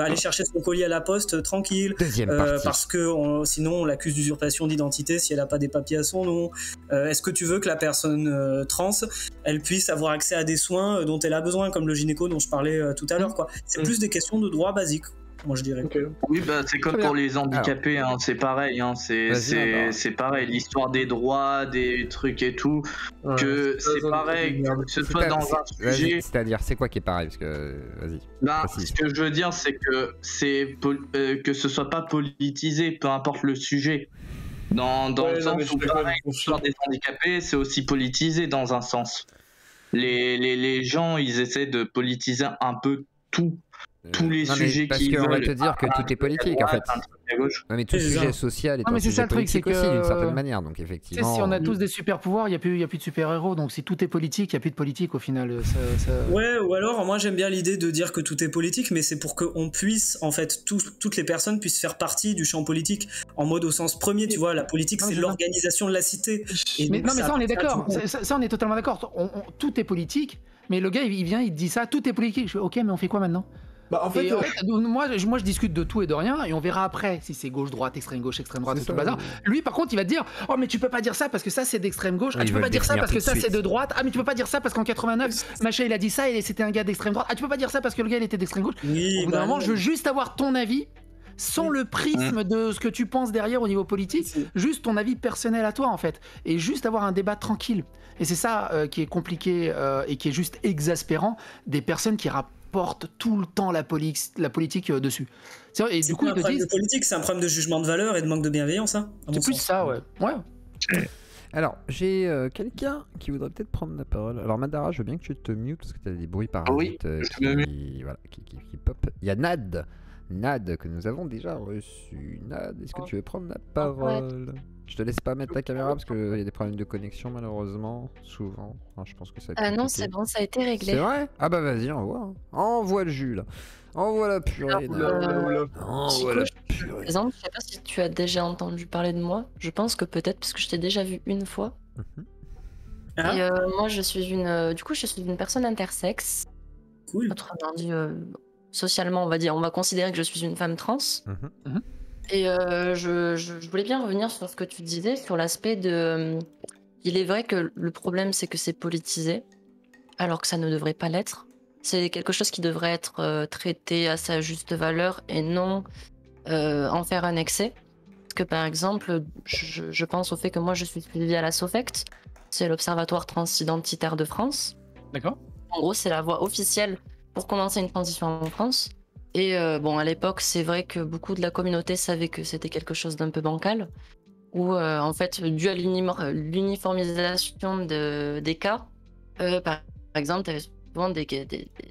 aller chercher son colis à la poste tranquille, Deuxième partie. parce que sinon on l'accuse d'usurpation d'identité si elle n'a pas des papiers à son nom. Est-ce que tu veux que la personne trans, elle puisse avoir accès à des soins dont elle a besoin, comme le gynéco dont je parlais tout à l'heure, quoi. C'est plus des questions de droit basique, moi je dirais. Okay. Oui, bah, c'est comme pour les handicapés, hein, c'est pareil, hein, c'est pareil, l'histoire des droits, des trucs et tout, que c'est pareil, que ce soit dans un sujet... C'est-à-dire, c'est quoi qui est pareil? Parce que, vas-y. Ben, ce que je veux dire, c'est que que ce soit pas politisé, peu importe le sujet. Dans le sens où, pareil, l'histoire des handicapés, c'est aussi politisé dans un sens. Les gens, ils essaient de politiser un peu tous les sujets parce qu'ils veulent. Parce qu'on va te dire que tout est politique, en fait. Non, mais tout sujet social est un sujet politique aussi, d'une certaine manière, donc effectivement... Si on a tous des super pouvoirs, il n'y a plus de super-héros, donc si tout est politique, il n'y a plus de politique au final. Ouais, ou alors, moi j'aime bien l'idée de dire que tout est politique, mais c'est pour qu'on puisse, en fait, toutes les personnes puissent faire partie du champ politique, en mode au sens premier, tu vois, la politique c'est l'organisation de la cité. Mais ça on est d'accord, ça on est totalement d'accord, tout est politique, mais le gars il vient, il te dit ça, tout est politique, je fais ok, mais on fait quoi maintenant? Bah en fait, moi je discute de tout et de rien et on verra après si c'est gauche-droite, extrême-gauche, extrême-droite, tout le bazar. Lui par contre il va te dire oh mais tu peux pas dire ça parce que ça c'est d'extrême-gauche, tu peux pas dire ça parce que ça c'est de droite, ah mais tu peux pas dire ça parce qu'en 89 machin il a dit ça et c'était un gars d'extrême-droite, ah tu peux pas dire ça parce que le gars il était d'extrême-gauche. Oui, au bout d'un moment je veux juste avoir ton avis sans le prisme de ce que tu penses derrière au niveau politique, juste ton avis personnel à toi en fait, et juste avoir un débat tranquille. Et c'est ça qui est compliqué et qui est juste exaspérant, des personnes qui rapportent tout le temps la politique dessus. Et du coup, un problème de politique, c'est un problème de jugement de valeur et de manque de bienveillance. Hein, c'est plus ça, ouais. Alors, j'ai quelqu'un qui voudrait peut-être prendre la parole. Alors, Madara, je veux bien que tu te mutes parce que tu as des bruits parasites qui pop. Il y a Nad, que nous avons déjà reçu. Nad, est-ce que tu veux prendre la parole? Je te laisse pas mettre ta caméra parce qu'il y a des problèmes de connexion malheureusement, souvent. Enfin, je pense que ça a été non, c'est bon, ça a été réglé. C'est vrai? Ah bah vas-y, envoie. Hein. Envoie le jus là. Envoie la purée. Envoie la purée. Je sais pas si tu as déjà entendu parler de moi. Je pense que peut-être parce que je t'ai déjà vu une fois. Et moi, je suis une personne intersexe. Cool. Autrement dit, socialement, on va considérer que je suis une femme trans. Et je voulais bien revenir sur ce que tu disais, sur l'aspect de... il est vrai que le problème, c'est que c'est politisé, alors que ça ne devrait pas l'être. C'est quelque chose qui devrait être traité à sa juste valeur et non en faire un excès. Parce que par exemple, je pense au fait que moi, je suis suivie à la SOFECT, c'est l'Observatoire transidentitaire de France. D'accord. En gros, c'est la voie officielle pour commencer une transition en France. Et à l'époque, c'est vrai que beaucoup de la communauté savait que c'était quelque chose d'un peu bancal, où en fait, dû à l'uniformisation des cas, par exemple, tu avais souvent des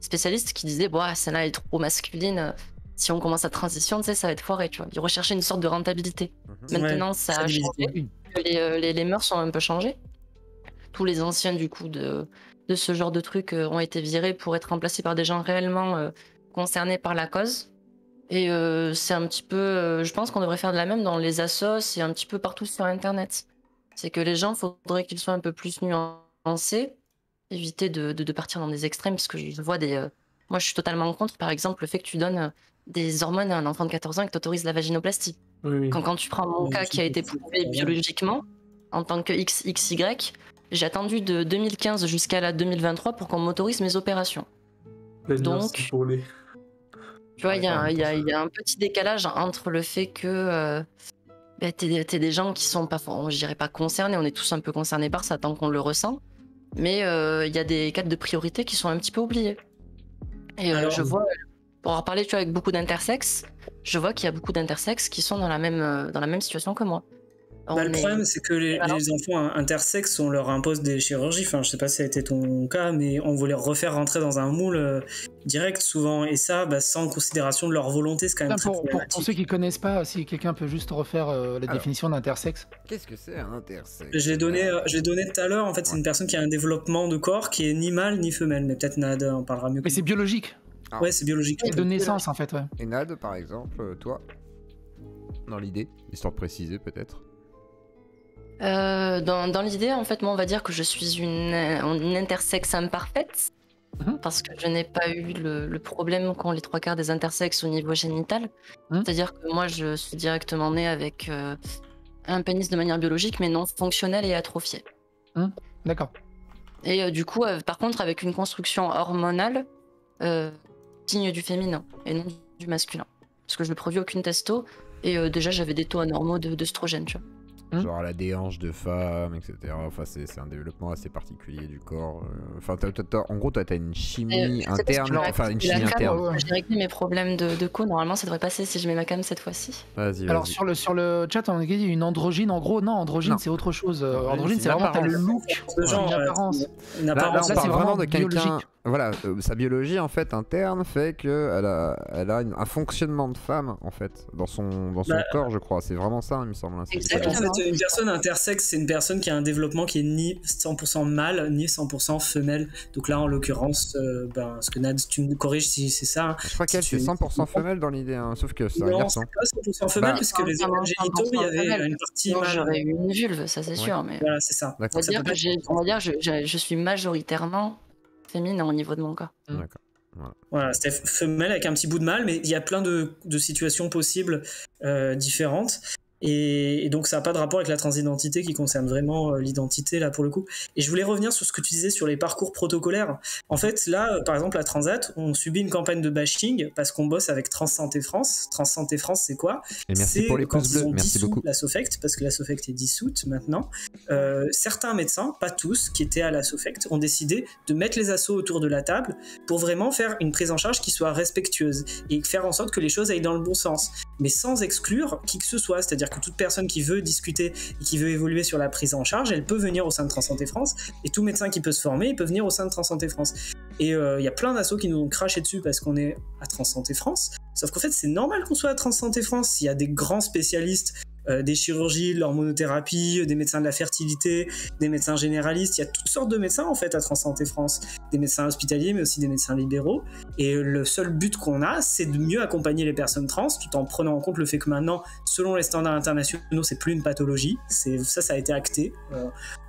spécialistes qui disaient « celle-là est trop masculine, si on commence à transition, tu sais, ça va être foiré, tu vois. » Ils recherchaient une sorte de rentabilité. Maintenant, ça a changé, les mœurs sont un peu changées. Tous les anciens, du coup, de ce genre de trucs ont été virés pour être remplacés par des gens réellement... concernés par la cause. Et c'est un petit peu... je pense qu'on devrait faire de la même dans les assos et un petit peu partout sur Internet. C'est que les gens, il faudrait qu'ils soient un peu plus nuancés, éviter de partir dans des extrêmes, parce que je vois des... moi, je suis totalement contre, par exemple, le fait que tu donnes des hormones à un enfant de 14 ans et que tu autorises la vaginoplastie. Oui. Quand tu prends mon cas qui a été prouvé biologiquement, en tant que XXY, j'ai attendu de 2015 jusqu'à la 2023 pour qu'on m'autorise mes opérations. Donc... Tu vois, il y a un petit décalage entre le fait que t'es des gens qui sont pas, je dirais pas concernés, on est tous un peu concernés par ça tant qu'on le ressent, mais il y a des cadres de priorité qui sont un petit peu oubliés. Et je vois, pour en parler avec beaucoup d'intersexes, je vois qu'il y a beaucoup d'intersexes qui sont dans la même situation que moi. Le problème, c'est que les enfants intersexes, on leur impose des chirurgies. Enfin, je sais pas si ça a été ton cas, mais on veut les refaire rentrer dans un moule direct souvent. Et ça, sans considération de leur volonté, c'est quand même très problématique. Pour ceux qui connaissent pas, si quelqu'un peut juste refaire la définition d'intersexe. Qu'est-ce que c'est un intersexe? Je l'ai donné tout à l'heure. En fait, c'est une personne qui a un développement de corps qui est ni mâle ni femelle. Mais peut-être Nad en parlera mieux. Mais c'est biologique. Ouais, c'est biologique. C'est de naissance, en fait, ouais. Et Nad, par exemple, toi, dans l'idée, histoire de préciser peut-être. Dans l'idée, en fait, moi, on va dire que je suis une intersexe imparfaite. parce que je n'ai pas eu le problème qu'ont les 3/4 des intersexes au niveau génital. C'est-à-dire que moi, je suis directement née avec un pénis de manière biologique, mais non fonctionnel et atrophié. D'accord. Et du coup, par contre, avec une construction hormonale digne du féminin et non du masculin. Parce que je ne produis aucune testo, et déjà, j'avais des taux anormaux d'œstrogène, tu vois. Genre elle a des hanches de femme, etc. Enfin, c'est un développement assez particulier du corps. Enfin, en gros, t'as une chimie interne. Enfin, une chimie interne. J'ai réglé mes problèmes de co. Normalement, ça devrait passer si je mets ma cam cette fois-ci. Vas-y. Alors, sur le chat, on a dit une androgyne. En gros, non, androgyne, c'est autre chose. Androgyne, c'est vraiment le look, genre, une apparence. Là, c'est vraiment de quelqu'un. Voilà, sa biologie en fait interne fait qu'elle a un fonctionnement de femme en fait dans son corps, je crois. C'est vraiment ça, il me semble. Exactement. En fait, une personne intersexe, c'est une personne qui a un développement qui est ni 100% mâle ni 100% femelle. Donc là, en l'occurrence, ce que Nad, tu me corriges si c'est ça. Hein, je crois qu'elle c'est 100% femelle dans l'idée, hein, sauf que c'est un garçon. Non, c'est pas 100% femelle parce que les organes génitaux, il y avait une partie mâle. J'aurais eu une vulve, ça c'est sûr. Mais voilà, c'est ça. On va dire que je suis majoritairement féminin au niveau de mon cas. D'accord. Voilà, c'était femelle avec un petit bout de mâle, mais il y a plein de situations possibles différentes. Et donc ça n'a pas de rapport avec la transidentité qui concerne vraiment l'identité là pour le coup. Et je voulais revenir sur ce que tu disais sur les parcours protocolaires. En fait là, par exemple à Transat, on subit une campagne de bashing parce qu'on bosse avec Transsanté France. Transsanté France, c'est quoi? Et merci pour les pouces bleus, merci beaucoup. La Sofect, parce que la Sofect est dissoute maintenant. Certains médecins, pas tous, qui étaient à la Sofect, ont décidé de mettre les assos autour de la table pour vraiment faire une prise en charge qui soit respectueuse et faire en sorte que les choses aillent dans le bon sens, mais sans exclure qui que ce soit. C'est-à-dire que toute personne qui veut discuter et qui veut évoluer sur la prise en charge, elle peut venir au sein de Transsanté France, et tout médecin qui peut se former, il peut venir au sein de Transsanté France. Et il y a plein d'assos qui nous ont craché dessus parce qu'on est à Transsanté France, sauf qu'en fait c'est normal qu'on soit à Transsanté France. Il y a des grands spécialistes des chirurgies, de l'hormonothérapie, des médecins de la fertilité, des médecins généralistes. Il y a toutes sortes de médecins en fait à Transsanté France, des médecins hospitaliers mais aussi des médecins libéraux, et le seul but qu'on a, c'est de mieux accompagner les personnes trans tout en prenant en compte le fait que maintenant, selon les standards internationaux, c'est plus une pathologie. Ça a été acté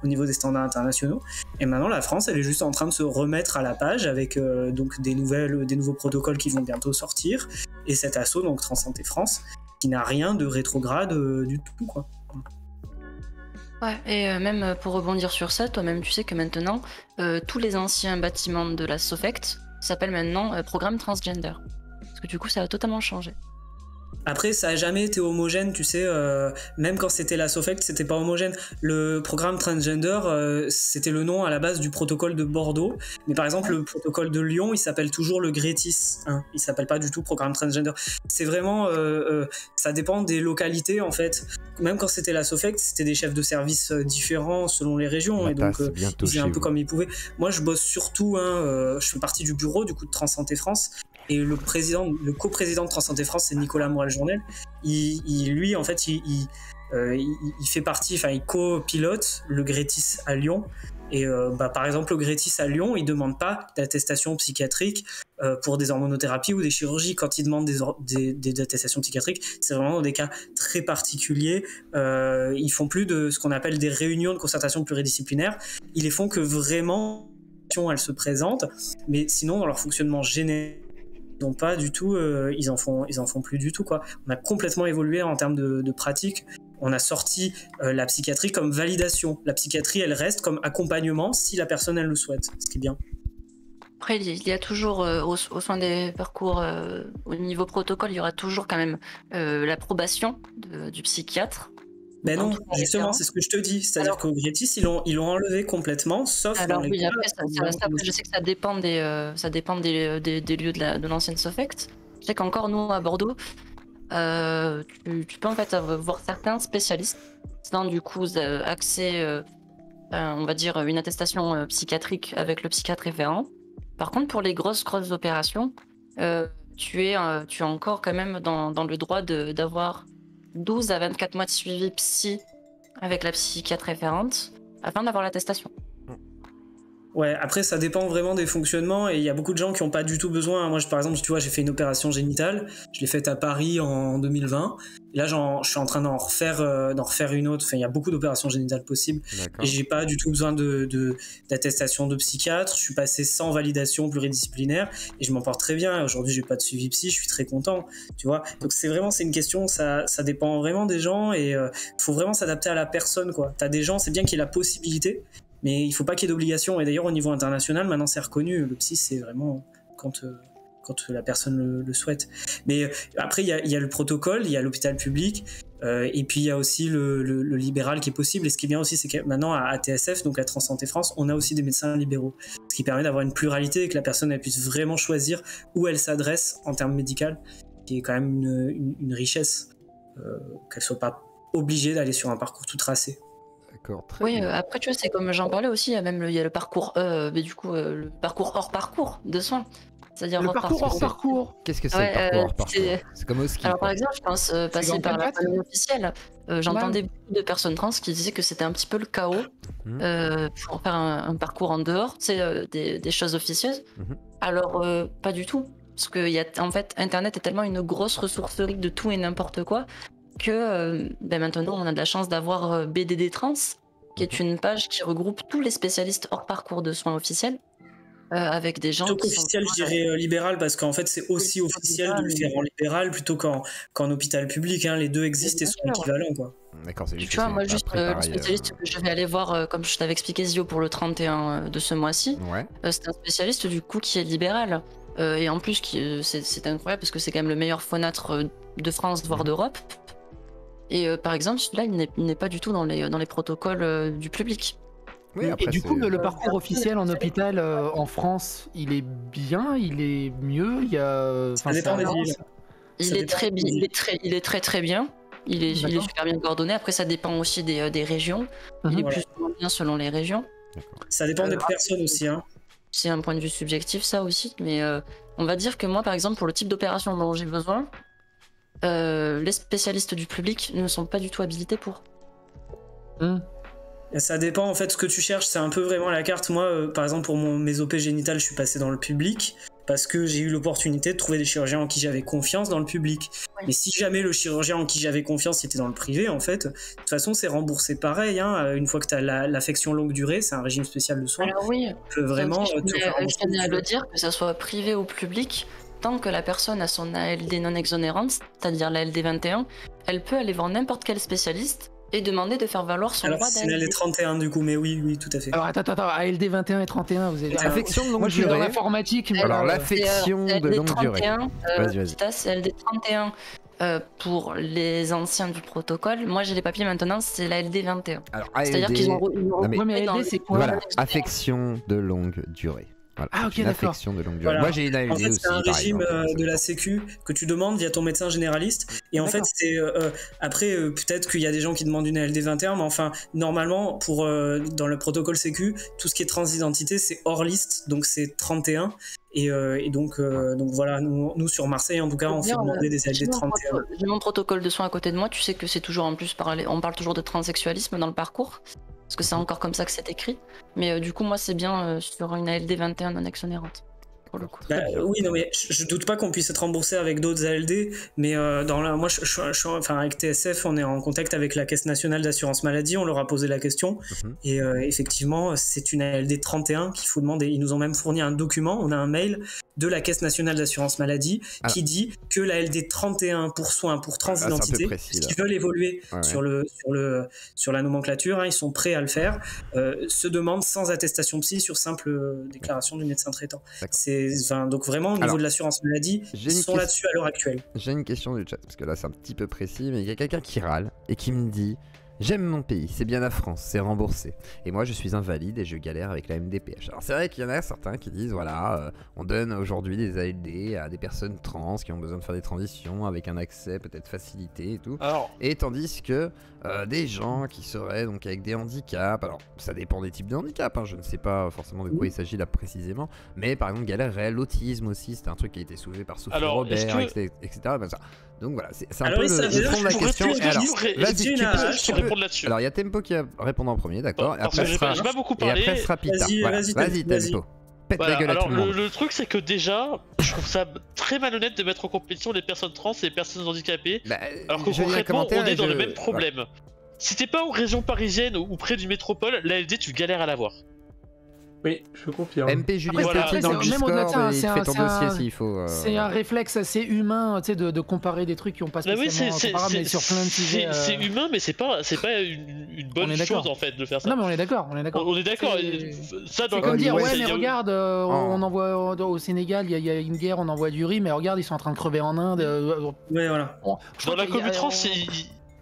au niveau des standards internationaux, et maintenant la France elle est juste en train de se remettre à la page avec donc des nouveaux protocoles qui vont bientôt sortir, et cet asso donc Transsanté France qui n'a rien de rétrograde du tout, quoi. Ouais, et même pour rebondir sur ça, toi-même tu sais que maintenant, tous les anciens bâtiments de la Sofect s'appellent maintenant Programme Transgender. Parce que du coup, ça a totalement changé. Après, ça a jamais été homogène, tu sais, même quand c'était la Sofect, c'était pas homogène. Le programme Transgender, c'était le nom à la base du protocole de Bordeaux, mais par exemple, le protocole de Lyon, il s'appelle toujours le Grétis, hein. Il s'appelle pas du tout programme Transgender. C'est vraiment, ça dépend des localités, en fait. Même quand c'était la Sofect, c'était des chefs de service différents selon les régions, et donc ils faisaient un peu comme ils pouvaient. Moi, je bosse surtout, je fais partie du bureau du coup de Transsanté France. Et le coprésident de Transsanté France, c'est Nicolas Morel-Journel. Lui, en fait, il fait partie, enfin, il copilote le Grétis à Lyon. Et par exemple, au Grétis à Lyon, il ne demande pas d'attestation psychiatrique pour des hormonothérapies ou des chirurgies. Quand il demande des attestations psychiatriques, c'est vraiment dans des cas très particuliers. Ils font plus de ce qu'on appelle des réunions de concertation pluridisciplinaire. Ils les font que vraiment, elles se présentent. Mais sinon, dans leur fonctionnement général, ils n'ont pas du tout, ils en font plus du tout, quoi. On a complètement évolué en termes de pratique. On a sorti la psychiatrie comme validation. La psychiatrie, elle reste comme accompagnement si la personne elle le souhaite, ce qui est bien. Après, il y a toujours au sein des parcours, au niveau protocole, il y aura toujours quand même l'approbation du psychiatre. Mais non, justement, c'est ce que je te dis. C'est-à-dire qu'au Grétis, ils l'ont enlevé complètement, sauf alors, dans les cas... Après, je sais que ça dépend des lieux de l'ancienne Sofect. Je sais qu'encore, nous, à Bordeaux, tu peux en fait voir certains spécialistes dans du coup accès, on va dire, une attestation psychiatrique avec le psychiatre référent. Par contre, pour les grosses opérations, tu es encore quand même dans le droit d'avoir 12 à 24 mois de suivi psy avec la psychiatre référente afin d'avoir l'attestation. Ouais, après ça dépend vraiment des fonctionnements et il y a beaucoup de gens qui n'ont pas du tout besoin. Moi, par exemple, tu vois, j'ai fait une opération génitale, je l'ai faite à Paris en 2020. Et là, je suis en train d'en refaire une autre. Enfin, il y a beaucoup d'opérations génitales possibles. Et j'ai pas du tout besoin d'attestation de psychiatre. Je suis passé sans validation pluridisciplinaire et je m'en porte très bien. Aujourd'hui, j'ai pas de suivi psy, je suis très content. Tu vois. Donc c'est une question. Ça dépend vraiment des gens et faut vraiment s'adapter à la personne, quoi. T'as des gens, c'est bien qu'il y ait la possibilité. Mais il ne faut pas qu'il y ait d'obligation. Et d'ailleurs, au niveau international, maintenant, c'est reconnu. Le psy, c'est vraiment quand la personne le souhaite. Mais après, il y a le protocole, il y a l'hôpital public, et puis il y a aussi le libéral qui est possible. Et ce qui est bien aussi, c'est que maintenant, à TSF, donc à Transsanté France, on a aussi des médecins libéraux. Ce qui permet d'avoir une pluralité et que la personne elle puisse vraiment choisir où elle s'adresse en termes médicaux, qui est quand même une richesse, qu'elle ne soit pas obligée d'aller sur un parcours tout tracé. Oui, après tu vois, c'est comme j'en parlais aussi, il y a le parcours, mais du coup le parcours hors parcours de soins. C'est-à-dire le parcours hors parcours. Qu'est-ce que c'est le parcours hors parcours? C'est comme au ski. Alors par exemple, je pense passer par la famille officielle. J'entendais beaucoup de personnes trans qui disaient que c'était un petit peu le chaos pour faire un parcours en dehors, c'est des choses officieuses. Alors pas du tout, parce que en fait Internet est tellement une grosse ressourcerie de tout et n'importe quoi. Que maintenant on a de la chance d'avoir BDD Trans, qui est une page qui regroupe tous les spécialistes hors parcours de soins officiels, avec des gens plutôt qu'officiel, je dirais libéral, parce qu'en fait c'est aussi officiel de le faire en libéral plutôt qu'en hôpital public, hein. Les deux existent et sont équivalents, quoi. D'accord, tu vois, moi juste le spécialiste que je vais aller voir, comme je t'avais expliqué Zio, pour le 31 de ce mois-ci, c'est un spécialiste du coup qui est libéral, et en plus c'est incroyable parce que c'est quand même le meilleur phonatre de France, voire d'Europe. Et par exemple, celui-là, il n'est pas du tout dans les protocoles du public. Oui, après, et du coup, le parcours officiel en hôpital en France, il est bien, il est mieux, il y a... Ça dépend des villes. Il est très très bien. Il est super bien coordonné. Après, ça dépend aussi des régions. Il est plus ou moins bien selon les régions. Ça dépend des personnes aussi, hein. C'est un point de vue subjectif, ça aussi. Mais on va dire que moi, par exemple, pour le type d'opération dont j'ai besoin, les spécialistes du public ne sont pas du tout habilités pour. Et ça dépend en fait ce que tu cherches, c'est un peu vraiment la carte. Moi par exemple pour mes OP génitales je suis passé dans le public parce que j'ai eu l'opportunité de trouver des chirurgiens en qui j'avais confiance dans le public. Mais si jamais le chirurgien en qui j'avais confiance était dans le privé, en fait, de toute façon c'est remboursé pareil, hein. Une fois que tu as l'affection longue durée, c'est un régime spécial de soins. Alors oui, vraiment je tenais à le dire, que ça soit privé ou public, tant que la personne a son ALD non exonérante, c'est-à-dire la LD 21, elle peut aller voir n'importe quel spécialiste et demander de faire valoir son droit d'ALD. C'est l'ALD 31 du coup, mais oui, tout à fait. Alors attends, ALD 21 et 31, vous avez... Affection de longue moi, durée. Je suis dans l'informatique. Alors l'affection de longue durée. Vas-y. C'est LD 31 pour les anciens du protocole. Moi j'ai les papiers maintenant, c'est la LD 21. Alors c'est-à-dire qu'ils ont... mais ALD c'est quoi? Voilà, affection de longue durée. Voilà, ah ok, d'accord. De longue durée. Voilà. Moi j'ai une ALD en fait, aussi. C'est un régime de la Sécu que tu demandes via ton médecin généraliste. Et en fait, c'est après peut-être qu'il y a des gens qui demandent une ALD 21, mais enfin normalement dans le protocole Sécu, tout ce qui est transidentité c'est hors liste, donc c'est 31. Et donc voilà, nous sur Marseille en tout cas, on fait demander des ALD 31. J'ai mon protocole de soins à côté de moi. Tu sais que c'est toujours en plus on parle toujours de transsexualisme dans le parcours. Parce que c'est encore comme ça que c'est écrit. Mais du coup, moi, c'est bien sur une ALD 21 non exonérante. Pour le coup. Oui, non, mais je doute pas qu'on puisse être remboursé avec d'autres ALD. Mais moi, avec TSF, on est en contact avec la Caisse nationale d'assurance maladie. On leur a posé la question. Et effectivement, c'est une ALD 31 qu'il faut demander. Ils nous ont même fourni un document. On a un mail de la Caisse nationale d'assurance maladie qui dit que la LD 31 pour soins pour transidentité, qui veulent évoluer sur la nomenclature, hein, ils sont prêts à le faire, se demandent sans attestation psy sur simple déclaration du médecin traitant. Donc vraiment au niveau de l'assurance maladie, ils sont là-dessus à l'heure actuelle. J'ai une question du chat, parce que là c'est un petit peu précis, mais il y a quelqu'un qui râle et qui me dit: j'aime mon pays, c'est bien la France, c'est remboursé. Et moi je suis invalide et je galère avec la MDPH. Alors c'est vrai qu'il y en a certains qui disent voilà, on donne aujourd'hui des ALD à des personnes trans qui ont besoin de faire des transitions avec un accès peut-être facilité et tout. Et tandis que des gens qui seraient donc avec des handicaps, alors ça dépend des types de handicaps, hein, je ne sais pas forcément de quoi il s'agit là précisément, mais par exemple galéreraient, l'autisme aussi, c'était un truc qui a été soulevé par Sophie Robert, etc. Ben ça, Donc voilà, c'est un peu le fond de la question. Vas-y, répondre là-dessus. Alors il y a Tempo qui va répondre en premier, d'accord. Parce que j'ai pas beaucoup parlé. Et après sera Pita. Vas-y Tempo. Pète la gueule à tout le monde. Le truc c'est que déjà, je trouve ça très malhonnête de mettre en compétition les personnes trans et les personnes handicapées. Alors que concrètement, on est dans le même problème. Si t'es pas en région parisienne ou près du métropole, l'ALD tu galères à l'avoir. Oui, je confirme. MP Julien Petit dans le Discord, il fait ton dossier s'il faut. C'est un réflexe assez humain, tu sais, de comparer des trucs qui ont pas spécialement comparables, mais sur plein de sujets. C'est humain, mais c'est pas une bonne chose en fait de faire ça. Non, mais on est d'accord, On est d'accord. C'est comme dire, ouais, mais regarde, on envoie au Sénégal, il y a une guerre, on envoie du riz, mais regarde, ils sont en train de crever en Inde. Ouais, voilà. Dans la commu trans,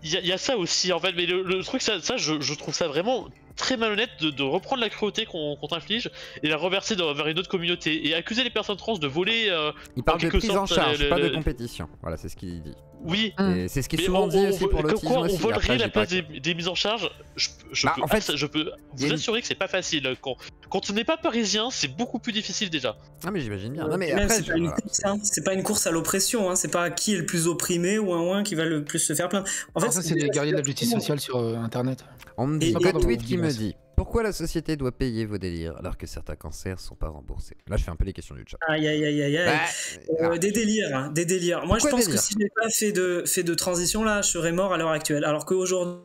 il y a ça aussi en fait, mais le truc, ça je trouve ça vraiment très malhonnête de reprendre la cruauté qu'on t'inflige et la reverser vers une autre communauté et accuser les personnes trans de voler. Il parle de prise en charge, pas de compétition. Voilà, c'est ce qu'il dit. Oui, et c'est ce qui est souvent dit aussi pour l'autisme. Quand on volerait la place des mises en charge, je peux vous assurer que c'est pas facile. Quand on n'est pas parisien, c'est beaucoup plus difficile déjà. Ah mais j'imagine bien. Non mais après, c'est pas une course à l'oppression, hein. C'est pas qui est le plus opprimé ou un qui va le plus se faire plaindre. En fait, ça c'est les guerriers de la justice sociale sur internet. On me dit Godwit qui me dit pourquoi la société doit payer vos délires alors que certains cancers sont pas remboursés. Là je fais un peu les questions du chat. Aïe. Des délires. Moi je pense que si je n'ai pas fait de transition là, je serais mort à l'heure actuelle. Alors qu'aujourd'hui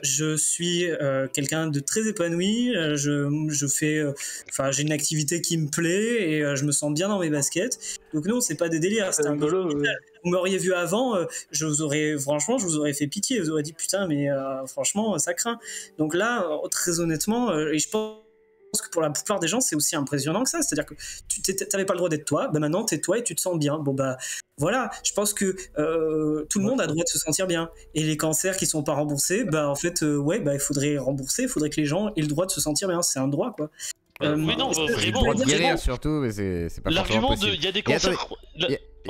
je suis quelqu'un de très épanoui, je fais, j'ai une activité qui me plaît et je me sens bien dans mes baskets. Donc non, c'est pas des délires, c'est un boulot. Vous m'auriez vu avant, je vous aurais fait pitié, vous aurez dit putain, mais franchement, ça craint. Donc là, très honnêtement, et je pense que pour la plupart des gens, c'est aussi impressionnant que ça. C'est-à-dire que tu n'avais pas le droit d'être toi, bah maintenant t'es toi et tu te sens bien. Bon bah voilà, je pense que tout le monde a le droit de se sentir bien. Et les cancers qui sont pas remboursés, bah en fait, il faudrait rembourser, il faudrait que les gens aient le droit de se sentir bien. C'est un droit quoi. Oui, non, vraiment. Droit de guérir surtout, mais c'est pas l'argument il y a des cancers.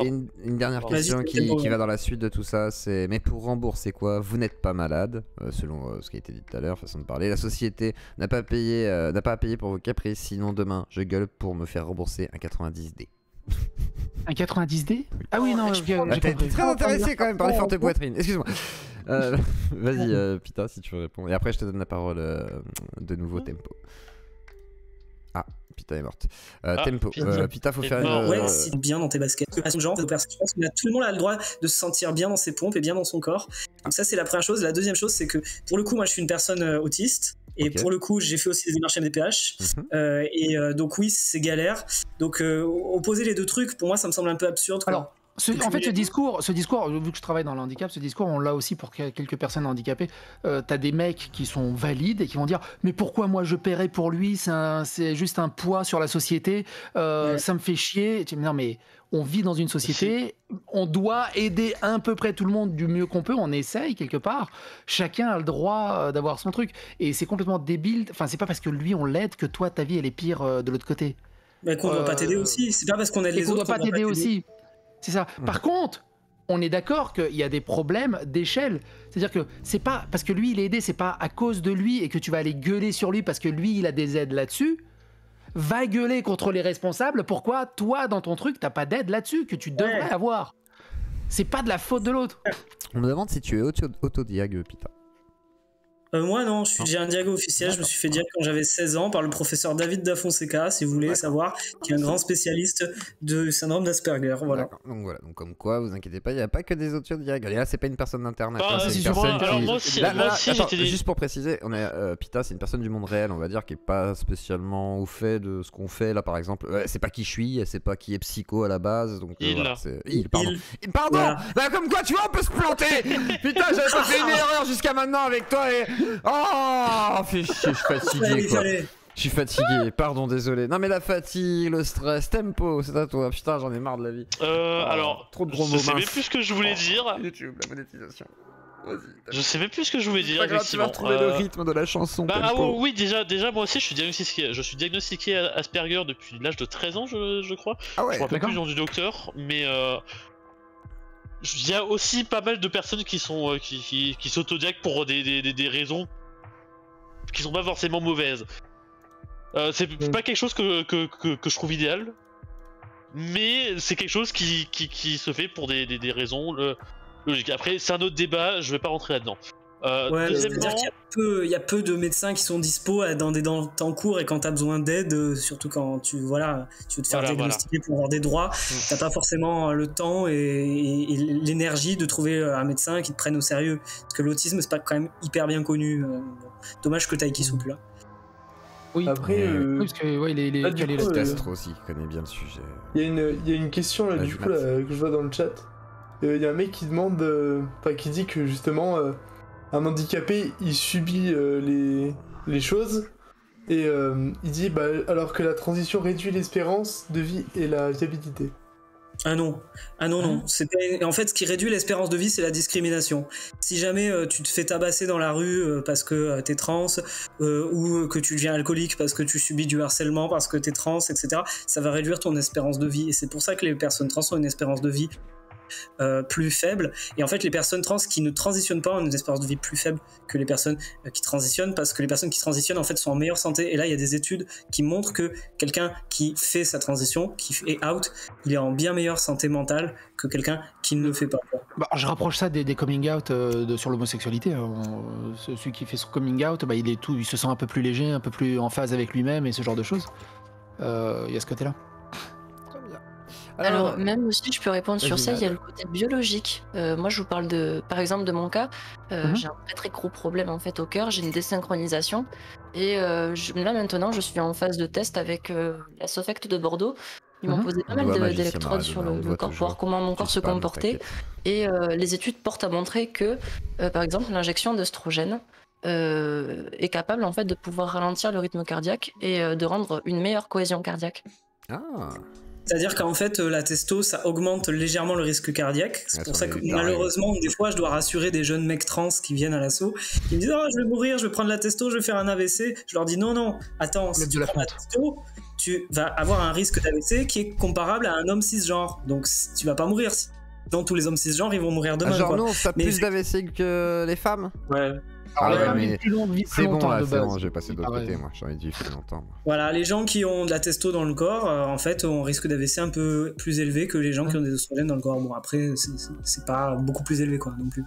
Et une dernière question qui va dans la suite de tout ça, c'est mais pour rembourser quoi? Vous n'êtes pas malade, selon ce qui a été dit tout à l'heure, façon de parler. La société n'a pas à payer pour vos caprices, sinon demain je gueule pour me faire rembourser un 90D. Un 90D? Ah oui, non, t'es très intéressé quand même par les fortes poitrines, excuse-moi. Vas-y, Pita, si tu veux répondre. Et après, je te donne la parole de nouveau, Tempo. Ah, Pita est morte. Tempo. Pita, faut faire une. Ouais, c'est bien dans tes baskets. Je pense que tout le monde a le droit de se sentir bien dans ses pompes et bien dans son corps. Donc, ça, c'est la première chose. La deuxième chose, c'est que pour le coup, moi, je suis une personne autiste. Et pour le coup, j'ai fait aussi des démarches MDPH. Donc oui, c'est galère. Donc opposer les deux trucs, pour moi, ça me semble un peu absurde. Alors, en fait, ce discours, vu que je travaille dans le handicap, ce discours, on l'a aussi pour quelques personnes handicapées. T'as des mecs qui sont valides et qui vont dire « Mais pourquoi moi je paierais pour lui? C'est juste un poids sur la société. Ça me fait chier. » Non, mais on vit dans une société, on doit aider à peu près tout le monde du mieux qu'on peut, on essaye quelque part, chacun a le droit d'avoir son truc, et c'est complètement débile, enfin c'est pas parce que lui on l'aide que toi ta vie elle est pire de l'autre côté. Mais qu'on doit pas t'aider aussi, c'est pas parce qu'on aide les autres qu'on doit pas t'aider aussi, c'est ça. Par contre, on est d'accord qu'il y a des problèmes d'échelle, c'est-à-dire que c'est pas parce que lui il est aidé, c'est pas à cause de lui et que tu vas aller gueuler sur lui parce que lui il a des aides là-dessus. Va gueuler contre les responsables, pourquoi toi dans ton truc t'as pas d'aide là-dessus que tu devrais avoir. C'est pas de la faute de l'autre. On me demande si tu es autodiag, Pita. Moi non, j'ai un diag officiel, je me suis fait diag quand j'avais 16 ans par le professeur David Da Fonseca, si vous voulez savoir, qui est un grand spécialiste de syndrome d'Asperger, voilà. Donc voilà, donc comme quoi, vous inquiétez pas, il n'y a pas que des autodiag. Et là, c'est pas une personne d'internet, c'est une personne qui... Juste pour préciser, on est Pita, c'est une personne du monde réel, on va dire, qui est pas spécialement au fait de ce qu'on fait là, par exemple. C'est pas qui je suis, c'est pas qui est psycho à la base, donc pardon. Bah, comme quoi, tu vois, on peut se planter. Putain, j'avais pas fait une erreur jusqu'à maintenant avec toi et... Oh, fais chier, je suis fatigué quoi. Je suis fatigué, pardon, désolé. Non mais la fatigue, le stress, Tempo, c'est à toi. Putain, j'en ai marre de la vie. Alors, trop de gros mots. Je sais même plus ce que je voulais dire. YouTube, la monétisation. Je sais même plus ce que je voulais dire. Tu vas trouver le rythme de la chanson. Oui, déjà, moi aussi, je suis diagnostiqué Asperger depuis l'âge de 13 ans, je crois. Ah ouais. Je me rappelle plus du nom du docteur, mais. Il y a aussi pas mal de personnes qui sont qui s'autodiaquent pour des raisons qui sont pas forcément mauvaises. C'est pas quelque chose que je trouve idéal. mais c'est quelque chose qui se fait pour des raisons logiques. Après, c'est un autre débat, je vais pas rentrer là-dedans. C'est-à-dire qu'il y a peu de médecins qui sont dispo dans des temps courts, et quand tu as besoin d'aide, surtout quand tu veux te faire diagnostiquer pour avoir des droits, t'as pas forcément le temps et l'énergie de trouver un médecin qui te prenne au sérieux, parce que l'autisme c'est pas quand même hyper bien connu. Dommage que Taiki soit plus là. Oui, après, parce que Castro aussi connaît bien le sujet. Il y a une question là, du coup, que je vois dans le chat. Il y a un mec qui demande, qui dit que justement un handicapé il subit les choses, et il dit alors que la transition réduit l'espérance de vie et la viabilité. Ah non. En fait, ce qui réduit l'espérance de vie, c'est la discrimination. Si jamais tu te fais tabasser dans la rue parce que t'es trans, ou que tu deviens alcoolique parce que tu subis du harcèlement parce que t'es trans, etc., ça va réduire ton espérance de vie. Et c'est pour ça que les personnes trans ont une espérance de vie plus faible, et en fait les personnes trans qui ne transitionnent pas ont une espérance de vie plus faible que les personnes qui transitionnent, parce que les personnes qui transitionnent en fait sont en meilleure santé. Et là il y a des études qui montrent que quelqu'un qui fait sa transition, qui est out, il est en bien meilleure santé mentale que quelqu'un qui ne le fait pas. Je rapproche ça des coming out sur l'homosexualité. Celui qui fait son coming out, il se sent un peu plus léger, un peu plus en phase avec lui-même et ce genre de choses. Il y a ce côté-là. Alors, même aussi, je peux répondre sur ça, il y a le côté biologique. Moi, je vous parle par exemple de mon cas. J'ai un très très gros problème en fait au cœur, j'ai une désynchronisation. Et là maintenant, je suis en phase de test avec la Sofect de Bordeaux. Ils m'ont posé pas mal d'électrodes sur le corps pour voir comment mon corps se comportait. Et les études portent à montrer que, par exemple, l'injection d'œstrogène est capable en fait de pouvoir ralentir le rythme cardiaque et de rendre une meilleure cohésion cardiaque. C'est-à-dire qu'en fait, la testo, ça augmente légèrement le risque cardiaque. C'est pour ça que malheureusement, des fois, je dois rassurer des jeunes mecs trans qui viennent à l'assaut. Ils me disent « Oh, je vais mourir, je vais prendre la testo, je vais faire un AVC. » Je leur dis « Non, attends, si tu prends la testo, tu vas avoir un risque d'AVC qui est comparable à un homme cisgenre. Donc, tu vas pas mourir. Sinon, tous les hommes cisgenres, ils vont mourir demain. » Non, ça a plus d'AVC que les femmes. Ouais. Mais c'est bon, là, c'est bon, j'ai passé de l'autre côté, moi, j'ai envie de vivre plus longtemps. Voilà, les gens qui ont de la testo dans le corps, en fait, ont un risque d'AVC un peu plus élevé que les gens qui ont des oestrogènes dans le corps. Bon, après, c'est pas beaucoup plus élevé, quoi, non plus.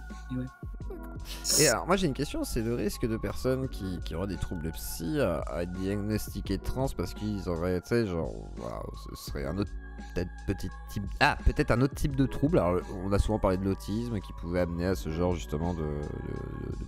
Et alors, moi j'ai une question, c'est le risque de personnes qui auraient des troubles psy à diagnostiquer trans parce qu'ils auraient, tu sais, genre, ce serait un autre peut-être un autre type de trouble. Alors, on a souvent parlé de l'autisme qui pouvait amener à ce genre justement de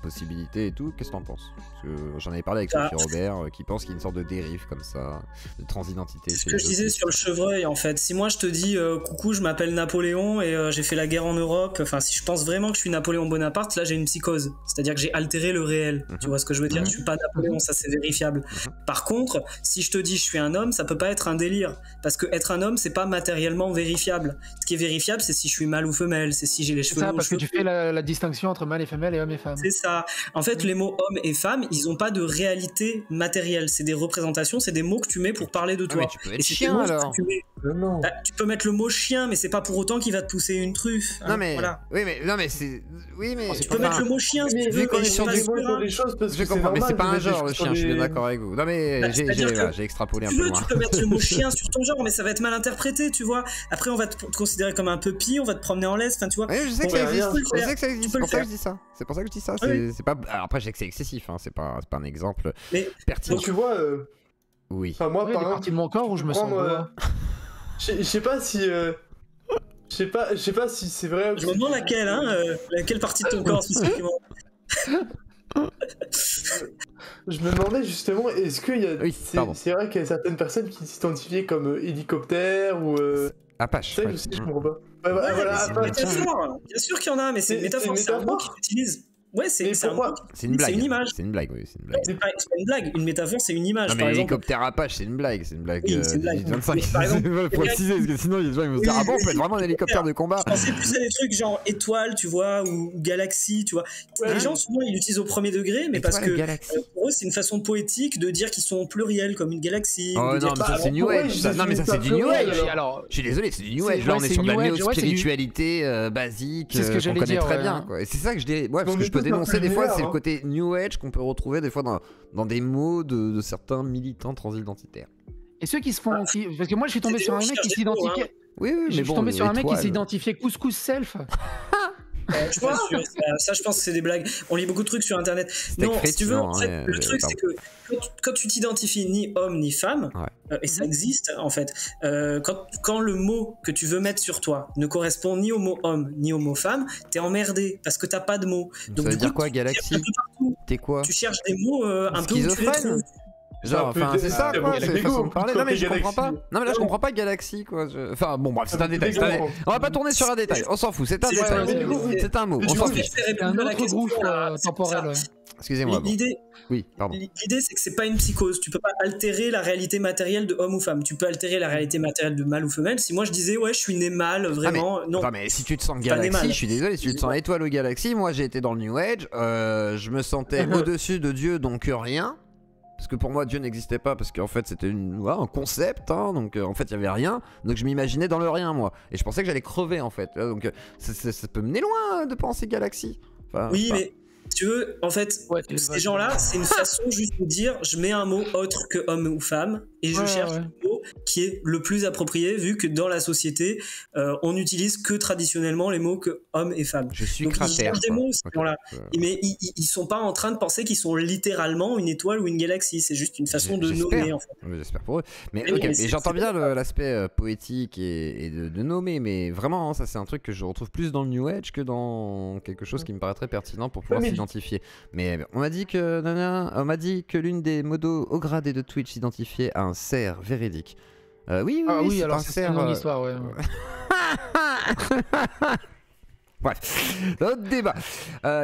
possibilités et tout. Qu'est-ce que t'en penses? Parce que j'en avais parlé avec Sophie Robert qui pense qu'il y a une sorte de dérive comme ça, de transidentité. C'est ce que je disais sur le chevreuil en fait. Si moi je te dis coucou, je m'appelle Napoléon et j'ai fait la guerre en Europe, enfin si je pense vraiment que je suis Napoléon Bonaparte, là j'ai une psychose. C'est-à-dire que j'ai altéré le réel. Tu vois ce que je veux dire? Je suis pas Napoléon, ça c'est vérifiable. Par contre, si je te dis je suis un homme, ça peut pas être un délire. Parce que être un homme, c'est pas matériellement vérifiable. Ce qui est vérifiable, c'est si je suis mâle ou femelle, c'est si j'ai les cheveux longs. C'est ça, parce que tu fais la distinction entre mâle et femelle et homme et femme. C'est ça. En fait, les mots homme et femme, ils ont pas de réalité matérielle. C'est des représentations, c'est des mots que tu mets pour parler de toi. Mais tu peux être chien alors. Tu peux mettre le mot chien, mais c'est pas pour autant qu'il va te pousser une truffe. Non mais voilà. oui mais c'est tu peux mettre le mot chien si tu veux. Vu sur des choses parce que je comprends, mais c'est pas un genre le chien. Je suis bien d'accord avec vous. Non mais j'ai extrapolé un peu loin. Tu peux mettre le mot chien sur ton genre, mais ça va être mal interprété, tu vois. Après on va te considérer comme un puppy, on va te promener en laisse, enfin tu vois. Oui, je sais que ça existe. Je sais que ça existe. C'est pour ça que je dis ça. C'est pour ça que je dis ça. C'est pas. Alors après je sais que c'est excessif. C'est pas un exemple pertinent. Tu vois. Oui. Enfin moi, par exemple, partie de mon corps où je me sens. Je sais pas si. Je sais pas si c'est vrai. Je me demande laquelle, laquelle partie de ton corps spécifiquement. Je me demandais justement, est-ce qu'il y a. C'est vrai qu'il y a certaines personnes qui s'identifient comme hélicoptère ou. Apache. Ça, je comprends pas. Voilà, bien sûr qu'il y en a, mais c'est une métaphore, c'est un mot qu'ils utilisent. Ouais, c'est une blague. C'est une image. C'est une blague, oui. C'est une blague. C'est pas une blague. Une métaphore, c'est une image. Non, mais par l'hélicoptère Apache, c'est une blague. C'est une blague. Oui, c'est une blague. 25. Par exemple, il faut préciser, parce que sinon, les gens ils vont se dire ah bon, on peut être vraiment un hélicoptère de combat. Je pensais plus à des trucs genre étoile, tu vois, ou galaxie, tu vois. Les gens, souvent, ils l'utilisent au premier degré, mais parce que pour eux, c'est une façon poétique de dire qu'ils sont pluriels, comme une galaxie. Oh non, mais ça, c'est New Age. Non, mais ça, c'est du New Age. Je suis désolé, c'est du New Age. Là, on est sur de la néo-spiritualité basique. qu'on connaît très bien. Et c'est ça que je dis. Ouais, parce que je peux dénoncer des fois, le côté New Age qu'on peut retrouver des fois dans des mots de certains militants transidentitaires. Et ceux qui se font... Parce que moi, je suis tombé sur un mec qui s'identifiait... Oui, mais je suis tombé sur un mec qui s'identifiait couscous self. Je pense que ça, je pense que c'est des blagues. On lit beaucoup de trucs sur internet. Non, si tu veux, en fait, le truc c'est que quand tu t'identifies ni homme ni femme, et ça existe en fait, quand le mot que tu veux mettre sur toi ne correspond ni au mot homme ni au mot femme, t'es emmerdé parce que t'as pas de mots. Donc ça veut dire quoi, Galaxy? T'es quoi? Tu cherches des mots un peu où tu les trouves. Genre, enfin, c'est ça quoi, c'est façon de parler. Non mais je comprends pas. Non mais là je comprends pas Galaxy quoi. Enfin bon bref, c'est un détail. On va pas tourner sur un détail. On s'en fout. C'est un détail. C'est un mot. On s'en fiche. C'est un autre groupe temporel. Excusez-moi. L'idée, oui, pardon. L'idée c'est que c'est pas une psychose. Tu peux pas altérer la réalité matérielle de homme ou femme. Tu peux altérer la réalité matérielle de mâle ou femelle. Si moi je disais ouais je suis né mâle vraiment, non. Attends mais si tu te sens Galaxy, je suis désolé. Si tu te sens étoile au Galaxy, moi j'ai été dans le New Age. Je me sentais au-dessus de Dieu donc rien. Parce que pour moi Dieu n'existait pas parce qu'en fait c'était un concept donc en fait il y avait rien, donc je m'imaginais dans le rien moi et je pensais que j'allais crever en fait, donc ça peut mener loin de penser Galaxy. Oui mais si tu veux en fait ces gens là c'est une façon juste de dire je mets un mot autre que homme ou femme et je cherche le mot qui est le plus approprié vu que dans la société on n'utilise que traditionnellement les mots que homme et femme. Je suis donc cratère, ils cherchent des mots ces gens-là, mais ils sont pas en train de penser qu'ils sont littéralement une étoile ou une galaxie, c'est juste une façon de nommer en fait. J'espère pour eux. Mais ok, et j'entends bien l'aspect poétique et de nommer, mais vraiment ça c'est un truc que je retrouve plus dans le New Age que dans quelque chose qui me paraîtrait pertinent pour pouvoir s'identifier. Mais on m'a dit que l'une des modos au gradé de Twitch s'identifiait à un cerf véridique. Oui, alors c'est une longue histoire, ouais. Bref, autre débat.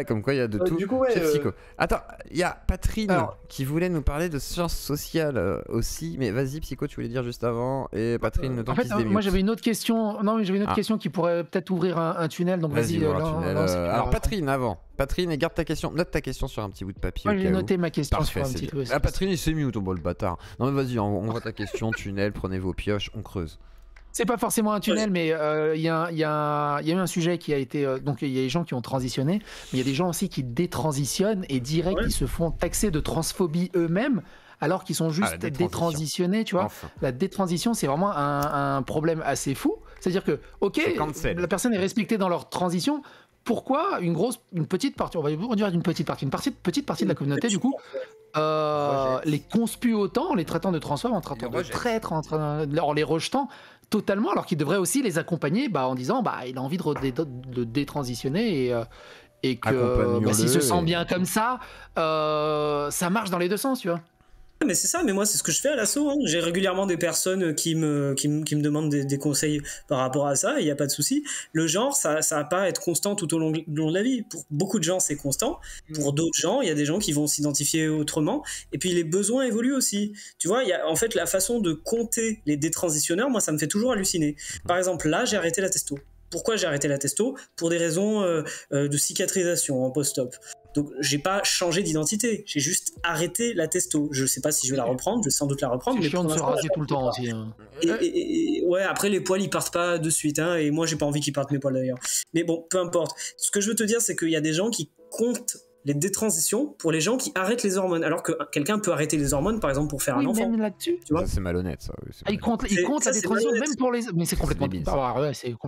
Comme quoi il y a de tout. Du coup, Psycho. Attends, il y a Patrine qui voulait nous parler de sciences sociales aussi. Mais vas-y, Psycho, tu voulais dire juste avant. Et Patrine, le temps qui se démute. Moi j'avais une autre question. Non, mais j'avais une autre question qui pourrait peut-être ouvrir un tunnel. Donc vas-y. Alors Patrine, avant. Patrine, et garde ta question. Note ta question sur un petit bout de papier. Moi j'ai noté ma question sur un petit peu. Ah, Patrine, il s'est mute, le bâtard. Non, mais vas-y, on voit ta question. Tunnel, prenez vos pioches, on creuse. C'est pas forcément un tunnel, mais il y a eu un sujet qui a été... donc il y a des gens qui ont transitionné, mais il y a des gens aussi qui détransitionnent et direct ils se font taxer de transphobie eux-mêmes alors qu'ils sont juste détransitionnés, tu vois. Enfin. La détransition, c'est vraiment un problème assez fou. C'est-à-dire que, ok, la personne est respectée dans leur transition. Pourquoi une petite partie, on va dire une petite partie de la communauté du coup, les conspue autant en les traitant de transphobes, en traitant de traîtres, en les rejetant totalement, alors qu'il devrait aussi les accompagner en disant il a envie de détransitionner et que s'il se sent bien comme ça marche dans les deux sens, tu vois. Mais c'est ça, mais moi c'est ce que je fais à l'assaut. J'ai régulièrement des personnes qui me demandent des conseils par rapport à ça, et il n'y a pas de souci. Le genre, ça va pas être constant tout au long de la vie. Pour beaucoup de gens, c'est constant. Pour d'autres gens, il y a des gens qui vont s'identifier autrement. Et puis les besoins évoluent aussi. Tu vois, il y a en fait la façon de compter les détransitionneurs, moi ça me fait toujours halluciner. Par exemple, là, j'ai arrêté la testo. Pourquoi j'ai arrêté la testo? Pour des raisons de cicatrisation en post-op. Donc j'ai pas changé d'identité, j'ai juste arrêté la testo. Je sais pas si je vais la reprendre, je vais sans doute la reprendre. C'est chiant de se raser tout le temps aussi. Et ouais, après les poils ils partent pas de suite, et moi j'ai pas envie qu'ils partent mes poils d'ailleurs. Mais bon, peu importe. Ce que je veux te dire, c'est qu'il y a des gens qui comptent les détransitions pour les gens qui arrêtent les hormones, alors que quelqu'un peut arrêter les hormones par exemple pour faire un enfant. Même là-dessus, tu vois, c'est malhonnête ça. Il compte la détransition même pour les, mais c'est complètement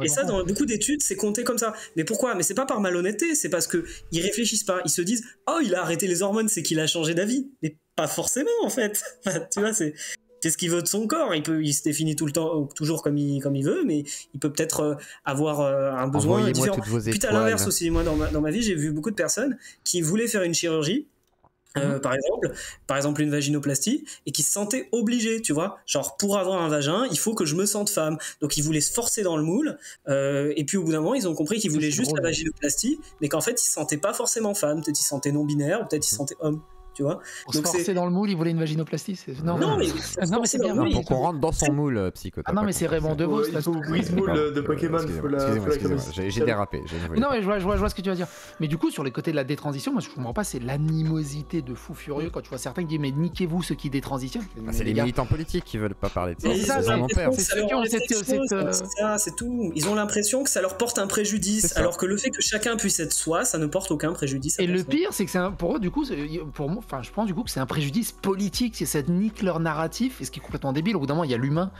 et ça dans beaucoup d'études c'est compté comme ça. Mais pourquoi? Mais c'est pas par malhonnêteté, c'est parce que ils réfléchissent pas, ils se disent il a arrêté les hormones, c'est qu'il a changé d'avis. Mais pas forcément en fait. Tu vois, c'est ce qu'il veut de son corps. Il se définit tout le temps, toujours comme il veut, mais il peut peut-être avoir un besoin différent. Puis à l'inverse aussi, moi dans ma vie, j'ai vu beaucoup de personnes qui voulaient faire une chirurgie, par exemple une vaginoplastie, et qui se sentaient obligés, tu vois. Genre, pour avoir un vagin, il faut que je me sente femme. Donc ils voulaient se forcer dans le moule, et puis au bout d'un moment, ils ont compris qu'ils voulaient juste la vaginoplastie, mais qu'en fait, ils se sentaient pas forcément femme. Peut-être ils se sentaient non-binaire, ou peut-être ils se sentaient homme. Tu vois, pour se forcer dans le moule, il voulait une vaginoplastie. Non, mais c'est bien. Pour qu'on rentre dans son moule, Psycho. Non, mais c'est Raymond DeVos. Il faut brise-moule de Pokémon. Excusez-moi, j'ai dérapé. Non, mais je vois ce que tu vas dire. Mais du coup, sur les côtés de la détransition, moi, je comprends pas, c'est l'animosité de fou furieux quand tu vois certains qui disent mais niquez-vous ceux qui détransitionnent. C'est les militants politiques qui veulent pas parler de ça. C'est tout. Ils ont l'impression que ça leur porte un préjudice, alors que le fait que chacun puisse être soi, ça ne porte aucun préjudice. Et le pire, c'est que pour eux, du coup, pour moi, je pense du coup que c'est un préjudice politique, si ça nique leur narratif, et ce qui est complètement débile. Au bout d'un moment, il y a l'humain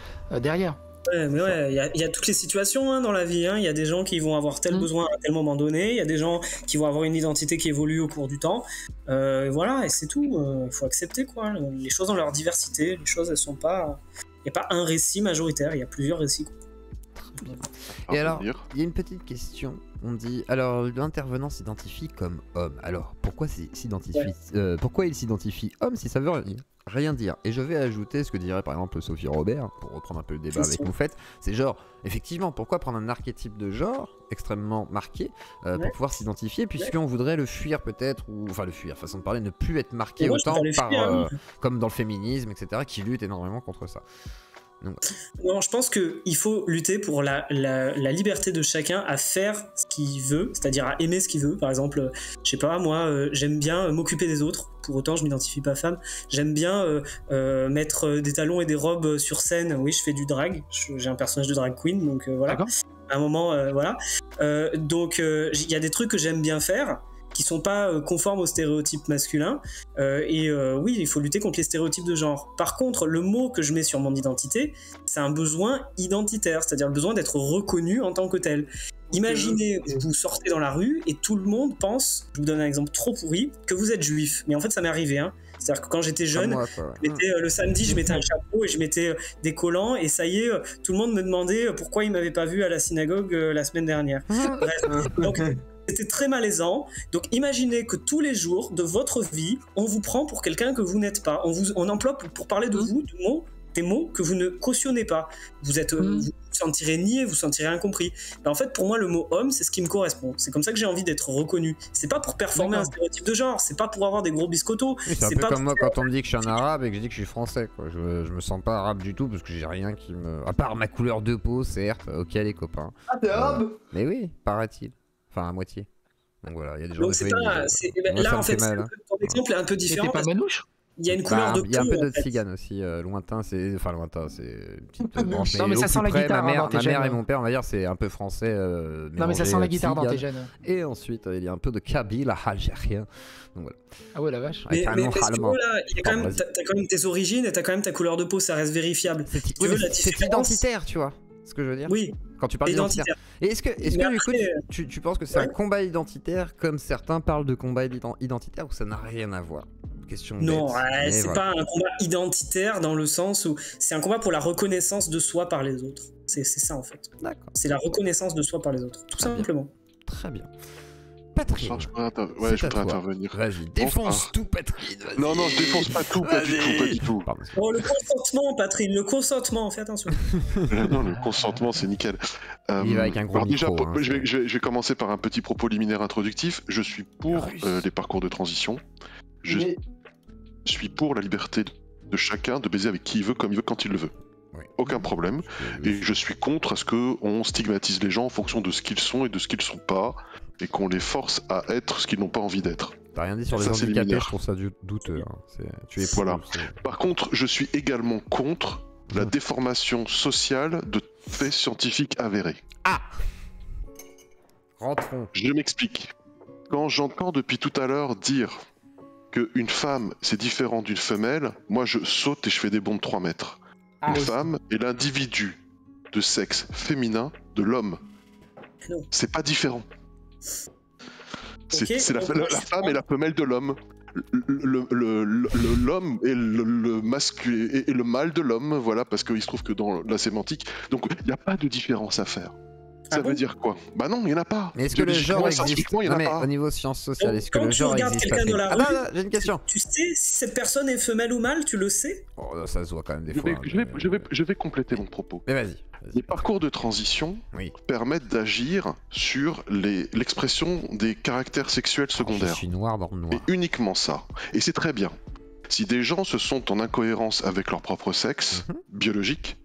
derrière. Ouais, mais ouais, il y a toutes les situations dans la vie. Il y a des gens qui vont avoir tel besoin à tel moment donné. Il y a des gens qui vont avoir une identité qui évolue au cours du temps. Voilà, et c'est tout. Il faut accepter quoi. Les choses ont leur diversité. Les choses, elles sont pas. Il n'y a pas un récit majoritaire. Il y a plusieurs récits. Et alors, il y a une petite question. On dit, alors l'intervenant s'identifie comme homme. Alors, pourquoi il s'identifie homme si ça veut rien dire? Et je vais ajouter ce que dirait par exemple Sophie Robert, pour reprendre un peu le débat avec Moufette. C'est genre, effectivement, pourquoi prendre un archétype de genre extrêmement marqué pour pouvoir s'identifier, puisqu'on voudrait le fuir peut-être, ou enfin le fuir, façon de parler, ne plus être marqué autant par, comme dans le féminisme, etc., qui lutte énormément contre ça. Donc, non, je pense qu'il faut lutter pour la liberté de chacun à faire ce qu'il veut, c'est-à-dire à aimer ce qu'il veut. Par exemple, je sais pas, moi, j'aime bien m'occuper des autres. Pour autant, je m'identifie pas femme. J'aime bien mettre des talons et des robes sur scène. Oui, je fais du drag. J'ai un personnage de drag queen, donc voilà. À un moment, voilà. Donc, il y a des trucs que j'aime bien faire, qui sont pas conformes aux stéréotypes masculins, oui, il faut lutter contre les stéréotypes de genre. Par contre, le mot que je mets sur mon identité, c'est un besoin identitaire, c'est-à-dire le besoin d'être reconnu en tant que tel. Imaginez, vous sortez dans la rue et tout le monde pense, je vous donne un exemple trop pourri, que vous êtes juif. Mais en fait, ça m'est arrivé, hein. C'est-à-dire que quand j'étais jeune, le samedi, je mettais un chapeau et je mettais des collants, et ça y est, tout le monde me demandait pourquoi il m'avait pas vu à la synagogue la semaine dernière. Bref, donc c'était très malaisant. Donc imaginez que tous les jours de votre vie, on vous prend pour quelqu'un que vous n'êtes pas. On emploie pour parler de vous des mots que vous ne cautionnez pas. Vous vous sentirez nié, vous sentirez incompris. Ben, en fait, pour moi, le mot homme, c'est ce qui me correspond. C'est comme ça que j'ai envie d'être reconnu. C'est pas pour performer un stéréotype de genre, c'est pas pour avoir des gros biscottos. Oui, c'est un peu comme moi quand on me dit que je suis un arabe et que je dis que je suis français, quoi. Je me sens pas arabe du tout parce que j'ai rien qui me... À part ma couleur de peau, certes. Ok, les copains. Ah, t'es arabe? Mais oui, paraît-il. Enfin, à moitié. Donc voilà, il y a des gens qui là, en fait, ton exemple est un peu différent. T'es pas manouche? Il y a une couleur de peau. Il y a un peu de tzigane aussi, lointain, c'est une petite branche. Non, mais ça sent la guitare. Ma mère et mon père, on va dire, c'est un peu français. Non, mais ça sent la guitare dans tes gènes. Et ensuite, il y a un peu de kabyle, algérien. Donc voilà. Ah ouais, la vache. Mais t'as quand même tes origines et t'as quand même ta couleur de peau, ça reste vérifiable. C'est identitaire, tu vois ce que je veux dire? Oui. Quand tu parles d'identitaire. Et est-ce que du coup, tu penses que c'est un combat identitaire comme certains parlent de combat identitaire, ou ça n'a rien à voir? Non, c'est pas un combat identitaire dans le sens où c'est un combat pour la reconnaissance de soi par les autres. C'est ça en fait. D'accord. C'est la reconnaissance de soi par les autres, tout simplement. Très bien. Patrick. Je voudrais intervenir. Vas-y, défonce tout, Patrick. Non, je défonce pas tout, pas du tout. Oh, le consentement, Patrick, le consentement, fais attention. Non, le consentement, c'est nickel. Il va avec un gros micro. Déjà, je vais commencer par un petit propos liminaire introductif. Je suis pour les parcours de transition. Je suis pour la liberté de chacun de baiser avec qui il veut, comme il veut, quand il le veut. Oui. Aucun problème. Et je suis contre à ce qu'on stigmatise les gens en fonction de ce qu'ils sont et de ce qu'ils ne sont pas, et qu'on les force à être ce qu'ils n'ont pas envie d'être. T'as rien dit sur les handicapés, je trouve ça douteux. Hein. Tu es voilà. Par contre, je suis également contre la déformation sociale de faits scientifiques avérés. Ah! Rentrons. Je m'explique. Quand j'entends depuis tout à l'heure dire qu'une femme c'est différent d'une femelle, moi je saute et je fais des bonds de 3 mètres. Une femme est l'individu de sexe féminin de l'homme. C'est pas différent. C'est la femme et la femelle de l'homme. L'homme est le masculin et le mâle de l'homme, voilà, parce qu'il se trouve que dans la sémantique, donc il n'y a pas de différence à faire. Ça veut dire quoi? Bah non, il n'y en a pas. Mais est-ce que le genre existe? Non, mais au niveau sciences sociales, est-ce que le genre existe? Quand tu regardes quelqu'un dans la rue, j'ai une question. Tu sais si cette personne est femelle ou mâle, tu le sais? Oh, ça se voit quand même des fois. Je vais compléter mon propos. Mais vas-y. Les parcours de transition permettent d'agir sur l'expression des caractères sexuels secondaires. Je suis noir dans le noir. Et uniquement ça. Et c'est très bien. Si des gens se sont en incohérence avec leur propre sexe biologique,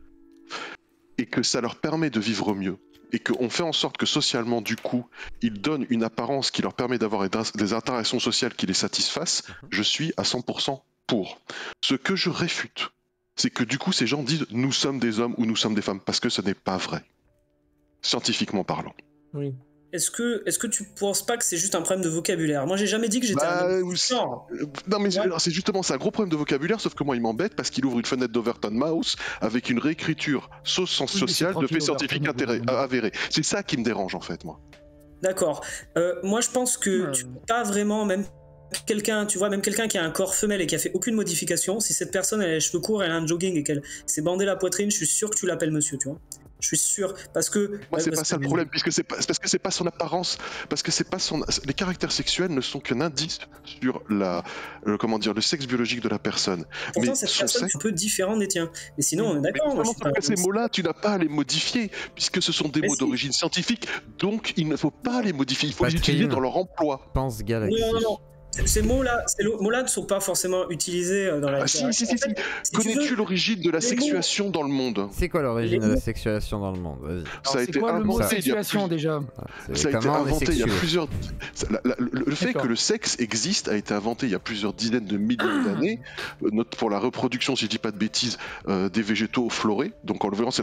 et que ça leur permet de vivre mieux, et qu'on fait en sorte que socialement, du coup, ils donnent une apparence qui leur permet d'avoir des interactions sociales qui les satisfassent, je suis à 100% pour. Ce que je réfute, c'est que du coup, ces gens disent « nous sommes des hommes » ou « nous sommes des femmes », parce que ce n'est pas vrai, scientifiquement parlant. Oui. est-ce que tu penses pas que c'est juste un problème de vocabulaire? Moi, j'ai jamais dit que j'étais un non, mais c'est justement, c'est un gros problème de vocabulaire, sauf que moi, il m'embête parce qu'il ouvre une fenêtre d'Overton Mouse avec une réécriture sauce sens sociale de faits scientifiques avérés. C'est ça qui me dérange, en fait, moi. D'accord. Moi, je pense que tu peux pas vraiment, même quelqu'un, tu vois, même quelqu'un qui a un corps femelle et qui a fait aucune modification, si cette personne elle a les cheveux courts, elle a un jogging et qu'elle s'est bandé la poitrine, je suis sûr que tu l'appelles monsieur, tu vois. Je suis sûr, parce que... Moi, c'est pas ça le problème, puisque parce que c'est pas son apparence, parce que c'est pas son... Les caractères sexuels ne sont qu'un indice sur le sexe biologique de la personne. Pourtant, cette personne est un peu différente des tiens. Mais sinon, on est d'accord. Ces mots-là, tu n'as pas à les modifier, puisque ce sont des mots d'origine scientifique, donc il ne faut pas les modifier, il faut les utiliser dans leur emploi. Pense Galaxy. Non. Ces mots-là ne sont pas forcément utilisés dans la littérature. Si. Connais-tu l'origine de la sexuation dans le monde? C'est quoi l'origine de la sexuation dans le monde? Vas-y. Ça a été inventé. Le mot sexuation déjà. Ça a été inventé il y a plusieurs. Le fait que le sexe existe a été inventé il y a plusieurs dizaines de millions d'années pour la reproduction, si je dis pas de bêtises, des végétaux florés. Donc en l'occurrence,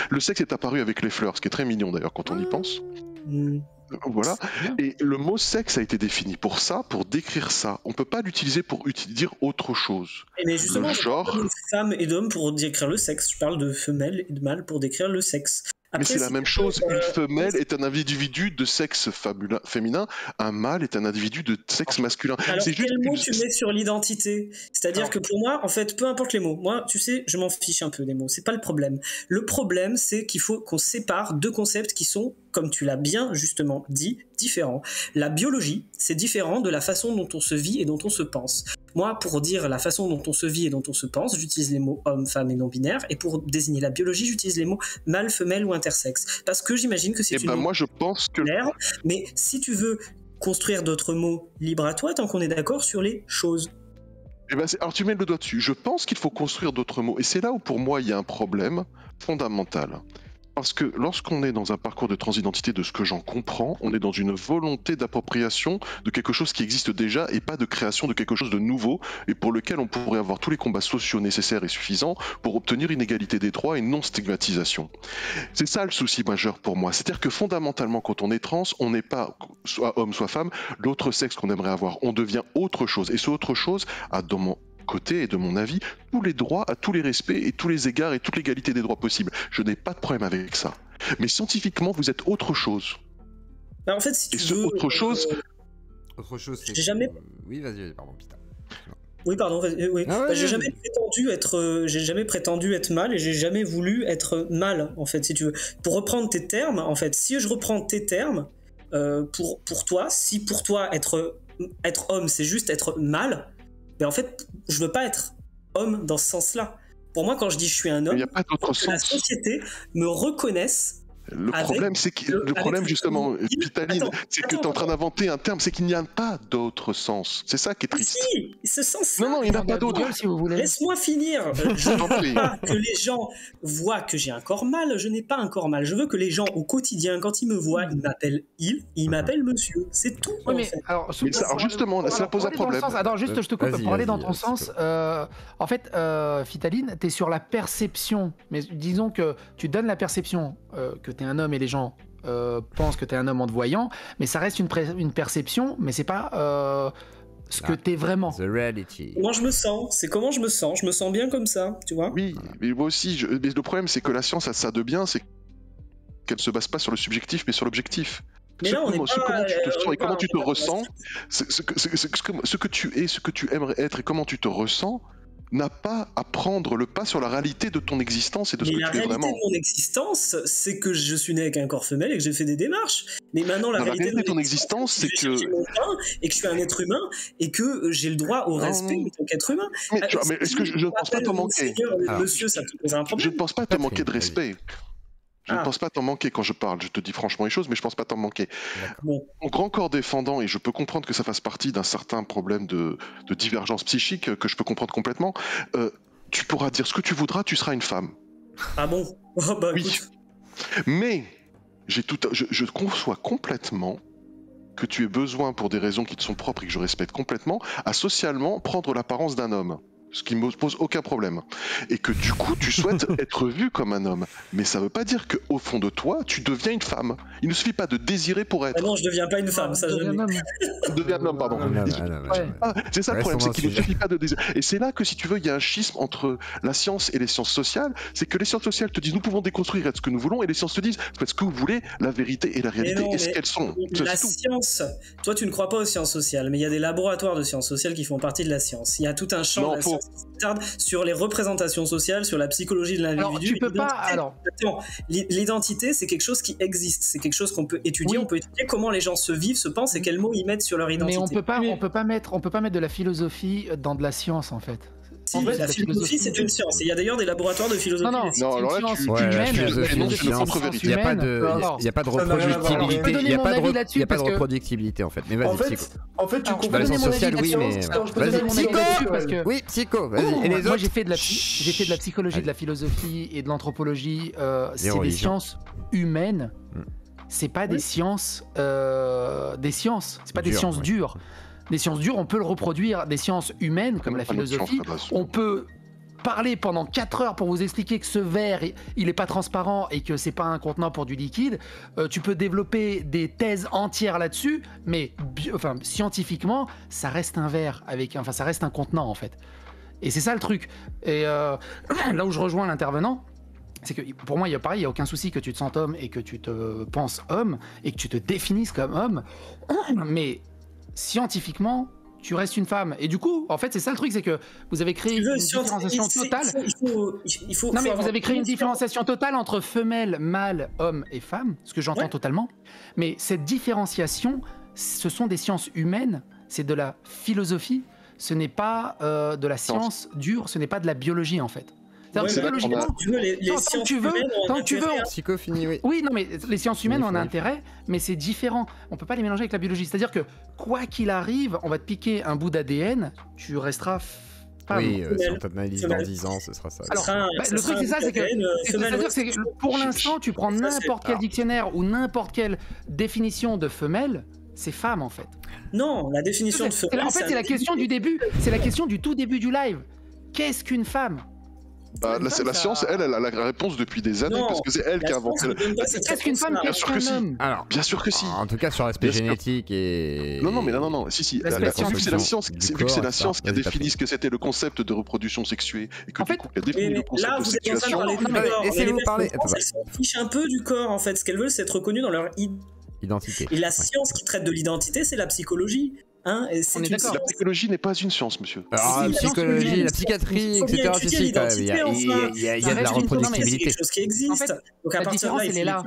le sexe est apparu avec les fleurs, ce qui est très mignon d'ailleurs quand on y pense. Voilà. Et le mot sexe a été défini pour ça, pour décrire ça. On peut pas l'utiliser pour dire autre chose. Mais justement, le genre... je parle de femme et d'homme pour décrire le sexe. Je parle de femelle et de mâle pour décrire le sexe. Après, mais c'est la même chose. Une femelle est un individu de sexe féminin, un mâle est un individu de sexe masculin. Alors, quel mot tu mets sur l'identité? C'est-à-dire que pour moi, en fait, peu importe les mots. Moi, tu sais, je m'en fiche un peu des mots. C'est pas le problème. Le problème, c'est qu'il faut qu'on sépare deux concepts qui sont, comme tu l'as bien justement dit, différents. La biologie, c'est différent de la façon dont on se vit et dont on se pense. Moi, pour dire la façon dont on se vit et dont on se pense, j'utilise les mots homme, femme et non-binaire. Et pour désigner la biologie, j'utilise les mots mâle, femelle ou intersexe. Parce que j'imagine que c'est une... moi, je pense que... Mais si tu veux construire d'autres mots, libre à toi, tant qu'on est d'accord sur les choses. Alors tu mets le doigt dessus. Je pense qu'il faut construire d'autres mots. Et c'est là où, pour moi, il y a un problème fondamental. Parce que lorsqu'on est dans un parcours de transidentité, de ce que j'en comprends, on est dans une volonté d'appropriation de quelque chose qui existe déjà et pas de création de quelque chose de nouveau et pour lequel on pourrait avoir tous les combats sociaux nécessaires et suffisants pour obtenir une égalité des droits et une non-stigmatisation. C'est ça le souci majeur pour moi. C'est-à-dire que fondamentalement, quand on est trans, on n'est pas soit homme, soit femme, l'autre sexe qu'on aimerait avoir. On devient autre chose. Et ce autre chose a dans mon côté et de mon avis tous les droits, à tous les respects et tous les égards et toute l'égalité des droits possibles. Je n'ai pas de problème avec ça. Mais scientifiquement, vous êtes autre chose. Bah en fait, si tu veux, autre chose, c'est... J'ai jamais... Oui, vas-y, pardon, putain. Oui, pardon, oui. J'ai jamais prétendu être mâle et j'ai jamais voulu être mâle, en fait, si tu veux. Pour reprendre tes termes, en fait, si je reprends tes termes, pour toi, si pour toi être homme, c'est juste être mâle, mais en fait, je veux pas être homme dans ce sens-là. Pour moi, quand je dis je suis un homme, il n'y a pas d'autre sens. La société me reconnaisse. Le problème, c'est que le problème justement, Pitaline, c'est que tu es en train d'inventer un terme, c'est qu'il n'y a pas d'autre sens. C'est ça qui est triste. Si, ce sens. Non, il n'y en a pas d'autre. Si vous voulez. Laisse-moi finir. Je ne veux pas que les gens voient que j'ai un corps mâle. Je n'ai pas un corps mâle. Je veux que les gens au quotidien, quand ils me voient, ils m'appellent ils m'appellent monsieur. C'est tout. Oui, mais alors justement, ça pose un problème. Attends, juste je te coupe. Pour aller dans ton sens, en fait, Pitaline, tu es sur la perception. Mais disons que tu donnes la perception que t'es un homme et les gens pensent que t'es un homme en te voyant, mais ça reste une perception, mais c'est pas ce que t'es vraiment. The reality. Comment je me sens, c'est comment je me sens bien comme ça, tu vois. Oui, mais moi aussi, mais le problème c'est que la science a ça de bien, c'est qu'elle se base pas sur le subjectif, mais sur l'objectif. Mais là, comment tu te sens et comment tu te ressens, ce que tu es, ce que tu aimerais être et comment tu te ressens, n'a pas à prendre le pas sur la réalité de ton existence et de ce que tu es vraiment. La réalité de mon existence, c'est que je suis né avec un corps femelle et que j'ai fait des démarches. Mais maintenant, la réalité de ton existence, c'est que et que je suis un être humain et que j'ai le droit au respect en tant qu'être humain. Mais est-ce que je ne pense pas t'en manquer? Monsieur, ça te pose un problème. Je ne pense pas te manquer de respect. Je ne pense pas t'en manquer quand je parle, je te dis franchement les choses, mais je ne pense pas t'en manquer. Mon grand corps défendant, et je peux comprendre que ça fasse partie d'un certain problème de divergence psychique, que je peux comprendre complètement, tu pourras dire ce que tu voudras, tu seras une femme. Ah bon? Bah, oui. Écoute. Mais je conçois complètement que tu aies besoin, pour des raisons qui te sont propres et que je respecte complètement, à socialement prendre l'apparence d'un homme. ce qui me pose aucun problème. Et que du coup, tu souhaites être vu comme un homme. Mais ça veut pas dire qu'au fond de toi, tu deviens une femme. Il ne suffit pas de désirer pour être. Ah non, je deviens pas une femme, ça je deviens un homme, pardon. C'est ça le problème, c'est qu'il ne suffit pas de désirer. Et c'est là que, si tu veux, il y a un schisme entre la science et les sciences sociales. C'est que les sciences sociales te disent nous pouvons déconstruire être ce que nous voulons, et les sciences te disent faites ce que vous voulez, la vérité et la réalité est ce qu'elles sont. La science, toi tu ne crois pas aux sciences sociales, mais il y a des laboratoires de sciences sociales qui font partie de la science. Il y a tout un champ de la science qui tarde sur les représentations sociales, sur la psychologie de l'individu. Alors tu peux pas. Alors l'identité, c'est quelque chose qui existe, c'est quelque chose qu'on peut étudier. On peut étudier comment les gens se vivent, se pensent et quels mots ils mettent sur leur identité. Mais on peut pas mettre de la philosophie dans de la science en fait. Si, en fait, la philosophie, c'est une science. Il y a d'ailleurs des laboratoires de philosophie. Non, alors là, il n'y a pas de reproductibilité. Il n'y a pas de reproductibilité en fait. Mais vas-y, Psycho. En fait, tu comprends. La science sociale, oui, mais vas-y, Psycho. Oui, Psycho. Vas-y. Et les autres. Moi, j'ai fait de la psychologie, de la philosophie et de l'anthropologie. C'est des sciences humaines. C'est pas des sciences. C'est pas des sciences dures. Des sciences dures, on peut le reproduire. Des sciences humaines, comme la philosophie, on peut parler pendant 4 heures pour vous expliquer que ce verre, il n'est pas transparent et que c'est pas un contenant pour du liquide. Tu peux développer des thèses entières là-dessus, mais scientifiquement, ça reste un verre, ça reste un contenant en fait. Et c'est ça le truc. Et là où je rejoins l'intervenant, c'est que pour moi, il n'y a aucun souci que tu te sentes homme et que tu te penses homme et que tu te définisses comme homme. Mais scientifiquement, tu restes une femme. Et du coup, en fait, c'est ça le truc, c'est que vous avez créé une différenciation totale. Vous avez créé une différenciation totale entre femelle, mâle, homme et femme, ce que j'entends totalement. Mais cette différenciation, ce sont des sciences humaines, c'est de la philosophie, ce n'est pas de la science dure, ce n'est pas de la biologie en fait. Tant que tu veux, Psycho fini, oui. Oui, non, mais les sciences humaines ont un intérêt, mais c'est différent. On peut pas les mélanger avec la biologie. C'est-à-dire que quoi qu'il arrive, on va te piquer un bout d'ADN, tu resteras femme. Oui, si on t'analyse dans 10 ans, ce sera ça. Alors, le truc, c'est ça, c'est que pour l'instant, tu prends n'importe quel dictionnaire ou n'importe quelle définition de femelle, c'est femme en fait. Non, la définition de femelle. En fait, c'est la question du début. C'est la question du tout début du live. Qu'est-ce qu'une femme ? La science, elle a la réponse depuis des années, parce que c'est elle qui a inventé. Est-ce qu'une femme bien sûr que si. Alors, bien sûr que si. En tout cas, sur l'aspect génétique et. Non, si. Vu que c'est la science qui a défini ce que c'était le concept de reproduction sexuée et que du coup, qui a défini le concept de sexuation. Laissez-vous parler. Elles s'en fichent un peu du corps, en fait. Ce qu'elles veulent, c'est être reconnues dans leur identité. Et la science qui traite de l'identité, c'est la psychologie. Hein, la psychologie n'est pas une science, monsieur. Alors, la psychologie, la psychiatrie, etc. Il y a de la reproductibilité. C'est quelque chose qui existe. En fait, donc, la différence, elle est là.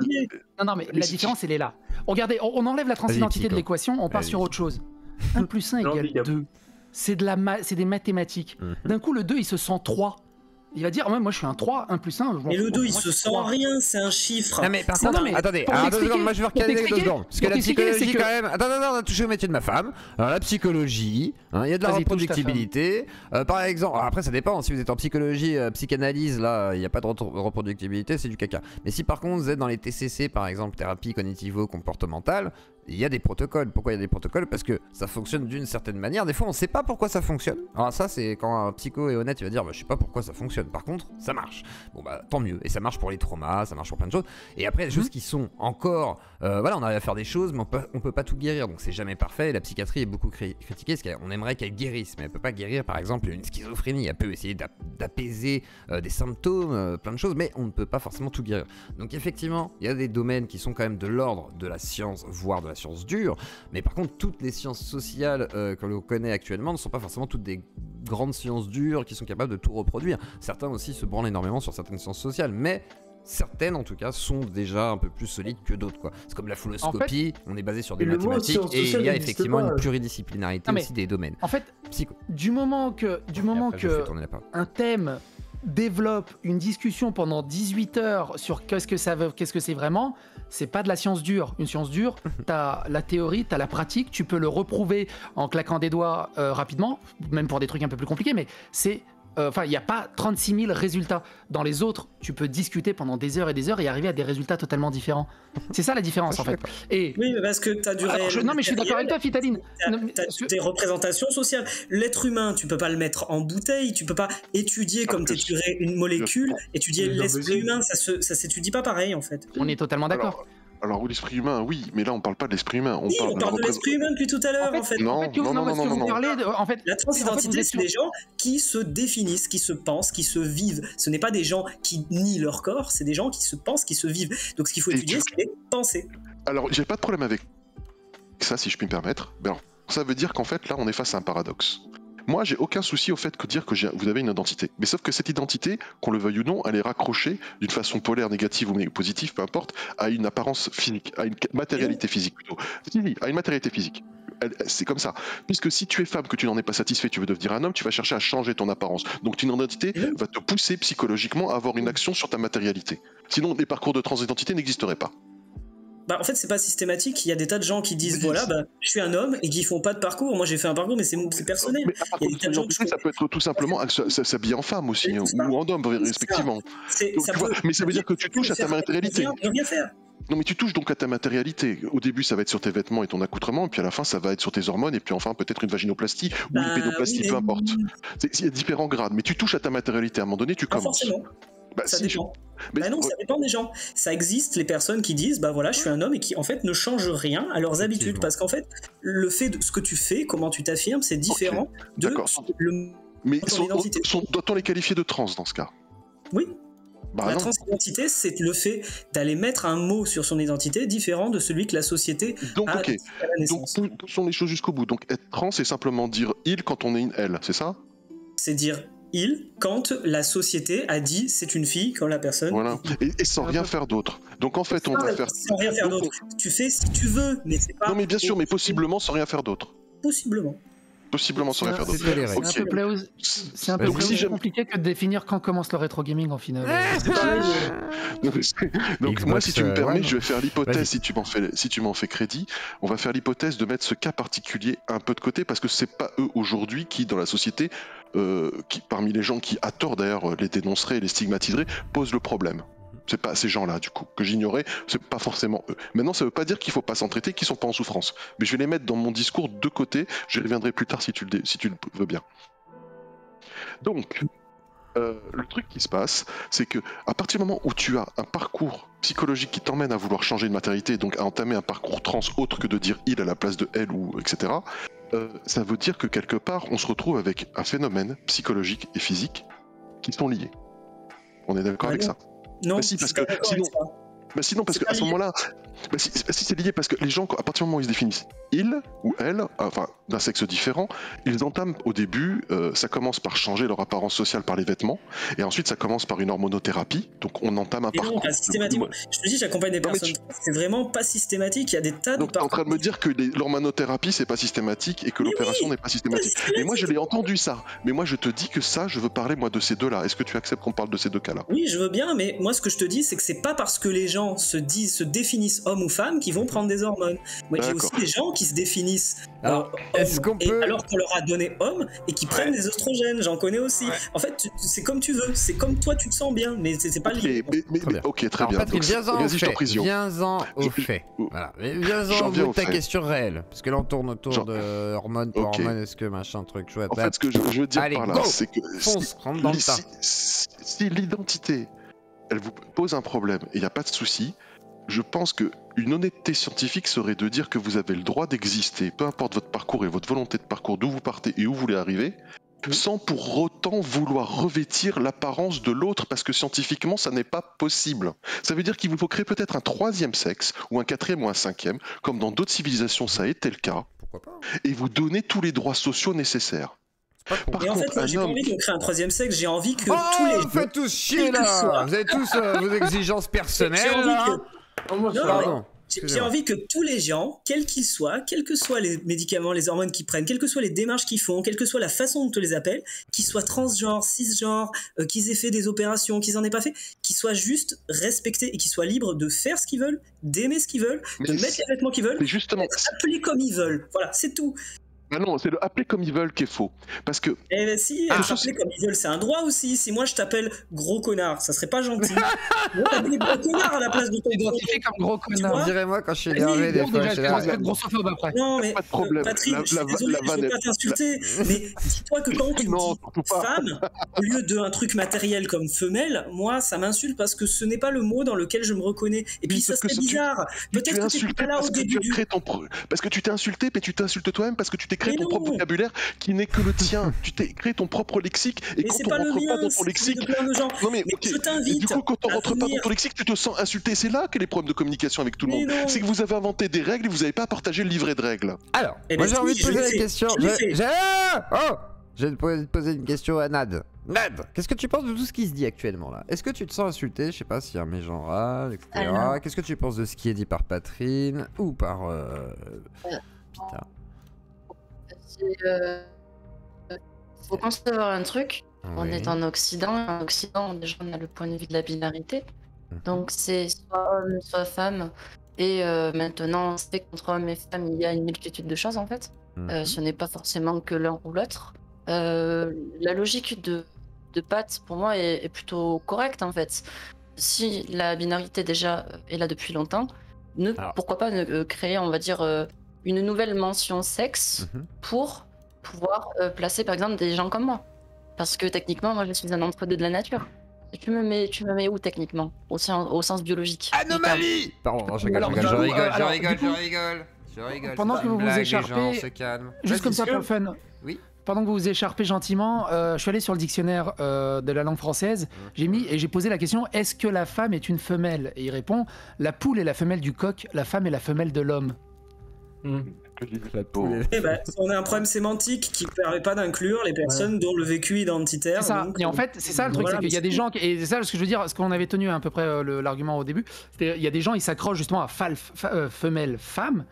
Non, mais la différence, elle est là. Regardez, on enlève la transidentité de l'équation, on part sur autre chose. 1 plus 1 égale 2. C'est des mathématiques. D'un coup, le 2, il se sent 3. Il va dire, moi je suis un 3, 1 plus 1. Mais le 2, il se sent rien, c'est un chiffre. Non, mais par contre, attendez, moi je vais recaler 2 secondes. Parce que la psychologie, quand même. Attends, on a touché au métier de ma femme. Alors, la psychologie, il y a de la reproductibilité. Par exemple, après, ça dépend. Si vous êtes en psychologie, psychanalyse, là, il n'y a pas de reproductibilité, c'est du caca. Mais si par contre, vous êtes dans les TCC, par exemple, thérapie cognitivo-comportementale, il y a des protocoles. Pourquoi il y a des protocoles? Parce que ça fonctionne d'une certaine manière. Des fois, on ne sait pas pourquoi ça fonctionne. Alors ça, c'est quand un psycho est honnête, il va dire, je sais pas pourquoi ça fonctionne. Par contre, ça marche. Bon tant mieux. Et ça marche pour les traumas, ça marche pour plein de choses. Et après, il y a des choses qui sont encore, on arrive à faire des choses, mais on peut pas tout guérir. Donc c'est jamais parfait. La psychiatrie est beaucoup critiquée, parce qu'on aimerait qu'elle guérisse, mais elle peut pas guérir, par exemple, une schizophrénie. Elle peut essayer d'apaiser des symptômes, plein de choses, mais on ne peut pas forcément tout guérir. Donc effectivement, il y a des domaines qui sont quand même de l'ordre de la science, voire de la science dure, mais par contre toutes les sciences sociales que l'on connaît actuellement ne sont pas forcément toutes des grandes sciences dures qui sont capables de tout reproduire. Certains aussi se branlent énormément sur certaines sciences sociales, mais certaines en tout cas sont déjà un peu plus solides que d'autres, quoi. C'est comme la phouloscopie, on est basé sur des mathématiques et il y a effectivement une pluridisciplinarité aussi des domaines. En fait, du moment que un thème développe une discussion pendant 18 heures sur qu'est-ce que c'est vraiment, c'est pas de la science dure. Une science dure, t'as la théorie, t'as la pratique, tu peux le reprouver en claquant des doigts rapidement, même pour des trucs un peu plus compliqués, mais c'est Enfin, il n'y a pas 36 000 résultats. Dans les autres, tu peux discuter pendant des heures et des heures et arriver à des résultats totalement différents. C'est ça la différence, en fait. Et... Oui, mais parce que tu as du réel. Non, mais je suis d'accord avec toi, Fitaline. Tu as des représentations sociales. L'être humain, tu peux pas le mettre en bouteille, tu peux pas étudier comme tu étudierais une molécule, étudier l'esprit humain, ça s'étudie pas pareil, en fait. On est totalement d'accord. Alors, l'esprit humain, oui, mais là, on parle pas de l'esprit humain. On parle de l'esprit humain depuis tout à l'heure, en fait. Non. La transidentité, c'est des gens qui se définissent, qui se pensent, qui se vivent. Ce n'est pas des gens qui nient leur corps, c'est des gens qui se pensent, qui se vivent. Donc, ce qu'il faut étudier, c'est les pensées. Alors, j'ai pas de problème avec ça, si je puis me permettre. Alors, ça veut dire qu'en fait, là, on est face à un paradoxe. Moi, j'ai aucun souci au fait de dire que vous avez une identité. Mais sauf que cette identité, qu'on le veuille ou non, elle est raccrochée d'une façon polaire, négative ou positive, peu importe, à une apparence physique, à une matérialité physique plutôt. Oui, à une matérialité physique. C'est comme ça. Puisque si tu es femme, que tu n'en es pas satisfait, tu veux devenir un homme, tu vas chercher à changer ton apparence. Donc ton identité va te pousser psychologiquement à avoir une action sur ta matérialité. Sinon, les parcours de transidentité n'existeraient pas. Bah en fait c'est pas systématique, il y a des tas de gens qui disent voilà bah je suis un homme et qui font pas de parcours. Moi j'ai fait un parcours mais c'est personnel. Mais il y a des tas de gens ça peut être tout simplement s'habiller en femme aussi ou en homme respectivement. Mais ça veut dire que tu touches à ta matérialité. Rien faire. Non mais tu touches donc à ta matérialité. Au début ça va être sur tes vêtements et ton accoutrement, et puis à la fin ça va être sur tes hormones, et puis enfin peut-être une vaginoplastie ou une pédoplastie, peu importe. Il y a différents grades, mais tu touches à ta matérialité. À un moment donné tu commences. Forcément. Ça dépend. Non, ça dépend des gens. Ça existe les personnes qui disent bah voilà je suis un homme et qui en fait ne changent rien à leurs habitudes parce qu'en fait le fait de ce que tu fais, comment tu t'affirmes, c'est différent de mais doit-on les qualifier de trans dans ce cas? Oui. La transidentité, c'est le fait d'aller mettre un mot sur son identité différent de celui que la société a à la naissance. Donc poussons les choses jusqu'au bout. Donc être trans, c'est simplement dire il quand on est une elle, c'est ça? C'est dire il quand la société a dit c'est une fille quand la personne. Voilà. Et sans rien faire d'autre. Donc en fait, on va faire. Sans rien faire d'autre. Tu fais si tu veux, mais c'est pas. Non, mais bien sûr, mais possiblement sans rien faire d'autre. Possiblement sans rien faire d'autre. C'est un peu plus compliqué que de définir quand commence le rétro gaming en finale. Donc moi, si tu me permets, je vais faire l'hypothèse, si tu m'en fais crédit, on va faire l'hypothèse de mettre ce cas particulier un peu de côté parce que c'est pas eux aujourd'hui qui, dans la société, qui parmi les gens qui à tort d'ailleurs les dénonceraient et les stigmatiseraient, posent le problème. C'est pas ces gens-là, du coup, que j'ignorais, c'est pas forcément eux. Maintenant, ça veut pas dire qu'il faut pas s'en traiter, qu'ils sont pas en souffrance. Mais je vais les mettre dans mon discours de côté, j'y reviendrai plus tard si tu le veux bien. Donc, le truc qui se passe, c'est que à partir du moment où tu as un parcours psychologique qui t'emmène à vouloir changer de matérialité, donc à entamer un parcours trans autre que de dire il à la place de elle, ou etc., ça veut dire que quelque part, on se retrouve avec un phénomène psychologique et physique qui sont liés. On est d'accord avec ça? Non, si, parce que sinon, parce qu'à ce moment-là, si c'est lié, parce que les gens, à partir du moment où ils se définissent il ou elle, enfin d'un sexe différent, ils entament au début, ça commence par changer leur apparence sociale par les vêtements, et ensuite ça commence par une hormonothérapie, donc on entame un parcours. Non, pas systématiquement. Je te dis, j'accompagne des personnes, c'est vraiment pas systématique, il y a des tas de parcours. Donc t'es en train de me dire que l'hormonothérapie c'est pas systématique et que l'opération n'est pas systématique. Mais moi je l'ai entendu ça, mais moi je te dis que ça, je veux parler moi de ces deux-là. Est-ce que tu acceptes qu'on parle de ces deux cas-là? Oui, je veux bien, mais moi ce que je te dis, c'est que c'est pas parce que les gens se définissent hommes ou femmes qu'ils vont prendre des hormones. Moi j'ai aussi des gens qui se définissent alors qu'on leur a donné homme et qui prennent des oestrogènes, j'en connais aussi. En fait, c'est comme tu veux, c'est comme toi tu te sens bien, mais c'est pas lié. Ok, très bien. Patrick, viens-en au fait. Voilà. Viens-en au bout de ta question réelle. Parce que là on tourne autour de hormones, pas hormones, est-ce que machin, truc chouette. En fait, ce que je veux dire par là, c'est que rentre dans le tas. Si l'identité, elle vous pose un problème et il n'y a pas de souci, je pense qu'une honnêteté scientifique serait de dire que vous avez le droit d'exister, peu importe votre parcours et votre volonté de parcours, d'où vous partez et où vous voulez arriver, sans pour autant vouloir revêtir l'apparence de l'autre, parce que scientifiquement, ça n'est pas possible. Ça veut dire qu'il vous faut créer peut-être un troisième sexe, ou un quatrième ou un cinquième, comme dans d'autres civilisations ça a été le cas, et vous donner tous les droits sociaux nécessaires. Et en fait, moi, j'ai pas envie qu'on crée un troisième sexe, j'ai envie que tous les gens... vous faites tous chier là. Vous avez tous vos exigences personnelles. J'ai envie que tous les gens, quels qu'ils soient, quels que soient les médicaments, les hormones qu'ils prennent, quelles que soient les démarches qu'ils font, quelle que soit la façon dont on les appelle, qu'ils soient transgenres, cisgenres, qu'ils aient fait des opérations, qu'ils en aient pas fait, qu'ils soient juste respectés et qu'ils soient libres de faire ce qu'ils veulent, d'aimer ce qu'ils veulent, de mettre les vêtements qu'ils veulent, d'être appelés comme ils veulent. Voilà, c'est tout. Bah non, c'est le appeler comme ils veulent qui est faux. Parce que. Eh ben si, appeler comme ils veulent, c'est un droit aussi. Si moi je t'appelle gros connard, ça serait pas gentil. Moi, t'appelles gros connard à la place de ton identifié comme gros connard. Dirais-moi quand je suis énervé des fois. Je vais être grossophobe après. Non, mais pas de problème. Patrick, je suis désolé, je veux pas t'insulter. Mais dis-toi que quand tu dis femme, au lieu d'un truc matériel comme femelle, moi ça m'insulte parce que ce n'est pas le mot dans lequel je me reconnais. Et puis ça serait bizarre. Peut-être que tu pas là au début. Parce que tu t'es insulté, mais tu t'insultes toi-même parce que tu t'es créé ton propre vocabulaire qui n'est que le tien. Tu t'es créé ton propre lexique et quand on rentre pas dans ton lexique. Non mais je t'invite. Du coup, quand on rentre pas dans ton lexique, tu te sens insulté. C'est là qu'est les problèmes de communication avec tout le monde. C'est que vous avez inventé des règles et vous n'avez pas partagé le livret de règles. Alors, moi j'ai envie de poser la question. Je vais te poser une question à Nad. Nad, qu'est-ce que tu penses de tout ce qui se dit actuellement là? Est-ce que tu te sens insulté? Je sais pas s'il y a un mégenrage, etc. Qu'est-ce que tu penses de ce qui est dit par Patrine ou par Pita? Faut concevoir un truc. On est en Occident. En Occident, déjà, on a le point de vue de la binarité. Donc, c'est soit homme, soit femme. Et maintenant, c'est qu'entre hommes et femmes, il y a une multitude de choses en fait. Ce n'est pas forcément que l'un ou l'autre. La logique de Pat, pour moi, est plutôt correcte en fait. Si la binarité déjà est là depuis longtemps, pourquoi pas créer, on va dire, une nouvelle mention sexe pour pouvoir placer par exemple des gens comme moi. Parce que techniquement, moi je suis un entre-deux de la nature. Tu me mets où techniquement au sens biologique? Anomalie! Pardon, je rigole. Pendant que vous vous écharpez, juste comme ça pour le fun. Oui. Pendant que vous vous écharpez gentiment, je suis allé sur le dictionnaire de la langue française. J'ai posé la question, est-ce que la femme est une femelle? Et il répond, la poule est la femelle du coq, la femme est la femelle de l'homme. On a un problème sémantique qui ne permet pas d'inclure les personnes dont le vécu identitaire. C'est ça. Et en fait, c'est ça le truc, c'est qu'il y a des gens, et c'est ça ce que je veux dire, ce qu'on avait tenu à peu près l'argument au début, il y a des gens, ils s'accrochent justement à femelle, femme.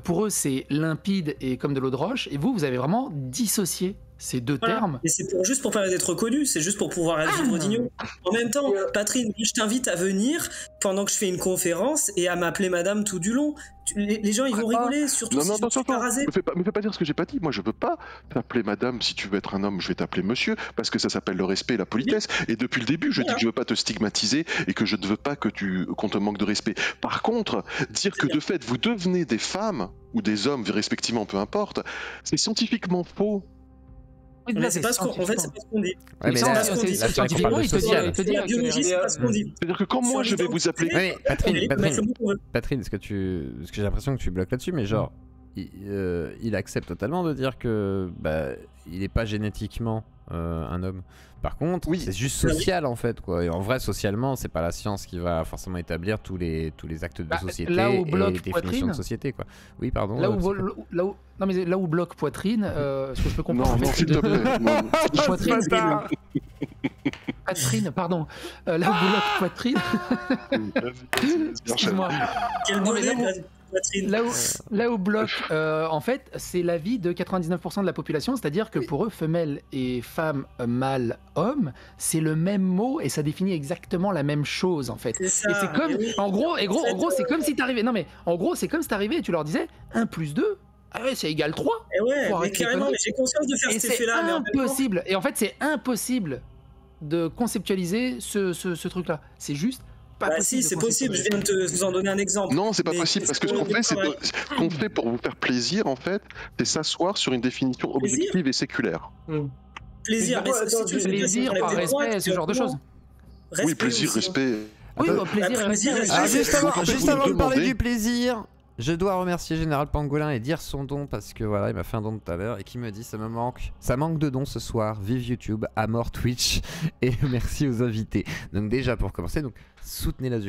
Pour eux, c'est limpide et comme de l'eau de roche. Et vous avez vraiment dissocié ces deux termes. Et c'est juste pour permettre d'être reconnu, c'est juste pour pouvoir vivre dignement. En même temps, Patrine, je t'invite à venir pendant que je fais une conférence et à m'appeler madame tout du long. Les gens, ils vont rigoler, surtout si je suis pas rasé. Me fais pas dire ce que j'ai pas dit. Moi, je veux pas t'appeler madame. Si tu veux être un homme, je vais t'appeler monsieur, parce que ça s'appelle le respect et la politesse. Et depuis le début, je dis que je veux pas te stigmatiser et que je ne veux pas qu'on te manque de respect. Par contre, dire que de fait, vous devenez des femmes ou des hommes, respectivement, peu importe, c'est scientifiquement faux. Mais c'est pas ce qu'on dit. Ouais, mais scientifiquement, il te dit la biologie, c'est pas ce qu'on dit. C'est-à-dire que quand moi je vais vous appeler. Patrine, ce que j'ai l'impression que tu bloques là-dessus, mais genre, il accepte totalement de dire que il n'est pas génétiquement un homme. Par contre, c'est juste social en fait, quoi. Et en vrai, socialement, c'est pas la science qui va forcément établir tous les actes de société et les définitions de société, quoi. Oui, pardon. Là où bloque poitrine, ce que je peux comprendre. Non, s'il te plaît. Poitrine. Patrine, pardon. Là où bloque poitrine. Excuse-moi. Là où bloque, en fait, c'est l'avis de 99% de la population, c'est-à-dire que pour eux, femelle et femme, mâle, homme, c'est le même mot et ça définit exactement la même chose, en fait. Et c'est comme, en gros, c'est comme si t'arrivais. Non mais, en gros, c'est comme si t'arrivais et tu leur disais 1 + 2. Ah ouais, c'est égal 3. Et ouais, mais carrément, mais j'ai conscience de faire cet effet-là. C'est impossible. Et en fait, c'est impossible de conceptualiser ce truc-là. C'est juste. Si, c'est possible, je viens de vous en donner un exemple. Non, c'est pas possible, parce que ce qu'on fait pour vous faire plaisir, en fait, c'est s'asseoir sur une définition objective et séculaire. Plaisir, plaisir par respect, ce genre de choses. Oui, plaisir, respect. Oui, plaisir, juste avant de parler du plaisir, je dois remercier Général Pangolin et dire son don parce que voilà, il m'a fait un don tout à l'heure et qui me dit ça manque de dons ce soir. Vive YouTube, à mort Twitch et merci aux invités. Donc déjà pour commencer, soutenez la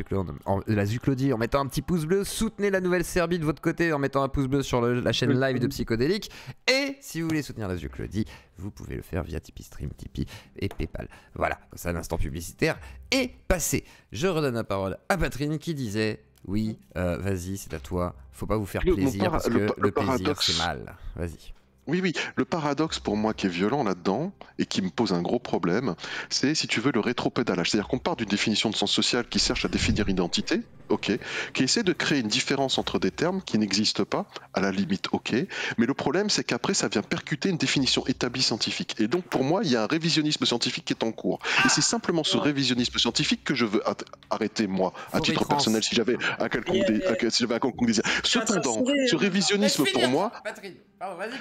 Zuclodie en mettant un petit pouce bleu, soutenez la Nouvelle Serbie de votre côté en mettant un pouce bleu sur la chaîne live de Psychodélique et si vous voulez soutenir la Zuclodie, vous pouvez le faire via Tipeee Stream, Tipeee et Paypal. Voilà, c'est un instant publicitaire et passé. Je redonne la parole à Patrine qui disait oui, vas-y, c'est à toi. Faut pas vous faire plaisir parce que le plaisir c'est mal. Vas-y. Oui, oui. Le paradoxe pour moi qui est violent là-dedans et qui me pose un gros problème, c'est, si tu veux, le rétropédalage. C'est-à-dire qu'on part d'une définition de sens social qui cherche à définir identité, ok, qui essaie de créer une différence entre des termes qui n'existent pas, à la limite, ok, mais le problème c'est qu'après ça vient percuter une définition établie scientifique. Et donc pour moi, il y a un révisionnisme scientifique qui est en cours. Et c'est simplement ce révisionnisme scientifique que je veux arrêter, moi, à titre personnel, si j'avais un quelconque désir. Cependant, ce révisionnisme pour moi...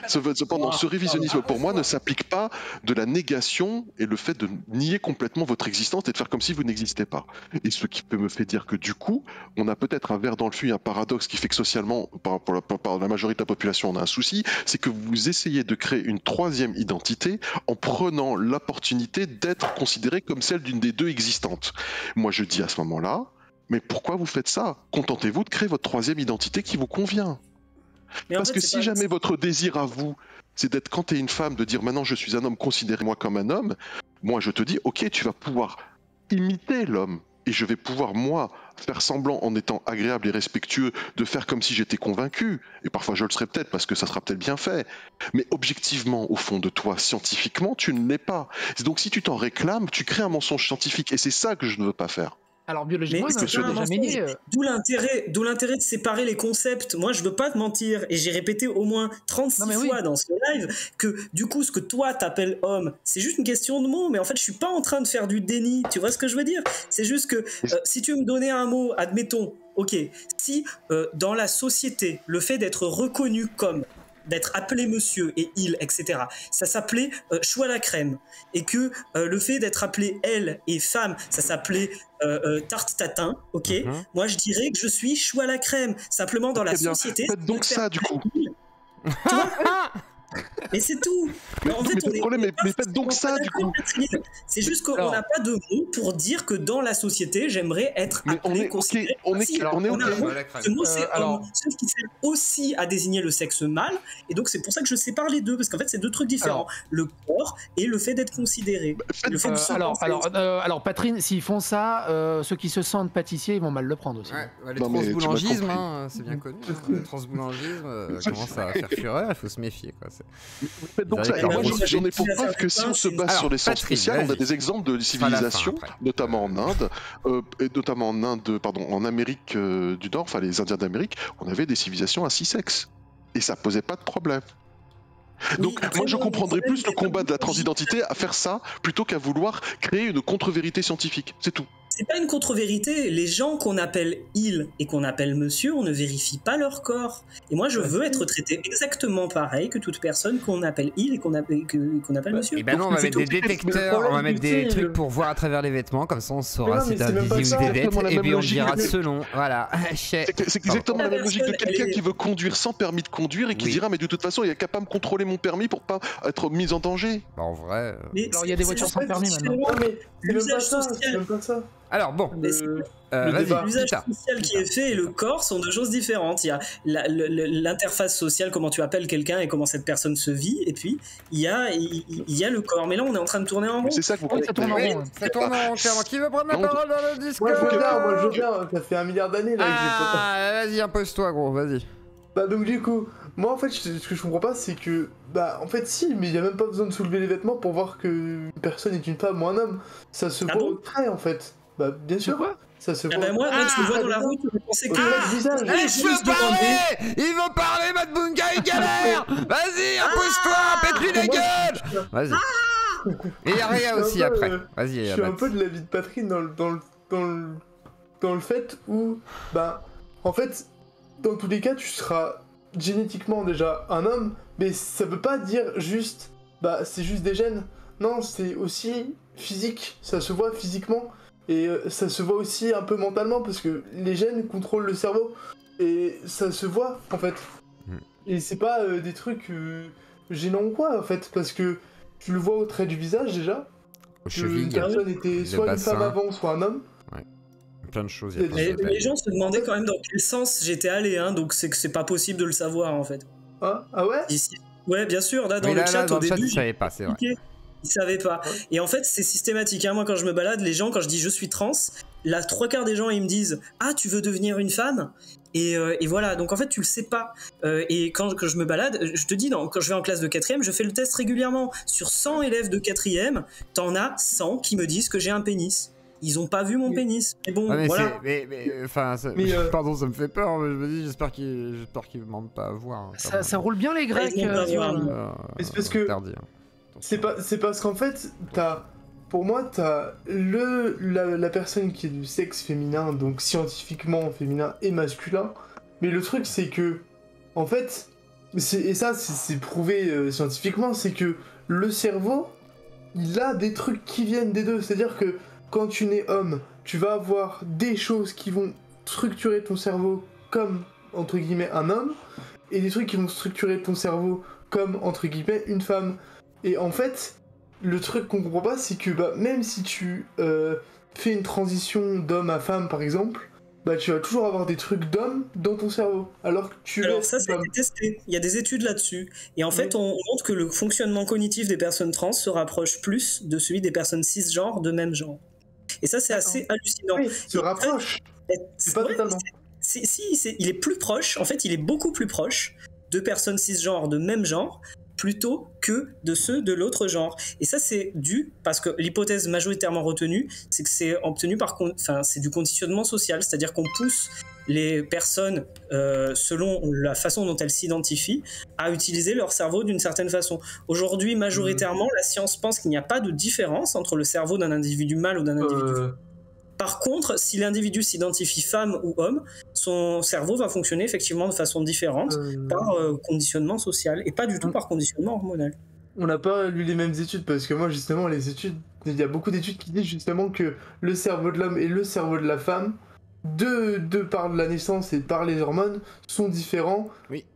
Cependant, ce révisionnisme pour moi ne s'applique pas de la négation et le fait de nier complètement votre existence et de faire comme si vous n'existez pas. Et ce qui me fait dire que du coup, on a peut-être un ver dans le fût, un paradoxe qui fait que socialement, par la majorité de la population, on a un souci, c'est que vous essayez de créer une troisième identité en prenant l'opportunité d'être considéré comme celle d'une des deux existantes. Moi, je dis à ce moment-là, mais pourquoi vous faites ça? Contentez-vous de créer votre troisième identité qui vous convient. Parce que si jamais votre désir à vous, c'est d'être, quand tu es une femme, de dire maintenant je suis un homme, considérez-moi comme un homme, moi je te dis, ok, tu vas pouvoir imiter l'homme, et je vais pouvoir, moi, faire semblant, en étant agréable et respectueux, de faire comme si j'étais convaincu, et parfois je le serai peut-être parce que ça sera peut-être bien fait, mais objectivement, au fond de toi, scientifiquement, tu ne l'es pas. Donc si tu t'en réclames, tu crées un mensonge scientifique, et c'est ça que je ne veux pas faire. Alors biologiquement, d'où l'intérêt de séparer les concepts. Moi, je veux pas te mentir, et j'ai répété au moins 36 fois dans ce live que du coup, ce que toi t'appelles homme, c'est juste une question de mots. Mais en fait, je suis pas en train de faire du déni. Tu vois ce que je veux dire? C'est juste que si tu me donnais un mot, admettons, ok, si dans la société, le fait d'être reconnu comme, d'être appelé monsieur et il, etc. Ça s'appelait chou à la crème. Et que le fait d'être appelé elle et femme, ça s'appelait tarte tatin, ok. Moi, je dirais que je suis chou à la crème. Simplement, dans la société... Faites donc ça, du coup. Tu vois? Mais c'est tout. En fait, mais faites donc ça, du coup. C'est juste qu'on n'a pas de mots pour dire que dans la société, j'aimerais être appelé, considéré. On est ok. Ce mot, c'est homme, sauf qu'il sert aussi à désigner le sexe mâle, et donc c'est pour ça que je sépare les deux, parce qu'en fait, c'est deux trucs différents. Le corps et le fait d'être considéré. Alors, Patrine, s'ils font ça, ceux qui se sentent pâtissiers, ils vont mal le prendre aussi. Le transboulangisme, c'est bien connu. Le transboulangisme commence à faire fureur, il faut se méfier, quoi. Donc moi j'en ai pour preuve que si on se base sur l'essence spéciale, on a des exemples de civilisations, notamment en Inde, en Amérique du Nord, enfin les Indiens d'Amérique, on avait des civilisations à 6 sexes. Et ça posait pas de problème. Donc moi je comprendrais plus le combat de la transidentité à faire ça plutôt qu'à vouloir créer une contre-vérité scientifique. C'est tout. C'est pas une contre-vérité. Les gens qu'on appelle il et qu'on appelle monsieur, on ne vérifie pas leur corps. Et moi, je veux être traité exactement pareil que toute personne qu'on appelle il et qu'on appelle monsieur. Et ben non, on va mettre des détecteurs, on va mettre des trucs pour voir à travers les vêtements, comme ça on saura si t'as des ou des dettes, et puis on dira selon. Voilà. C'est exactement la même logique de quelqu'un qui veut conduire sans permis de conduire et qui dira mais de toute façon il est capable de contrôler mon permis pour pas être mis en danger. Bah en vrai. Alors il y a des voitures sans permis maintenant. L'usage social. Alors bon, l'usage social qui est fait et le corps sont deux choses différentes. Il y a l'interface sociale, comment tu appelles quelqu'un et comment cette personne se vit, et puis il y a le corps. Mais là, on est en train de tourner en rond. C'est ça que vous comprenez. Ça tourne en rond, clairement. Qui veut prendre la parole dans le Discord? Moi, je veux bien. Ça fait 1 milliard d'années là que j'ai vas-y, impose-toi, gros, vas-y. Bah donc du coup, moi en fait, ce que je comprends pas, c'est que en fait si, mais il y a même pas besoin de soulever les vêtements pour voir que une personne est une femme ou un homme. Ça se voit au trait en fait. Bah bien sûr. Ça se voit. Moi, tu le vois dans la rue, tu peux penser que je veux parler. Il veut parler, Matt Bunga, il galère. Vas-y, impose-toi, pète-lui la gueule. Vas-y. Et il y a Réa aussi après. Vas-y. Je suis un peu de l'avis de Patrick dans le fait où en fait, dans tous les cas, tu seras génétiquement déjà un homme, mais ça veut pas dire juste c'est juste des gènes. Non, c'est aussi physique, ça se voit physiquement et ça se voit aussi un peu mentalement parce que les gènes contrôlent le cerveau et ça se voit en fait. Et c'est pas des trucs gênants ou quoi en fait, parce que tu le vois au trait du visage déjà. Une personne était soit une femme avant, soit un homme. Plein de choses. Les gens se demandaient quand même dans quel sens j'étais allé, donc c'est que c'est pas possible de le savoir en fait. Ah ouais. Ouais, bien sûr, là dans le chat au début, ils savaient pas, c'est vrai. Ils savaient pas. Et en fait, c'est systématique. Moi, quand je me balade, les gens, quand je dis je suis trans, la 3/4 des gens, ils me disent ah, tu veux devenir une femme? Et voilà, donc en fait tu le sais pas. Et quand je me balade, je te dis, quand je vais en classe de 4ème, je fais le test régulièrement. Sur 100 élèves de 4ème, t'en as 100 qui me disent que j'ai un pénis. Ils ont pas vu mon pénis. Mais bon, voilà. Pardon, ça me fait peur. Mais je me dis, j'espère qu'ils mentent pas à voir. Ça roule bien les Grecs. Mais c'est parce que c'est parce qu'en fait, pour moi, t'as la personne qui est du sexe féminin, donc scientifiquement féminin et masculin. Mais le truc, c'est que, en fait, et ça, c'est prouvé scientifiquement, c'est que le cerveau, il a des trucs qui viennent des deux. C'est-à-dire que quand tu nais homme, tu vas avoir des choses qui vont structurer ton cerveau comme, entre guillemets, un homme, et des trucs qui vont structurer ton cerveau comme, entre guillemets, une femme. Et en fait, le truc qu'on comprend pas, c'est que même si tu fais une transition d'homme à femme, par exemple, tu vas toujours avoir des trucs d'homme dans ton cerveau. Alors ça, ça a été testé. Il y a des études là-dessus. Et en fait, on montre que le fonctionnement cognitif des personnes trans se rapproche plus de celui des personnes cisgenres de même genre. Et ça, c'est assez hallucinant. Oui, se rapproche. C'est pas totalement. Il est plus proche. En fait, il est beaucoup plus proche de personnes cisgenres de même genre plutôt que de ceux de l'autre genre. Et ça, c'est dû, parce que l'hypothèse majoritairement retenue, c'est que c'est obtenu c'est du conditionnement social, c'est-à-dire qu'on pousse les personnes, selon la façon dont elles s'identifient, à utiliser leur cerveau d'une certaine façon. Aujourd'hui, majoritairement, la science pense qu'il n'y a pas de différence entre le cerveau d'un individu mâle ou d'un individu femelle. Par contre, si l'individu s'identifie femme ou homme, son cerveau va fonctionner effectivement de façon différente par conditionnement social et pas du tout par conditionnement hormonal. On n'a pas lu les mêmes études parce que moi justement il y a beaucoup d'études qui disent justement que le cerveau de l'homme et le cerveau de la femme, de par la naissance et par les hormones, sont différents. Oui.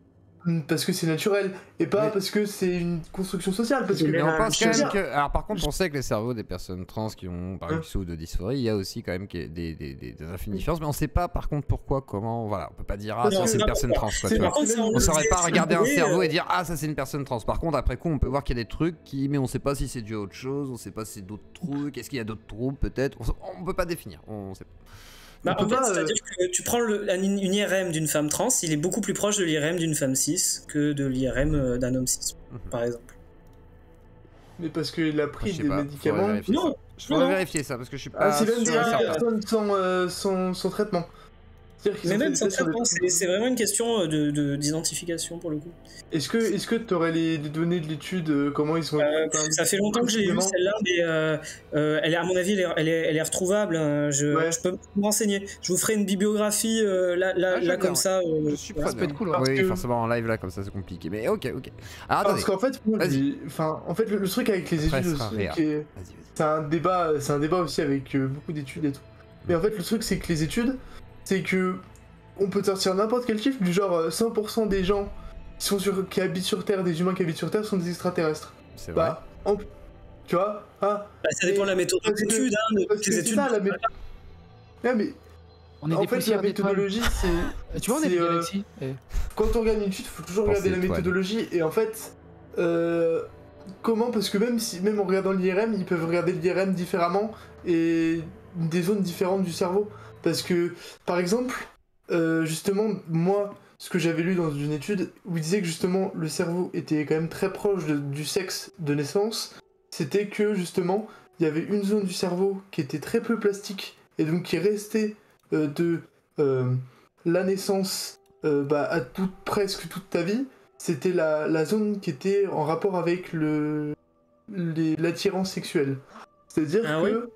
Parce que c'est naturel et pas parce que c'est une construction sociale. Parce que on pense quand même que... Alors par contre, on sait que les cerveaux des personnes trans qui ont par exemple souffrent de dysphorie, il y a aussi quand même des infinies différences, mais on sait pas par contre pourquoi, comment, voilà, on peut pas dire ça c'est une personne trans. On saurait pas regarder un cerveau et dire ça c'est une personne trans. Par contre après coup on peut voir qu'il y a des trucs mais on sait pas si c'est dû à autre chose, on sait pas si c'est d'autres trucs, est-ce qu'il y a d'autres troubles peut-être, on peut pas définir, on sait pas. En fait, c'est-à-dire que tu prends une IRM d'une femme trans, il est beaucoup plus proche de l'IRM d'une femme cis que de l'IRM d'un homme cis, par exemple. Mais parce qu'il a pris des médicaments. Non, je pourrais vérifier ça parce que je suis pas. C'est même des personnes sans traitement. Mais même sans traitement, c'est vraiment une question d'identification pour le coup. Est-ce que tu aurais les données de l'étude, comment ils sont... Ça fait longtemps que j'ai lu celle-là, mais elle est, à mon avis, elle est retrouvable. Je peux me renseigner. Je vous ferai une bibliographie là comme ça. Je suis prêt. Ça peut être cool. Oui, forcément en live là comme ça c'est compliqué. Mais ok. Alors, parce qu'en fait, le truc avec les études, c'est un débat aussi avec beaucoup d'études et tout. Mais en fait, le truc c'est que les études, c'est que on peut sortir n'importe quel chiffre, du genre 100% des gens qui habitent sur Terre, des humains qui habitent sur Terre, sont des extraterrestres. C'est vrai. Tu vois ça dépend de la méthode d'étude, c'est ça, mais en fait, la méthodologie, c'est... Tu vois, on est des galaxies. Quand on regarde une étude, il faut toujours regarder la méthodologie, et en fait... comment? Parce que même en regardant l'IRM, ils peuvent regarder l'IRM différemment, et des zones différentes du cerveau. Parce que, par exemple, justement, moi, ce que j'avais lu dans une étude où il disait que justement le cerveau était quand même très proche du sexe de naissance, c'était que justement, il y avait une zone du cerveau qui était très peu plastique et donc qui restait de la naissance à presque toute ta vie. C'était la zone qui était en rapport avec l'attirance sexuelle. C'est-à-dire que...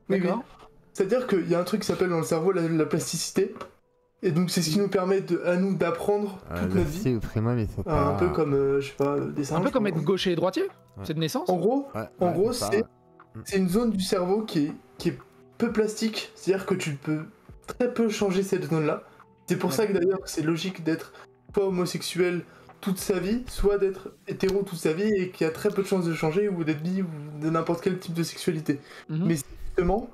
Oui, c'est-à-dire qu'il y a un truc qui s'appelle dans le cerveau la plasticité, et donc c'est ce qui nous permet à nous d'apprendre toute notre vie. Un peu comme, je sais pas, des singes. Un peu comme être gaucher et droitier, c'est de naissance. En gros, c'est une zone du cerveau qui est peu plastique, c'est-à-dire que tu peux très peu changer cette zone-là. C'est pour ça que d'ailleurs c'est logique d'être soit homosexuel toute sa vie, soit d'être hétéro toute sa vie, et qu'il y a très peu de chances de changer, ou d'être bi, ou de n'importe quel type de sexualité. Mais c'est justement...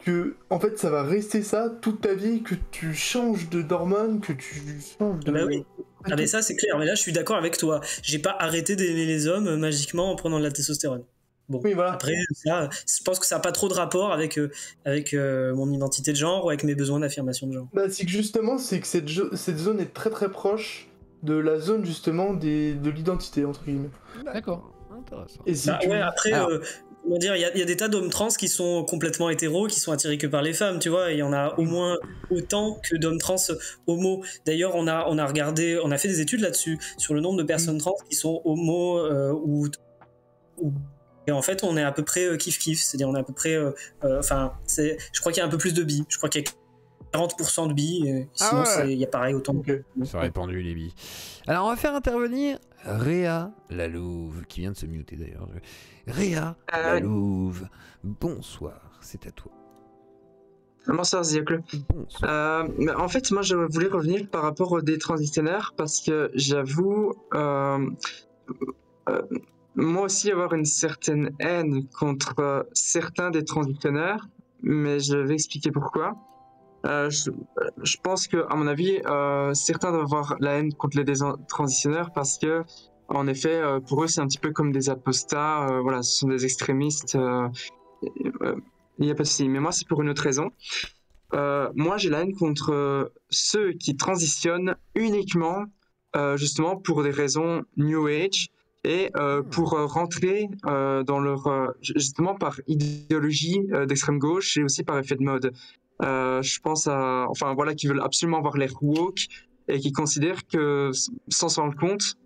que en fait ça va rester ça toute ta vie, que tu changes d'hormones, que tu changes de... Bah oui. Ah mais ça c'est clair, mais là je suis d'accord avec toi. J'ai pas arrêté d'aimer les hommes magiquement en prenant de la testostérone. Bon, oui, voilà. Après, ça, je pense que ça n'a pas trop de rapport avec mon identité de genre ou avec mes besoins d'affirmation de genre. Bah, c'est que justement, c'est que cette zone est très très proche de la zone justement de l'identité, entre guillemets. D'accord. Intéressant. Et après, comment dire, il y a des tas d'hommes trans qui sont complètement hétéros, qui sont attirés que par les femmes, tu vois. Il y en a au moins autant que d'hommes trans homo. D'ailleurs, on a fait des études là-dessus, sur le nombre de personnes trans qui sont homo et en fait, on est à peu près kiff-kiff, c'est-à-dire on est à peu près... je crois qu'il y a un peu plus de bi, je crois qu'il y a 40% de bi, sinon il y a pareil autant de... Ça a répandu les bi. Alors on va faire intervenir Réa Lalouve, qui vient de se muter d'ailleurs. Réa Lalouve, bonsoir, c'est à toi. Bonsoir Ziacle. En fait, moi je voulais revenir par rapport aux détransitionnaires parce que j'avoue... moi aussi avoir une certaine haine contre certains des transitionnaires, mais je vais expliquer pourquoi. Je pense que, à mon avis, certains doivent avoir la haine contre les transitionnaires parce que, en effet, pour eux, c'est un petit peu comme des apostats. Voilà, ce sont des extrémistes. Il n'y a pas de souci. Mais moi, c'est pour une autre raison. Moi, j'ai la haine contre ceux qui transitionnent uniquement, justement, pour des raisons New Age. Et pour rentrer dans leur... justement par idéologie d'extrême gauche et aussi par effet de mode. Je pense à... Enfin voilà, qui veulent absolument avoir l'air woke et qui considèrent que, sans s'en rendre compte,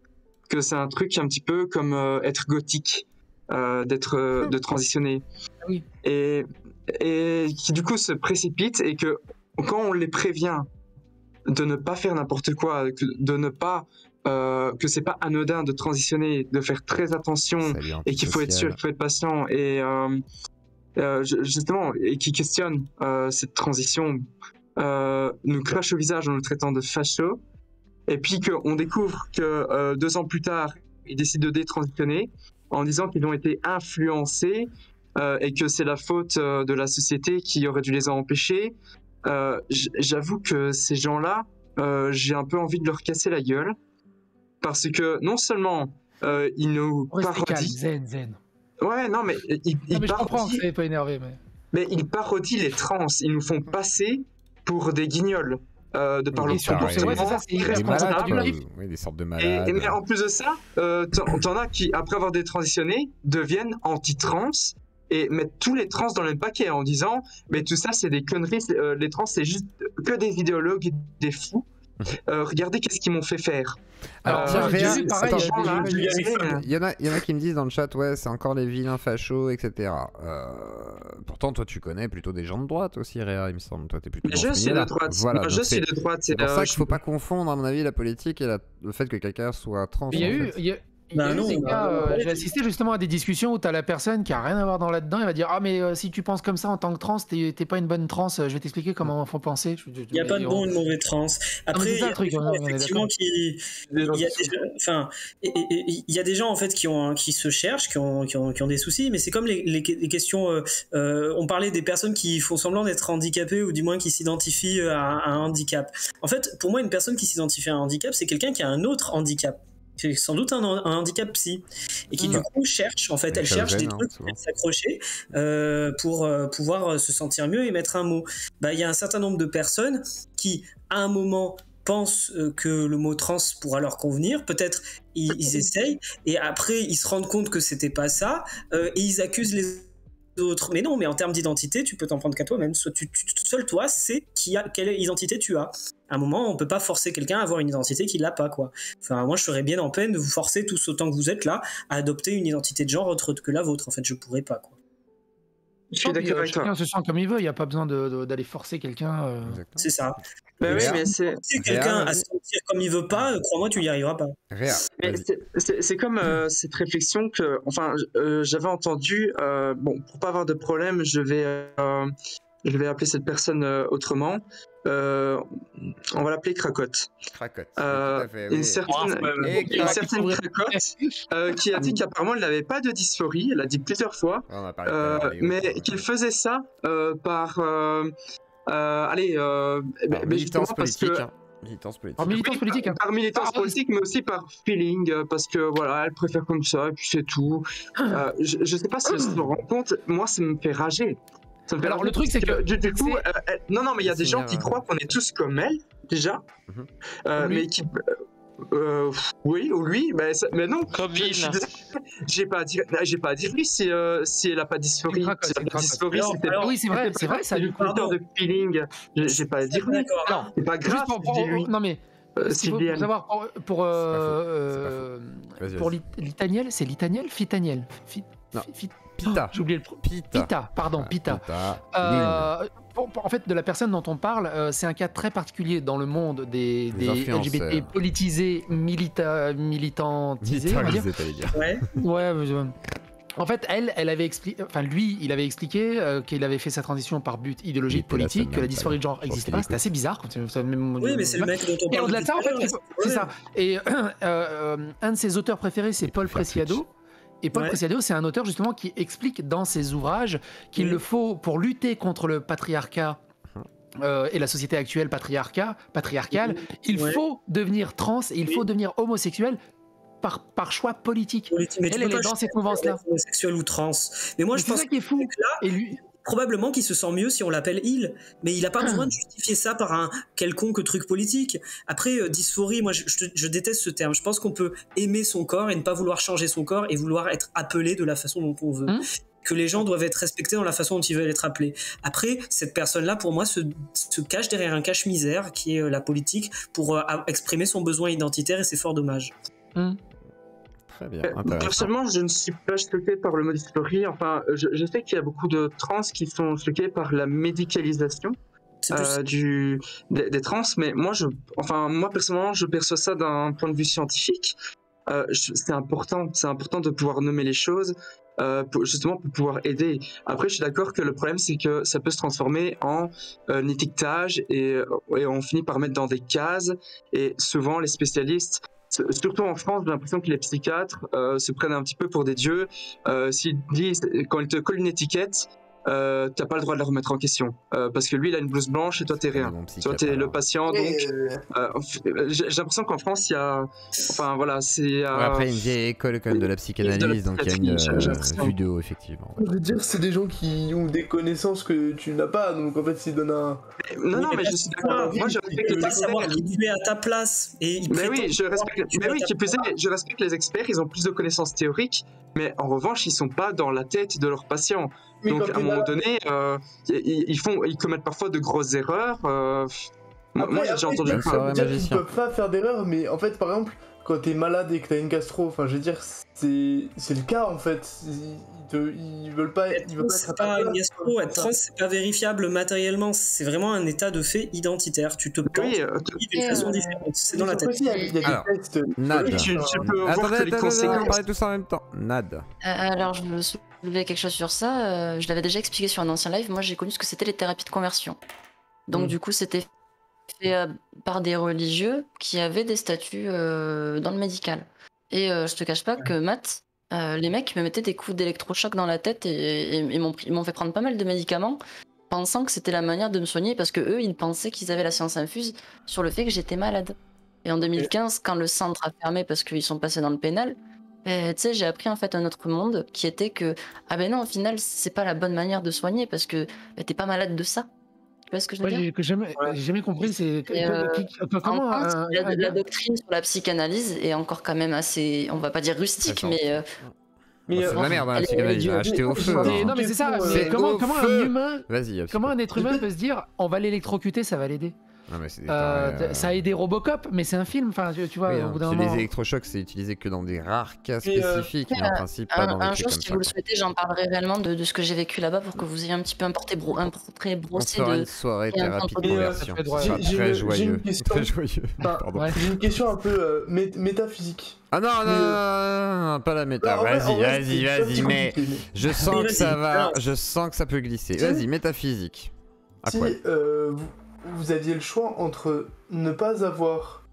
que c'est un truc un petit peu comme être gothique, de transitionner. Oui. Et qui du coup se précipitent et que quand on les prévient de ne pas faire n'importe quoi, de ne pas... que c'est pas anodin de transitionner, de faire très attention et qu'il faut être sûr, qu'il faut être patient et justement et qui questionne cette transition nous crache au visage en nous traitant de fachos et puis qu'on découvre que 2 ans plus tard ils décident de détransitionner en disant qu'ils ont été influencés et que c'est la faute de la société qui aurait dû les en empêcher. J'avoue que ces gens-là j'ai un peu envie de leur casser la gueule. Parce que non seulement ils nous parodient... Zen. Ouais, non, mais ils je comprends que c'est pas énervé, mais ils parodient les trans. Ils nous font passer pour des guignols de par leur comportement irresponsable. Oui, des sortes de malades. Mais en plus de ça, t'en as qui, après avoir détransitionné, deviennent anti-trans et mettent tous les trans dans le même paquet en disant « Mais tout ça, c'est des conneries. Les trans, c'est juste que des idéologues, des fous. Regardez qu'est-ce qu'ils m'ont fait faire. » Alors, il y en a qui me disent dans le chat, ouais, c'est encore les vilains fachos, etc. Pourtant, toi, tu connais plutôt des gens de droite aussi, Réa, il me semble. Toi, t'es plutôt. Je suis de droite. Voilà, je suis de droite. C'est pour ça qu'il faut pas confondre, à mon avis, la politique et le fait que quelqu'un soit trans. J'ai assisté justement à des discussions où t'as la personne qui a rien à voir dans là-dedans, elle va dire ah mais si tu penses comme ça en tant que trans, t'es pas une bonne trans. Je vais t'expliquer comment faut penser. Il n'y a pas de bon ou de mauvais trans. Après, il y a des gens en fait qui se cherchent, qui ont des soucis, mais c'est comme les questions. On parlait des personnes qui font semblant d'être handicapées ou du moins qui s'identifient à un handicap. En fait, pour moi, une personne qui s'identifie à un handicap, c'est quelqu'un qui a un autre handicap. C'est sans doute un handicap psy et qui du coup cherche, en fait, elle cherche des trucs pour s'accrocher pour pouvoir se sentir mieux et mettre un mot. Bah, il y a un certain nombre de personnes qui, à un moment, pensent que le mot trans pourra leur convenir. Peut-être ils essayent et après ils se rendent compte que c'était pas ça et ils accusent les autres. Mais non, mais en termes d'identité, tu peux t'en prendre qu'à toi-même. Seul toi sais quelle identité tu as. À un moment, on peut pas forcer quelqu'un à avoir une identité qu'il n'a pas, quoi. Enfin, moi, je serais bien en peine de vous forcer tous autant que vous êtes là à adopter une identité de genre autre que la vôtre. En fait, je pourrais pas, quoi. Je suis d'accord avec toi. Chacun se sent comme il veut, il n'y a pas besoin d'aller forcer quelqu'un. C'est ça. Bah oui, mais c'est... Si quelqu'un à se sentir comme il veut pas, crois-moi, tu y arriveras pas. Mais c'est comme cette réflexion que, enfin, j'avais entendu. Bon, pour pas avoir de problème, je vais appeler cette personne autrement. On va l'appeler Cracotte. Une certaine Cracotte qui a dit qu'apparemment elle n'avait pas de dysphorie, elle a dit plusieurs fois, mais qu'il faisait ça par justement parce que Militance politique. Par militance politique, hein. Par militance politique, mais aussi par feeling, parce que voilà, elle préfère comme ça, et puis c'est tout. Je sais pas si elle se rend compte, moi ça me fait rager. Alors le truc c'est que du coup, non mais il y a des gens qui croient qu'on est tous comme elle déjà, mais qui oui ou lui, mais non. Comme j'ai pas à dire lui si elle a pas dysphorie. Oui c'est vrai, ça lui culture de feeling. J'ai pas à dire lui. C'est pas grave. Non mais il faut savoir pour Litaniel, c'est Litaniel, Fitaniel. Pita. J'ai oublié le Pita, pardon, Pita. En fait, de la personne dont on parle, c'est un cas très particulier dans le monde des LGBT politisés, militantisés, on va dire. Ouais. En fait, elle avait expliqué, enfin lui, il avait expliqué qu'il avait fait sa transition par but idéologique politique, que la dysphorie de genre n'existait pas. C'était assez bizarre. Oui, mais c'est le mec dont on parle. Et au-delà de ça, en fait, c'est ça. Et un de ses auteurs préférés, c'est Paul Preciado. Et Paul Preciado, c'est un auteur justement qui explique dans ses ouvrages qu'il le faut, pour lutter contre le patriarcat et la société actuelle patriarcale, il faut devenir trans et il faut devenir homosexuel par choix politique. Mais elle est dans cette mouvance-là. Homosexuel ou trans. Mais moi, je pense que c'est ça qui est fou. Et lui... Probablement qu'il se sent mieux si on l'appelle il, mais il n'a pas besoin de justifier ça par un quelconque truc politique. Après, dysphorie, moi je déteste ce terme. Je pense qu'on peut aimer son corps et ne pas vouloir changer son corps et vouloir être appelé de la façon dont on veut. Que les gens doivent être respectés dans la façon dont ils veulent être appelés. Après, cette personne-là, pour moi, se cache derrière un cache-misère qui est la politique pour exprimer son besoin identitaire et c'est fort dommage. Très bien. Personnellement, je ne suis pas choqué par le mot dysphorie. Enfin, je sais qu'il y a beaucoup de trans qui sont choqués par la médicalisation des trans, mais moi personnellement, je perçois ça d'un point de vue scientifique. C'est important de pouvoir nommer les choses, justement pour pouvoir aider. Après, je suis d'accord que le problème, c'est que ça peut se transformer en étiquetage et on finit par mettre dans des cases. Et souvent, les spécialistes, surtout en France, j'ai l'impression que les psychiatres se prennent un petit peu pour des dieux. S'ils disent, quand ils te collent une étiquette, t'as pas le droit de la remettre en question. Parce que lui, il a une blouse blanche et toi, t'es rien. Toi, t'es le patient. Donc, j'ai l'impression qu'en France, il y a. Enfin, voilà, c'est. Après, il y a une vieille école quand même de la psychanalyse, donc il y a une vue de haut, effectivement. Je veux dire, c'est des gens qui ont des connaissances que tu n'as pas, donc en fait, s'ils donnent un. Non, mais je suis d'accord. Moi, je respecte les experts. Il est à ta place. Mais oui, je respecte les experts, ils ont plus de connaissances théoriques, mais en revanche, ils sont pas dans la tête de leurs patients. Donc, à un moment donné, ils commettent parfois de grosses erreurs. Moi, j'ai entendu ils peuvent pas faire d'erreurs, mais en fait, par exemple, quand t'es malade et que t'as une gastro, enfin, je veux dire, c'est le cas en fait. Ils veulent pas être pas une gastro, être trans, c'est pas vérifiable matériellement, c'est vraiment un état de fait identitaire. Tu te penses d'une façon différente, c'est dans la tête. Il y a des tests. Nad. Attendez, on parlait tous en même temps. Nad. Alors, je me soulevais quelque chose sur ça. Je l'avais déjà expliqué sur un ancien live. Moi, j'ai connu ce que c'était les thérapies de conversion. Donc, du coup, c'était fait par des religieux qui avaient des statuts dans le médical. Et je te cache pas que Matt, les mecs me mettaient des coups d'électrochoc dans la tête et ils m'ont fait prendre pas mal de médicaments pensant que c'était la manière de me soigner parce que eux ils pensaient qu'ils avaient la science infuse sur le fait que j'étais malade. Et en 2015 quand le centre a fermé parce qu'ils sont passés dans le pénal, tu sais, j'ai appris en fait un autre monde qui était que non, au final c'est pas la bonne manière de soigner parce que t'es pas malade de ça. Tu vois ce que je veux dire? J'ai jamais compris. C'est comment la doctrine sur la psychanalyse est encore quand même assez, on va pas dire rustique, mais c'est de la merde, la psychanalyse, acheter au feu. Non, mais c'est ça. Comment un être humain peut se dire, on va l'électrocuter, ça va l'aider? Ça a aidé Robocop, mais c'est un film. Enfin, tu vois, au bout d'un moment. Les électrochocs, c'est utilisé que dans des rares cas spécifiques, mais en principe pas dans des un jour, si vous le souhaitez, j'en parlerai réellement de ce que j'ai vécu là-bas pour que vous ayez un petit peu un portrait brossé de. Une soirée thérapie de conversion. Très joyeux. Très joyeux. J'ai une question un peu métaphysique. Ah non, pas la méta. Vas-y, mais je sens que ça va. Je sens que ça peut glisser. Vas-y, métaphysique. Si vous aviez le choix entre ne pas avoir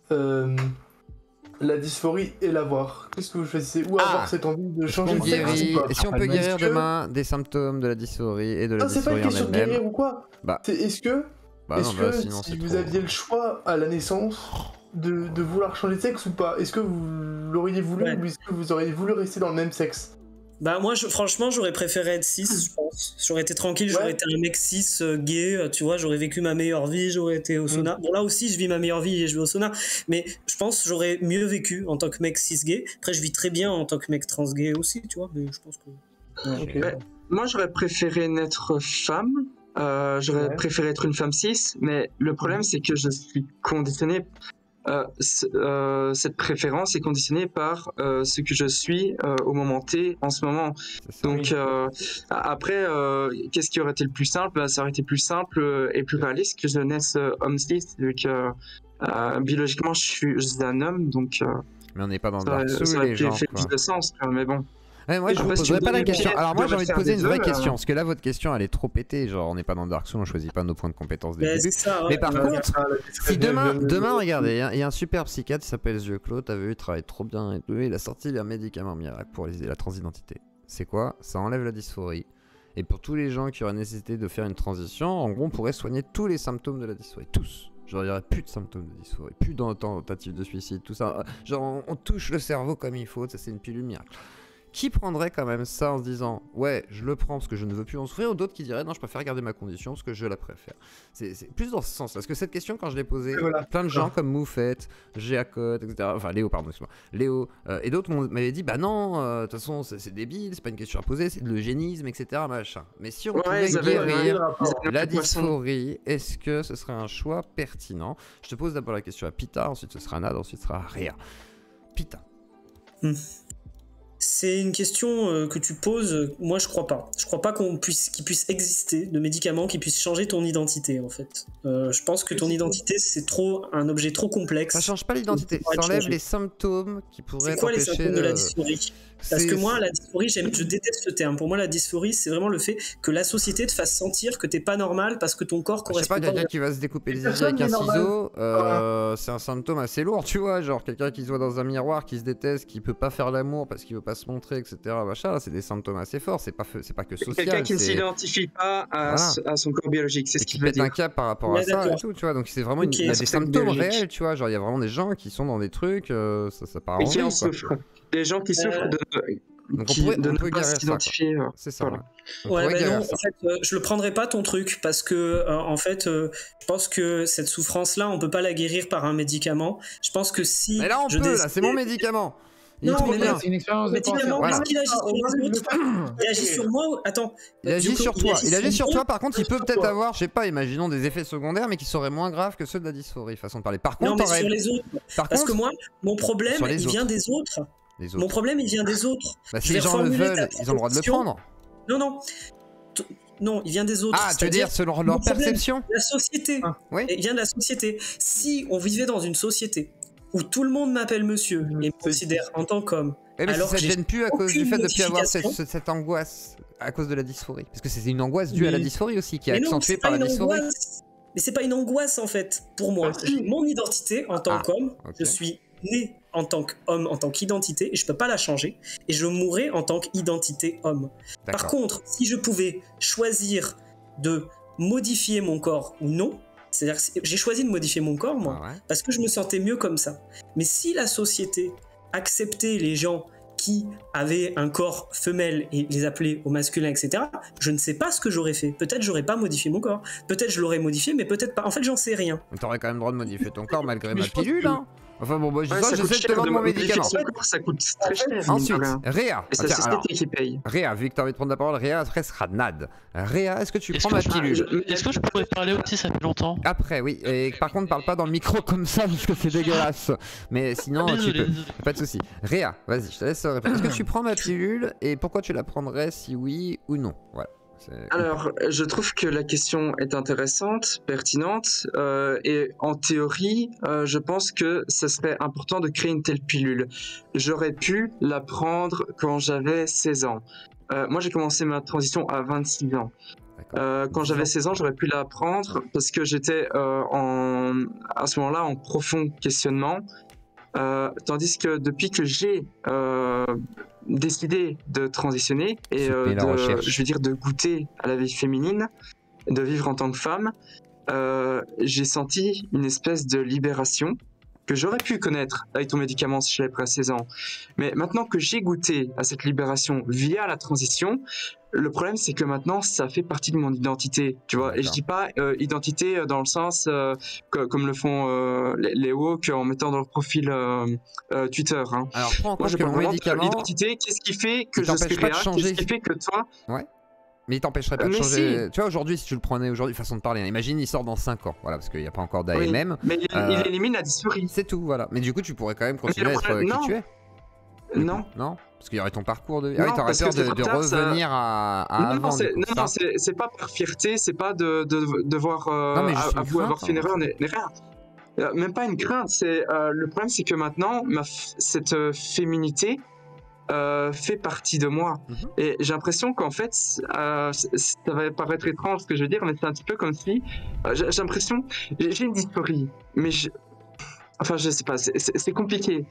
la dysphorie et l'avoir, qu'est-ce que vous choisissez? Ou avoir cette envie de changer de sexe? Si on peut guérir demain des symptômes de la dysphorie et de la dysphorie en elle-même. C'est pas une question de guérir ou quoi. Est-ce que est-ce que si vous aviez le choix à la naissance de vouloir changer de sexe ou pas, est-ce que vous l'auriez voulu ou est-ce que vous auriez voulu rester dans le même sexe? Bah moi franchement j'aurais préféré être cis, je pense. J'aurais été tranquille, j'aurais été un mec cis, gay, tu vois, j'aurais vécu ma meilleure vie, j'aurais été au sauna. Bon là aussi je vis ma meilleure vie et je vais au sauna, mais je pense que j'aurais mieux vécu en tant que mec cis gay. Après je vis très bien en tant que mec trans gay aussi, tu vois, mais je pense que... Moi j'aurais préféré naître femme, j'aurais préféré être une femme cis, mais le problème c'est que je suis conditionné... cette préférence est conditionnée par ce que je suis au moment T en ce moment. Donc après, qu'est-ce qui aurait été le plus simple? Ça aurait été plus simple et plus réaliste que je naisse homme cis, vu que biologiquement je suis un homme, donc mais on n'est pas dans Dark Souls, les gens. Ça aurait fait plus de sens, mais bon. Ouais, moi je vous poserai pas la question. Alors moi j'ai envie de poser une vraie question, parce que là votre question elle est trop pétée, genre on n'est pas dans Dark Souls, on choisit pas nos points de compétence dès le début. Mais par contre, si demain regardez, il y a un super psychiatre qui s'appelle Yeux Clos, t'as vu, il travaille trop bien et tout, il a sorti un médicament miracle pour la transidentité. C'est quoi? Ça enlève la dysphorie. Et pour tous les gens qui auraient nécessité de faire une transition, en gros on pourrait soigner tous les symptômes de la dysphorie, tous. Genre il n'y aurait plus de symptômes de dysphorie, plus de tentatives de suicide, tout ça. Genre on touche le cerveau comme il faut, ça c'est une pilule miracle. Qui prendrait quand même ça en se disant ouais je le prends parce que je ne veux plus en souffrir, ou d'autres qui diraient non je préfère garder ma condition parce que je la préfère. C'est plus dans ce sens, parce que cette question quand je l'ai posée, plein de gens comme Moufette, Géacode, etc. Enfin Léo pardon, excuse-moi, Léo et d'autres m'avaient dit bah non de toute façon c'est débile, c'est pas une question à poser, c'est de l'eugénisme etc. machin. Mais si on pouvait guérir la dysphorie, est-ce que ce serait un choix pertinent? Je te pose d'abord la question à Pita, ensuite ce sera Nad, ensuite ce sera Réa. Pita. C'est une question que tu poses. Moi, je crois pas. Je crois pas qu'il puisse exister de médicaments qui puissent changer ton identité, en fait. Je pense que ton identité, c'est un objet trop complexe. Ça change pas l'identité. Ça enlève les symptômes qui pourraient t'empêcher. C'est quoi les symptômes de la dysphorie? Parce que moi, la dysphorie, je déteste ce terme. Pour moi, la dysphorie, c'est vraiment le fait que la société te fasse sentir que t'es pas normal parce que ton corps correspond pas. Je sais pas, quelqu'un qui va se découper les yeux avec un ciseau, c'est un symptôme assez lourd, tu vois. Genre quelqu'un qui se voit dans un miroir, qui se déteste, qui peut pas faire l'amour parce qu'il veut pas se montrer, etc. Machin, c'est des symptômes assez forts. C'est pas que social. Quelqu'un qui ne s'identifie pas à son corps biologique, c'est ce qu'il veut dire. Un cap par rapport à ça et tout, tu vois. Donc c'est vraiment il y a des symptômes réels, tu vois. Genre il y a vraiment des gens qui sont dans des trucs, ça part en vrille. Et qui en souffrent. Des gens qui souffrent de. Donc on peut guérir ça. C'est ça. Ouais, mais non, en fait, je le prendrais pas ton truc parce que en fait, je pense que cette souffrance-là, on peut pas la guérir par un médicament. Je pense que si. Mais là, on peut. Là, c'est mon médicament. Non, mais c'est une expérience de pensée. Voilà. Qu'il agit sur les autres. Il agit sur moi. Attends. Il agit sur toi. Il agit sur toi. Par contre, il peut peut-être avoir, je sais pas, imaginons des effets secondaires, mais qui seraient moins graves que ceux de la dysphorie, façon de parler. Par contre, non, mais sur les autres. Parce que moi, mon problème, il vient des autres. Mon problème, il vient des autres. Bah, si les gens le veulent, ils ont le droit de le prendre. Non. Non, il vient des autres. Ah, tu veux dire selon leur perception? La société. Oui. Il vient de la société. Si on vivait dans une société où tout le monde m'appelle monsieur et me considère en tant qu'homme. Mais alors ça ne gêne plus à cause du fait de ne plus avoir cette angoisse à cause de la dysphorie. Parce que c'est une angoisse due à la dysphorie aussi, qui est accentuée par la dysphorie. Mais c'est pas une angoisse en fait, pour moi. Mon identité en tant qu'homme, je suis né en tant qu'homme, en tant qu'identité, et je peux pas la changer, et je mourrai en tant qu'identité homme. Par contre, si je pouvais choisir de modifier mon corps ou non, c'est-à-dire que j'ai choisi de modifier mon corps, moi, parce que je me sentais mieux comme ça. Mais si la société acceptait les gens qui avaient un corps femelle et les appelait au masculin, etc., je ne sais pas ce que j'aurais fait. Peut-être j'aurais pas modifié mon corps. Peut-être je l'aurais modifié, mais peut-être pas. En fait, j'en sais rien. T'aurais quand même le droit de modifier ton corps malgré ma pilule, hein. Enfin bon, je sais de te vendre mon médicament. Ça coûte très cher. Ensuite, Réa. Et c'est la société qui paye. Réa, vu que t'as envie de prendre la parole, Réa, après sera Nad. Réa, est-ce que tu prends ma pilule? Est-ce que je pourrais parler aussi, ça fait longtemps? Après, oui. Et par contre, parle pas dans le micro comme ça, parce que c'est dégueulasse. Mais sinon, tu peux. Pas de soucis. Réa, vas-y, je te laisse répondre. Est-ce que tu prends ma pilule et pourquoi tu la prendrais, si oui ou non? Voilà. Alors, je trouve que la question est intéressante, pertinente, et en théorie, je pense que ce serait important de créer une telle pilule. J'aurais pu la prendre quand j'avais 16 ans. Moi, j'ai commencé ma transition à 26 ans. Quand j'avais 16 ans, j'aurais pu la prendre parce que j'étais à ce moment-là en profond questionnement. Tandis que depuis que j'ai décidé de transitionner et de goûter à la vie féminine, de vivre en tant que femme, j'ai senti une espèce de libération que j'aurais pu connaître avec ton médicament si j'avais pris à 16 ans. Mais maintenant que j'ai goûté à cette libération via la transition, le problème c'est que maintenant ça fait partie de mon identité, tu vois. Et je dis pas identité dans le sens comme le font les woke en mettant dans leur profil Twitter. Hein. Alors prends en Moi, compte je que parle mon vraiment médicament... l'identité, qu'est-ce qui fait que je suis réel, qu'est-ce qui fait que toi... Ouais. Mais il t'empêcherait pas de changer. Si. Tu vois, aujourd'hui, si tu le prenais aujourd'hui, façon de parler, imagine, il sort dans 5 ans, voilà, parce qu'il n'y a pas encore d'AMM. Oui, mais il élimine la dysphorie. C'est tout, voilà. Mais du coup, tu pourrais quand même continuer à être qui tu es. Non. Non, parce qu'il y aurait ton parcours de. Ah oui, t'aurais peur de revenir à avant. Non, c'est pas par fierté, c'est pas de devoir avoir fait une erreur, ni rien. Même pas une crainte. C'est le problème, c'est que maintenant, cette féminité. Fait partie de moi. Et j'ai l'impression qu'en fait, ça va paraître étrange ce que je veux dire, mais c'est un petit peu comme si j'ai l'impression, j'ai une dysphorie, mais enfin je sais pas, c'est compliqué.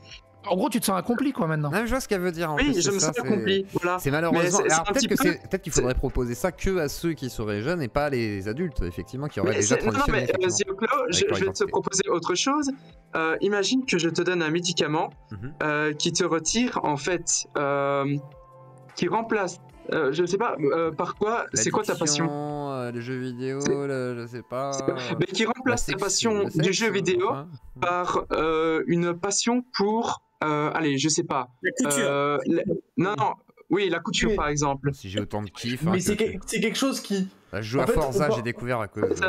En gros, tu te sens accompli quoi maintenant. Non, je vois ce qu'elle veut dire. Oui, je me sens accompli. Voilà. C'est malheureusement. Alors peut-être qu'il faudrait proposer ça que à ceux qui seraient jeunes et pas les adultes, effectivement, qui auraient déjà transitionné. Non, mais Zioclo, je vais te proposer autre chose. Imagine que je te donne un médicament qui te retire en fait, qui remplace. Je sais pas par quoi. C'est quoi ta passion? Les jeux vidéo, je sais pas. Mais qui remplace ta passion du jeu vidéo par une passion pour. Allez, je sais pas. La couture. Non. Oui, la couture par exemple. Si j'ai autant de kiff. Mais c'est quelque chose qui. Je joue à Forza, j'ai découvert à cause.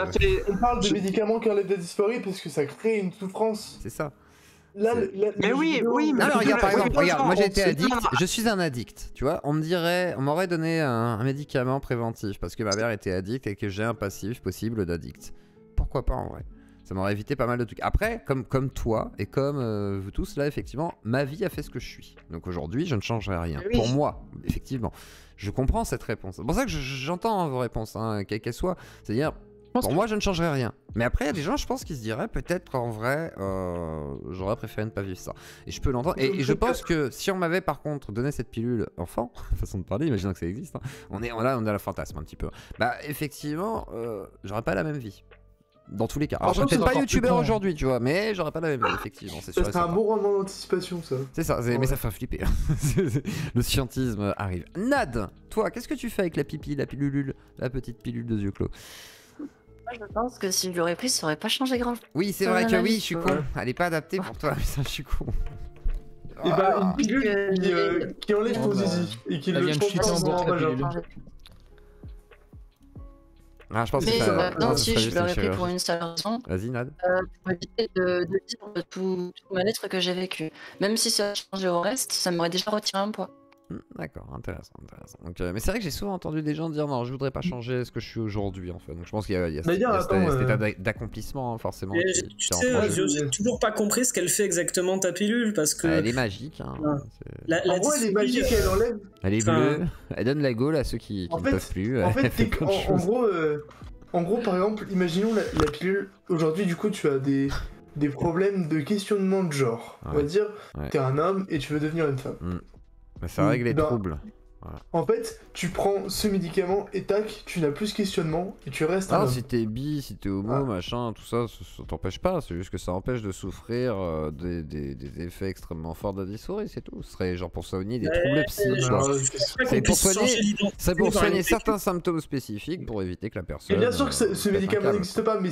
On parle de médicaments qui enlèvent la dysphorie parce que ça crée une souffrance. C'est ça. Mais oui, mais non, regarde, par exemple, regarde, moi j'ai été addict, je suis un addict, tu vois, on m'aurait donné un médicament préventif parce que ma mère était addict et que j'ai un passif possible d'addict. Pourquoi pas en vrai? Ça m'aurait évité pas mal de trucs. Après, comme toi et comme vous tous là, effectivement, ma vie a fait ce que je suis. Donc aujourd'hui, je ne changerai rien. Oui. Pour moi, effectivement. Je comprends cette réponse. C'est pour ça que j'entends vos réponses, hein, quelles qu'elles soient. C'est-à-dire, pour moi, je ne changerai rien. Mais après, il y a des gens, je pense, qui se diraient peut-être en vrai, j'aurais préféré ne pas vivre ça. Et je peux l'entendre. Et je pense que si on m'avait par contre donné cette pilule enfant, façon de parler, imaginons que ça existe, hein, on est à la fantasme un petit peu. Bah, effectivement, j'aurais pas la même vie. Dans tous les cas. Alors, je suis peut-être pas youtubeur aujourd'hui, tu vois, mais j'aurais pas la même vie, effectivement. C'est sûr. C'est un bon roman d'anticipation, ça. C'est ça, mais ça fait flipper. Le scientisme arrive. Nad, toi, qu'est-ce que tu fais avec la pipi, la pilule, la petite pilule de Zioclo? Moi, je pense que si je l'aurais prise, ça aurait pas changé grand. Oui, c'est vrai que oui, je suis con. Elle est pas adaptée pour toi, mais ça, je suis con. Et bah, une pilule qui enlève ton zizi et qui le transforme en vagin. Ah, je pense mais que non, si je l'aurais pris pour une seule raison. Vas-y, Nad. Pour éviter de vivre tout mal-être que j'ai vécu. Même si ça a changé au reste, ça m'aurait déjà retiré un poids. D'accord, intéressant. Donc, mais c'est vrai que j'ai souvent entendu des gens dire non, je voudrais pas changer ce que je suis aujourd'hui en fait. Donc je pense qu'il y a cet état d'accomplissement forcément. Tu sais, j'ai toujours pas compris ce qu'elle fait exactement ta pilule parce que. Elle est magique. Hein. En gros, elle est magique, elle enlève. Elle est bleue, elle donne la gaule à ceux qui ne peuvent plus. En fait, en gros, par exemple, imaginons la pilule. Aujourd'hui, du coup, tu as des problèmes de questionnement de genre. On va dire, t'es un homme et tu veux devenir une femme. Mais ça règle les troubles. Voilà. En fait, tu prends ce médicament et tac, tu n'as plus ce questionnement et tu restes un homme. Si t'es bi, si t'es homo, machin, tout ça, ça t'empêche pas. C'est juste que ça empêche de souffrir des effets extrêmement forts de la dysphorie, c'est tout. Ce serait genre pour soigner des troubles psy. C'est pour soigner certains symptômes spécifiques pour éviter que la personne. Et bien sûr que ce médicament n'existe pas, mais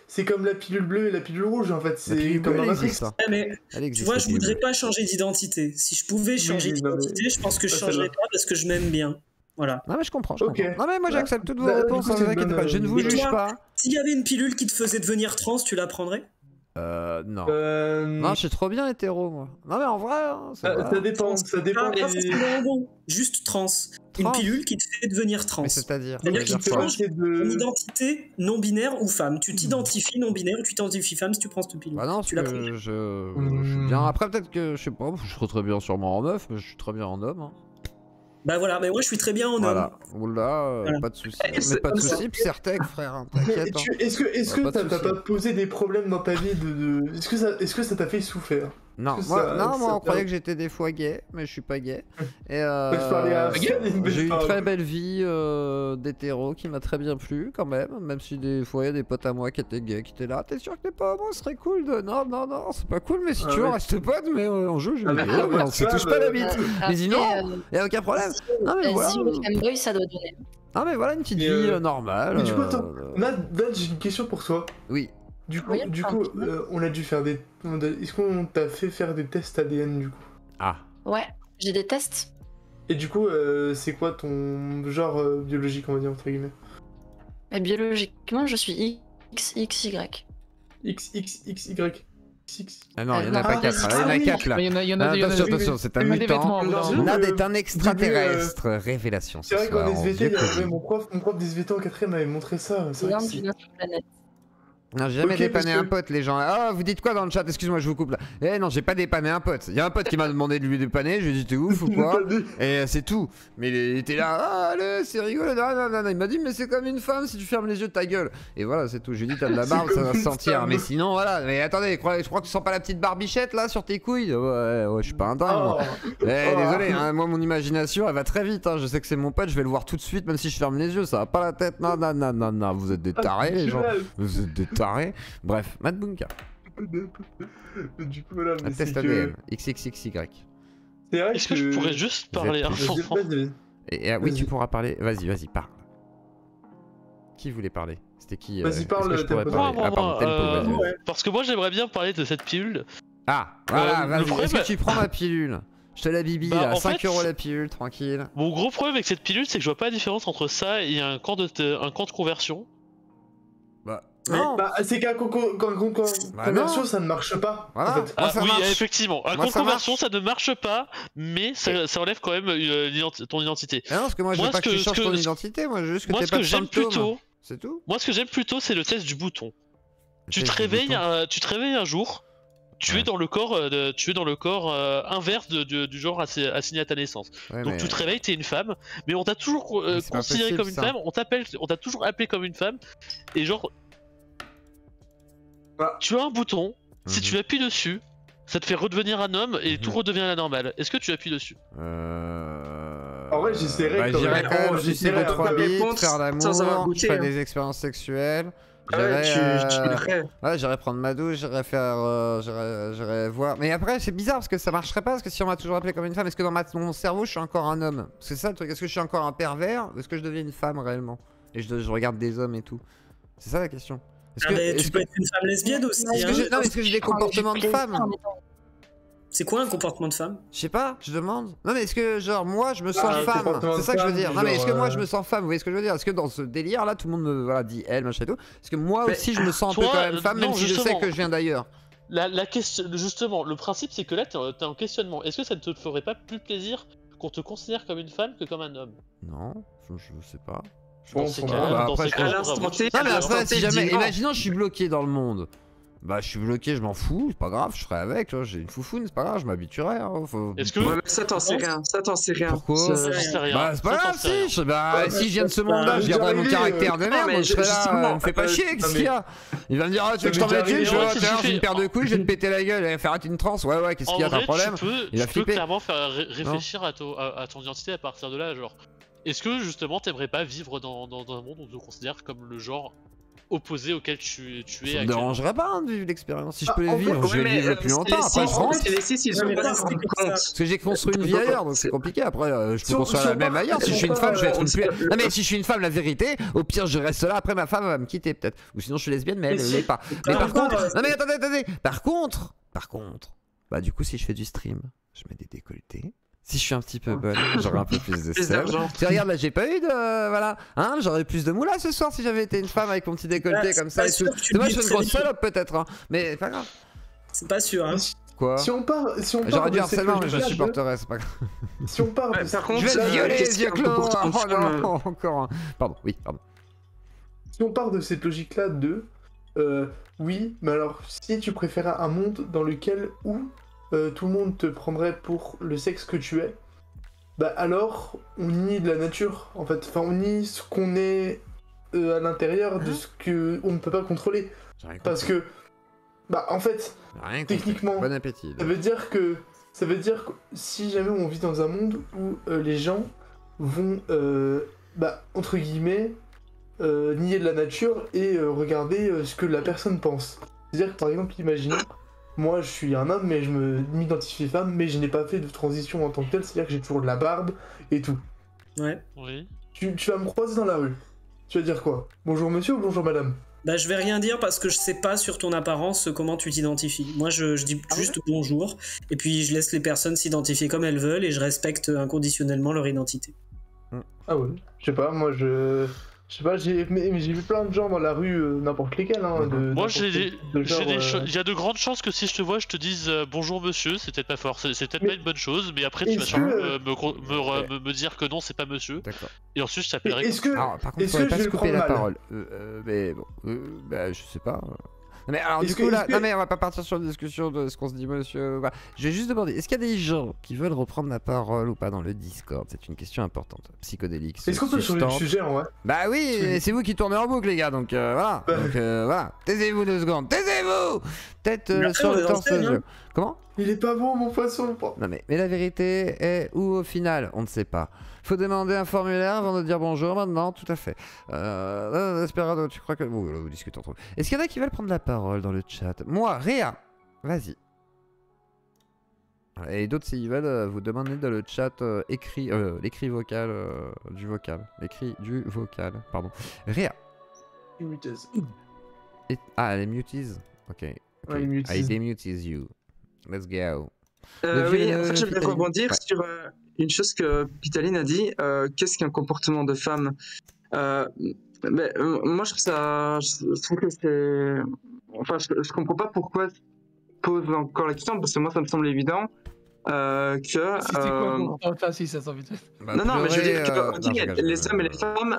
c'est comme la pilule bleue et la pilule rouge en fait. C'est comme dans Matrix. Tu vois, je voudrais pas changer d'identité. Si je pouvais changer d'identité, je pense que je changerais pas parce que je m'aime bien. Voilà. Non mais je comprends. Non mais moi j'accepte toutes vos réponses, ne vous inquiétez pas, je ne vous juge pas. S'il y avait une pilule qui te faisait devenir trans, tu la prendrais? Non. Non, je suis trop bien hétéro moi. Non mais en vrai, ça dépend. Juste trans. Une pilule qui te fait devenir trans. Mais c'est-à-dire qui te change ton identité non binaire ou femme. Tu t'identifies non binaire ou tu t'identifies femme si tu prends cette pilule. Bah non, tu la prends. Je suis bien. Après peut-être que je sais pas, je serais très bien sûrement en meuf, mais je suis très bien en homme. Bah voilà, mais moi je suis très bien en homme. Oula, pas de soucis. Mais pas de soucis, Psertec, frère. T'inquiète. Est-ce que t'as pas posé des problèmes dans ta vie Est-ce que ça t'a fait souffrir? Non, moi on croyait que j'étais des fois gay, mais je suis pas gay. Et j'ai une très belle vie d'hétéro qui m'a très bien plu quand même si des fois il y a des potes à moi qui étaient gays, qui étaient là. T'es sûr que t'es pas homo, ce serait cool de... Non, c'est pas cool, mais si tu veux, reste pote, mais en jeu, on se touche pas la bite. Mais sinon, y a aucun problème. Non, mais voilà. Fanboy, ça doit donner. Ah, mais voilà, une petite vie normale. Mais du coup, attends, Nad, j'ai une question pour toi. Oui. Du coup, on a dû faire des... Est-ce qu'on t'a fait faire des tests ADN du coup? Ah. Ouais, j'ai des tests. Et du coup, c'est quoi ton genre biologique, on va dire, entre guillemets? Biologiquement, je suis XXY. XXXY. Ah non, il n'y en a pas 4, il y en a 4 là. Attention, c'est un mutant. Nad est un extraterrestre. Révélation. C'est vrai qu'en SVT, mon prof d'SVT en 4ème m'avait montré ça. C'est une autre planète. Non, j'ai jamais dépanné un pote, les gens. Oh, vous dites quoi dans le chat? Excuse-moi, je vous coupe là. Eh non, j'ai pas dépanné un pote. Il y a un pote qui m'a demandé de lui dépanner. Je lui ai dit, t'es ouf ou quoi? Et c'est tout. Mais il était là, ah, allez, c'est rigolo. Non. Il m'a dit, mais c'est comme une femme si tu fermes les yeux de ta gueule. Et voilà, c'est tout. Je lui ai dit, t'as de la barbe, ça va se sentir. Mais sinon, voilà. Mais attendez, je crois que tu sens pas la petite barbichette là sur tes couilles? Ouais, je suis pas un dingue, moi. Désolé, hein, moi, mon imagination, elle va très vite. Hein. Je sais que c'est mon pote, je vais le voir tout de suite, même si je ferme les yeux. Ça va pas la tête. Non. Vous êtes des tarés, les gens. Vous êtes des taré. Bref, Mad Bunka. Du coup, voilà, un test ADN, XXXY. Est-ce que je pourrais juste parler un enfant? Oui, tu pourras parler. Vas-y, parle. Qui voulait parler? C'était qui? Vas-y, parle, parce que moi, j'aimerais bien parler de cette pilule. Ah, voilà, vas-y. Est-ce que tu prends ma pilule? Je te la bibi, là, 5 € la pilule, tranquille. Mon gros problème avec cette pilule, c'est que je vois pas la différence entre ça et un camp de conversion. Non. C'est qu'un conversion, ça ne marche pas. Voilà. En fait. Oui, effectivement. Un compte conversion, ça ne marche pas, mais ça enlève quand même ton identité. Non, parce que moi, je veux pas que tu changes ton identité, moi, je veux juste que t'aies pas de symptômes. C'est tout. Moi, ce que j'aime plutôt, c'est le test du bouton. Tu te réveilles un jour, tu es dans le corps, inverse du genre assigné à ta naissance. Donc tu te réveilles, t'es une femme, mais on t'a toujours considéré comme une femme, on t'a toujours appelé comme une femme, et genre... Tu as un bouton, si tu appuies dessus, ça te fait redevenir un homme et tout redevient à la normale. Est-ce que tu appuies dessus? En vrai, j'essaierais de 3 bits, faire l'amour, faire des expériences sexuelles. J'irais prendre ma douche, j'irais voir. Mais après, c'est bizarre parce que ça marcherait pas. Parce que si on m'a toujours appelé comme une femme, est-ce que dans mon cerveau, je suis encore un homme? C'est ça le truc. Est-ce que je suis encore un pervers? Est-ce que je deviens une femme réellement? Et je regarde des hommes et tout. C'est ça la question. Tu peux être une femme lesbienne aussi. Est-ce que j'ai des comportements de femme? C'est quoi un comportement de femme? Je sais pas, je demande. Non mais est-ce que genre moi je me sens femme? C'est ça que je veux dire. Non mais est-ce que moi je me sens femme? Vous voyez ce que je veux dire? Est-ce que dans ce délire là tout le monde me dit elle machin et tout? Est-ce que moi aussi je me sens un peu quand même femme même si je sais que je viens d'ailleurs? La question, justement, le principe c'est que là t'es en questionnement. Est-ce que ça ne te ferait pas plus plaisir qu'on te considère comme une femme que comme un homme? Non, je sais pas. Imaginons je suis bloqué dans le monde. Bah je suis bloqué, je m'en fous, c'est pas grave, je serai avec, j'ai une foufoune, c'est pas grave, je m'habituerai. Est-ce que ça t'en sais rien, Pourquoi? Bah c'est pas grave si je viens de ce monde-là, je garderai mon caractère de merde, je serai là, on me fait pas chier, qu'est-ce qu'il y a? Il va me dire, tu veux que je t'en mette une? Je vais j'ai une paire de couilles, je vais te péter la gueule, et faire arrêter une transe, ouais, qu'est-ce qu'il y a, t'as un problème? Il peut clairement faire réfléchir à ton identité à partir de là, genre. Est-ce que justement t'aimerais pas vivre dans un monde où on te considère comme le genre opposé auquel tu es? Ça me dérangerait pas de vivre l'expérience. Si je peux les vivre, je vais les vivre le plus longtemps. Après, je rentre. Parce que j'ai construit une vie ailleurs, donc c'est compliqué. Après, je peux construire la même ailleurs. Si je suis une femme, je vais être une plus. Non, mais si je suis une femme, la vérité, au pire, je reste là. Après, ma femme va me quitter peut-être. Ou sinon, je suis lesbienne, mais elle l'est pas. Mais par contre. Non, mais attendez. Par contre. Bah, du coup, si je fais du stream, je mets des décolletés. Si je suis un petit peu bonne, j'aurais un peu plus de sel. Tu regardes là, j'ai pas eu de... Voilà. Hein, j'aurais plus de moula ce soir si j'avais été une femme avec mon petit décolleté comme ça et tout. C'est moi, je suis une grosse salope peut-être, hein. Mais pas grave. C'est pas sûr, hein. Quoi? Si on part j'aurais dû harcèlement, mais je supporterais, c'est pas grave. Si on part de par contre, je vais te violer, Diaclo. Oh non, encore. Pardon, oui, pardon. Si on part de cette logique-là de... oui, mais alors, si tu préférais un monde dans lequel tout le monde te prendrait pour le sexe que tu es, bah alors on nie de la nature en fait, enfin on nie ce qu'on est à l'intérieur de ce que on ne peut pas contrôler, parce que Bah, en fait, techniquement, bon appétit. Ça veut dire que si jamais on vit dans un monde où les gens vont, entre guillemets, nier de la nature et regarder ce que la personne pense. C'est-à-dire que par exemple, imaginons, moi je suis un homme mais je m'identifie femme, mais je n'ai pas fait de transition en tant que telle, c'est-à-dire que j'ai toujours de la barbe et tout. Ouais. Oui. Tu vas me croiser dans la rue. Tu vas dire quoi? Bonjour monsieur ou bonjour madame? Bah, je vais rien dire parce que je sais pas sur ton apparence comment tu t'identifies. Moi, je dis juste bonjour, et puis je laisse les personnes s'identifier comme elles veulent, et je respecte inconditionnellement leur identité. Ah ouais, je sais pas, moi je sais pas, j'ai vu plein de gens dans la rue, n'importe lesquels. Hein, moi, il y a de grandes chances que si je te vois, je te dise bonjour monsieur, c'est peut-être pas fort, c'est peut-être pas une bonne chose, mais après tu vas sûrement me dire que non, c'est pas monsieur. D'accord. Et ensuite je t'appellerai. Par contre, il faudrait pas se couper la parole. Mais bon, je sais pas. Mais alors du coup là, non mais on va pas partir sur une discussion de ce qu'on se dit monsieur. Bah, je vais juste demander, est-ce qu'il y a des gens qui veulent reprendre la parole ou pas dans le Discord? C'est une question importante. Psychodélique. Est-ce qu'on peut changer le sujet en vrai? Bah oui, c'est vous qui tournez en boucle les gars, donc voilà. Donc voilà, taisez-vous 2 secondes, taisez-vous. Peut-être sur le temps ce jeu. Comment? Il est pas bon mon poisson. Non mais la vérité est où au final, on ne sait pas. Faut demander un formulaire avant de dire bonjour maintenant, tout à fait. Desperado, tu crois que... Bon, vous discutez entre vous. Est-ce qu'il y en a qui veulent prendre la parole dans le chat? Moi, Réa, vas-y. Et d'autres, s'ils veulent, vous demandez dans le chat l'écrit vocal du vocal. L'écrit du vocal, pardon. Réa. Elle est muties. Ok. I demutes you. Let's go. Oui, en fait, je voulais rebondir sur une chose que Pitaline a dit. Qu'est-ce qu'un comportement de femme? Moi, je trouve ça. Je trouve que c'est. Enfin, je comprends pas pourquoi pose encore la question, parce que moi, ça me semble évident. Que. C'était quoi enfin, si, ça semble vite. Non, mais je veux dire que les hommes et les femmes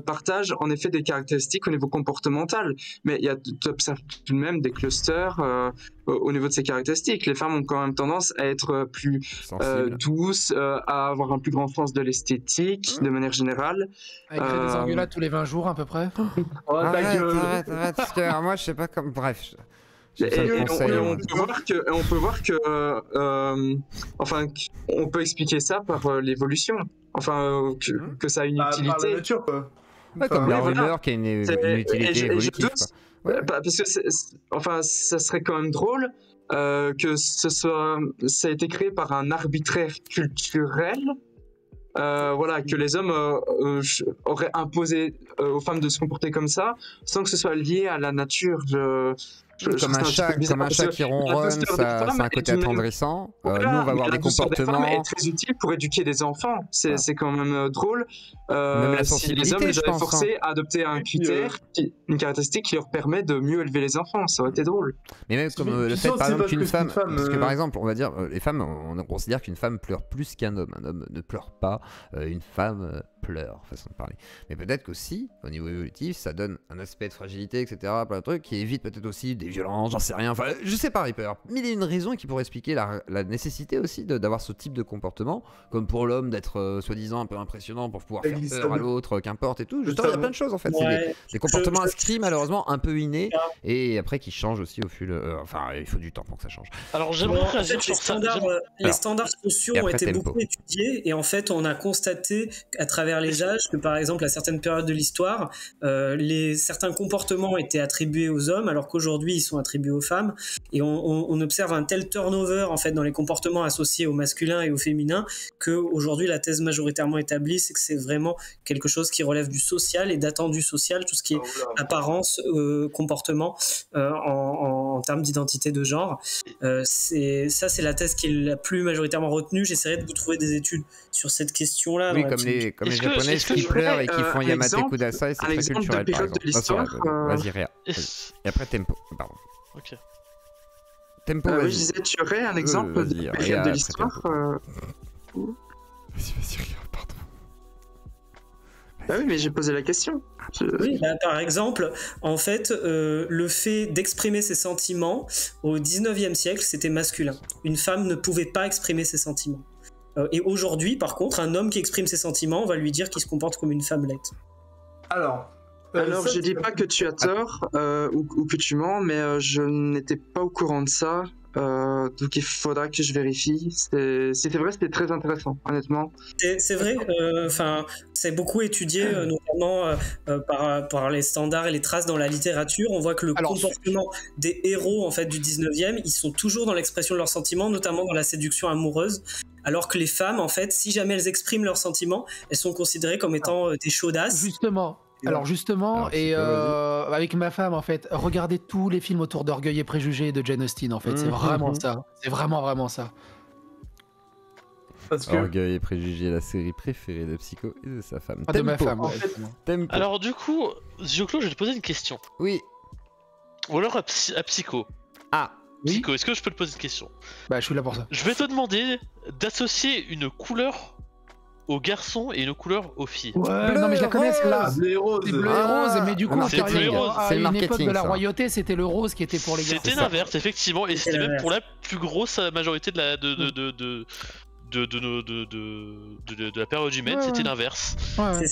partagent en effet des caractéristiques au niveau comportemental, mais tu observes tout de même des clusters au niveau de ces caractéristiques. Les femmes ont quand même tendance à être plus douces, à avoir un plus grand sens de l'esthétique de manière générale. À écrire des engueulades tous les 20 jours à peu près. Arrête, parce que moi je sais pas comme... Bref... on peut voir que enfin, on peut expliquer ça par l'évolution, enfin que ça a une utilité. Par la nature, quoi. Comme la rumeur qui a une utilité évolutive. Parce que enfin, ça serait quand même drôle que ça a été créé par un arbitraire culturel. Voilà, que les hommes auraient imposé aux femmes de se comporter comme ça sans que ce soit lié à la nature. Comme un chat qui ronronne, ça a un côté attendrissant. Nous, on va avoir des comportements. Est très utile pour éduquer des enfants. C'est quand même drôle. Même la si les hommes les avaient forcés à adopter un critère, une caractéristique qui leur permet de mieux élever les enfants, ça aurait été drôle. Mais même comme le fait, par exemple, qu'une femme. Parce que par exemple, on va dire, les femmes, on considère qu'une femme pleure plus qu'un homme. Un homme ne pleure pas, une femme pleure, façon de parler. Mais peut-être qu'aussi, au niveau évolutif, ça donne un aspect de fragilité, etc. Plein de trucs qui évite peut-être aussi des violences, j'en sais rien. Enfin, je sais pas, il peut y avoir mille et une raisons qui pourraient expliquer la nécessité aussi d'avoir ce type de comportement, comme pour l'homme d'être soi-disant un peu impressionnant pour pouvoir faire peur à l'autre, qu'importe et tout. Justement, il y a plein de choses en fait. C'est des comportements inscrits malheureusement un peu innés et après qui changent aussi au fil. Enfin, il faut du temps pour que ça change. Alors j'aimerais réagir sur ça. Les standards sociaux ont été beaucoup étudiés et en fait, on a constaté à travers les âges que par exemple à certaines périodes de l'histoire, certains comportements étaient attribués aux hommes alors qu'aujourd'hui ils sont attribués aux femmes et on observe un tel turnover en fait dans les comportements associés au masculin et au féminin que aujourd'hui la thèse majoritairement établie c'est que c'est vraiment quelque chose qui relève du social et d'attendu social, tout ce qui est apparence, comportement en termes d'identité de genre. C'est la thèse qui est la plus majoritairement retenue. J'essaierai de vous trouver des études sur cette question-là. Oui, comme les japonais qui pleurent et qui font Yamate Kudasai, c'est très culturel par exemple. Vas-y, Réa. Et après Tempo, pardon. Ok. Tempo, je disais, tu aurais un exemple de période de l'histoire Vas-y, Réa, pardon. Ah oui, mais j'ai posé la question. Oui, par exemple, en fait, le fait d'exprimer ses sentiments au 19e siècle, c'était masculin. Une femme ne pouvait pas exprimer ses sentiments. Et aujourd'hui, par contre, un homme qui exprime ses sentiments, on va lui dire qu'il se comporte comme une femmelette. Alors, Alors, je dis pas que tu as tort ou que tu mens, mais je n'étais pas au courant de ça. Donc il faudra que je vérifie. C'était vrai, c'était très intéressant, honnêtement. C'est vrai, c'est beaucoup étudié, notamment par les standards et les traces dans la littérature. On voit que le comportement des héros en fait, du 19e, ils sont toujours dans l'expression de leurs sentiments, notamment dans la séduction amoureuse. Alors que les femmes, en fait, si jamais elles expriment leurs sentiments, elles sont considérées comme étant des chaudasses. Justement. Alors avec ma femme, en fait, regardez tous les films autour d'Orgueil et Préjugés de Jane Austen, en fait, c'est vraiment ça. C'est vraiment ça. Parce que... Orgueil et Préjugés, la série préférée de Psycho et de sa femme. De ma femme, Tempo. Alors du coup, Zioclo, je vais te poser une question. Oui. Ou alors à Psycho. Ah. Psycho, est-ce que je peux te poser une question? Bah, je suis là pour ça. Je vais te demander d'associer une couleur aux garçons et une couleur aux filles. Ouais, bleu, non mais je la connais celle-là. Bleu et rose. C'est bleu et rose, mais du coup, c'est bleu et rose. À une époque de la royauté, c'était le rose qui était pour les garçons. C'était l'inverse, effectivement, et c'était même pour la plus grosse majorité de la période humaine, c'était l'inverse. Ouais.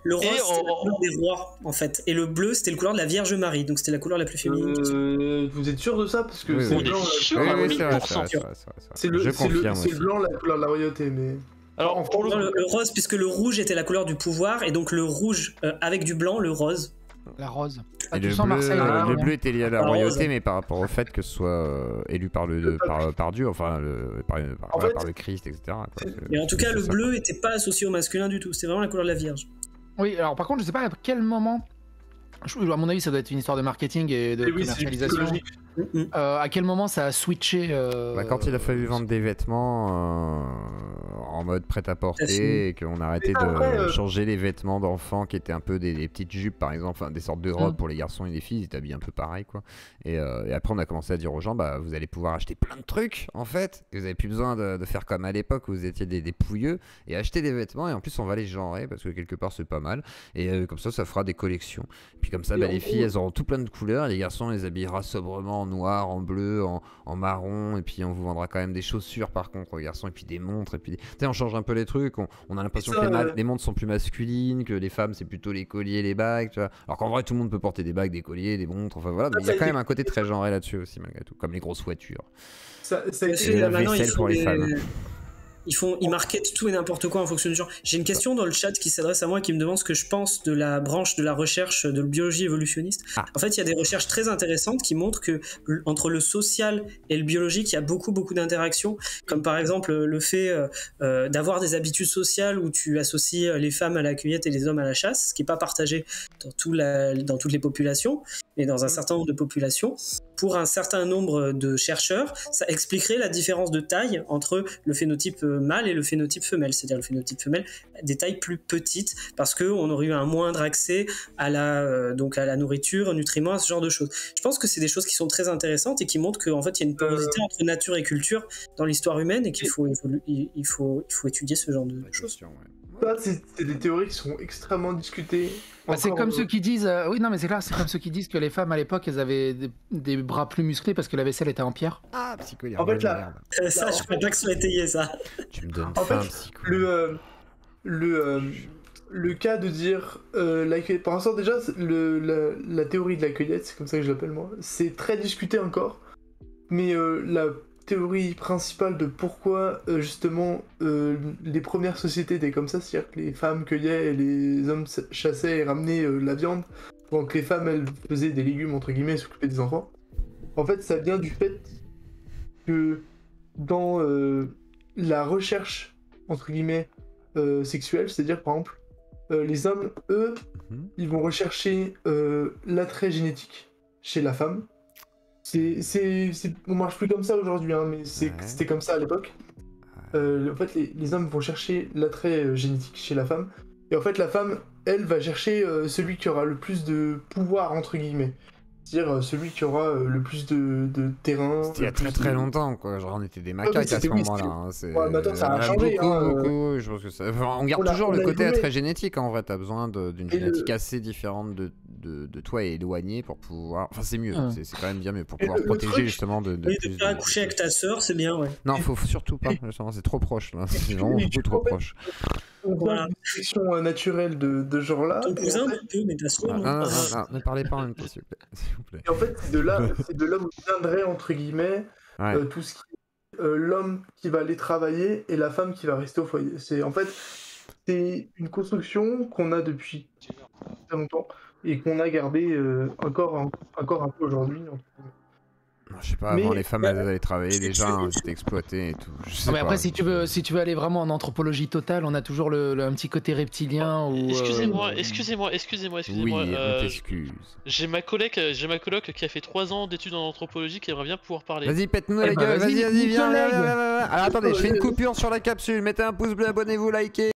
Le rose, c'était la couleur des rois, en fait. Et le bleu, c'était le couleur de la Vierge Marie. Donc, c'était la couleur la plus féminine. Vous êtes sûr de ça? Parce que c'est blanc. C'est le blanc, la couleur de la royauté, mais... Alors, le rose, puisque le rouge était la couleur du pouvoir, et donc le rouge avec du blanc, le rose. La rose. Et le bleu était lié à la royauté, mais par rapport au fait que ce soit élu par Dieu, enfin par le Christ, etc. Quoi. Et en tout cas, le bleu n'était pas associé au masculin du tout. C'était vraiment la couleur de la Vierge. Oui, alors par contre, je sais pas à quel moment. À mon avis, ça doit être une histoire de marketing et de commercialisation. À quel moment ça a switché quand il a fallu vendre des vêtements en mode prêt-à-porter et qu'on a arrêté de changer les vêtements d'enfants qui étaient un peu des petites jupes par exemple, enfin, des sortes de robes pour les garçons et les filles, ils étaient habillés un peu pareil quoi. Et après on a commencé à dire aux gens vous allez pouvoir acheter plein de trucs en fait, et vous avez plus besoin de faire comme à l'époque où vous étiez des pouilleux et acheter des vêtements, et en plus on va les genrer parce que quelque part c'est pas mal, et comme ça fera des collections. Puis comme ça les filles elles auront tout plein de couleurs, les garçons on les habillera sobrement en noir, en bleu, en marron, et puis on vous vendra quand même des chaussures par contre aux garçons, et puis des montres, et puis on change un peu les trucs, on a l'impression que les montres sont plus masculines, que les femmes c'est plutôt les colliers, les bagues, tu vois. Alors qu'en vrai tout le monde peut porter des bagues, des colliers, des montres, enfin voilà, mais il y a quand même un côté très genré là-dessus aussi malgré tout, comme les grosses voitures. Ça a été la vaisselle pour les femmes. Ils marketent tout et n'importe quoi en fonction du genre. J'ai une question dans le chat qui s'adresse à moi, qui me demande ce que je pense de la branche de la recherche de la biologie évolutionniste. En fait, il y a des recherches très intéressantes qui montrent que entre le social et le biologique, il y a beaucoup d'interactions, comme par exemple le fait d'avoir des habitudes sociales où tu associes les femmes à la cueillette et les hommes à la chasse, ce qui n'est pas partagé dans toutes les populations, mais dans un certain nombre de populations. Pour un certain nombre de chercheurs, ça expliquerait la différence de taille entre le phénotype mâle et le phénotype femelle, c'est-à-dire le phénotype femelle des tailles plus petites, parce qu'on aurait eu un moindre accès à la nourriture, aux nutriments, à ce genre de choses. Je pense que c'est des choses qui sont très intéressantes et qui montrent qu'en fait il y a une porosité entre nature et culture dans l'histoire humaine, et qu'il faut étudier ce genre de choses. Ça, c'est des théories qui sont extrêmement discutées. C'est comme ceux qui disent, oui non mais c'est clair, c'est comme ceux qui disent que les femmes à l'époque elles avaient des bras plus musclés parce que la vaisselle était en pierre. Ah, Psycho, en fait là, ça je crois pas que ce soit étayé ça. Tu me donnes en faim, fait, Psycho. Le cas de dire la cueillette, pour l'instant déjà la théorie de la cueillette, c'est comme ça que je l'appelle moi, c'est très discuté encore, mais la théorie principale de pourquoi justement les premières sociétés étaient comme ça, c'est-à-dire que les femmes cueillaient et les hommes chassaient et ramenaient la viande, pendant que les femmes elles faisaient des légumes entre guillemets et s'occupaient des enfants. En fait ça vient du fait que dans la recherche entre guillemets sexuelle, c'est-à-dire par exemple les hommes eux ils vont rechercher l'attrait génétique chez la femme. On marche plus comme ça aujourd'hui, hein, mais c'était comme ça à l'époque. En fait, les hommes vont chercher l'attrait génétique chez la femme, et en fait, la femme, elle, va chercher celui qui aura le plus de pouvoir, entre guillemets. C'est-à-dire celui qui aura le plus de terrain. C'était il y a très longtemps, quoi. Genre, on était des macaques à ce moment-là. Hein. Ouais, maintenant, ça a changé. Beaucoup, je pense que ça... Enfin, on garde toujours le côté très génétique, en vrai. T'as besoin d'une génétique assez différente de toi et éloignée pour pouvoir. Enfin, c'est mieux. C'est quand même bien mieux pour pouvoir protéger justement de. Oui, de pas accoucher avec ta sœur, c'est bien, ouais. Non, faut surtout pas. C'est trop proche, là. C'est vraiment beaucoup trop proche. on voit une sélection naturelle de ce genre-là. Ton cousin, tu peux, mais ta soeur, non, ne parlez pas en même temps, s'il vous plaît. Et en fait, c'est de là où viendrait, entre guillemets, tout ce qui est l'homme qui va aller travailler et la femme qui va rester au foyer. En fait, c'est une construction qu'on a depuis très longtemps et qu'on a gardée encore un peu aujourd'hui. Je sais pas, avant les femmes elles allaient travailler déjà, c'était exploité et tout. Mais après, si tu veux aller vraiment en anthropologie totale, on a toujours un petit côté reptilien. Excusez-moi. Oui, on t'excuse. J'ai ma coloc qui a fait 3 ans d'études en anthropologie qui aimerait bien pouvoir parler. Vas-y, pète-nous la gueule, vas-y, viens. Alors attendez, je fais une coupure sur la capsule. Mettez un pouce bleu, abonnez-vous, likez.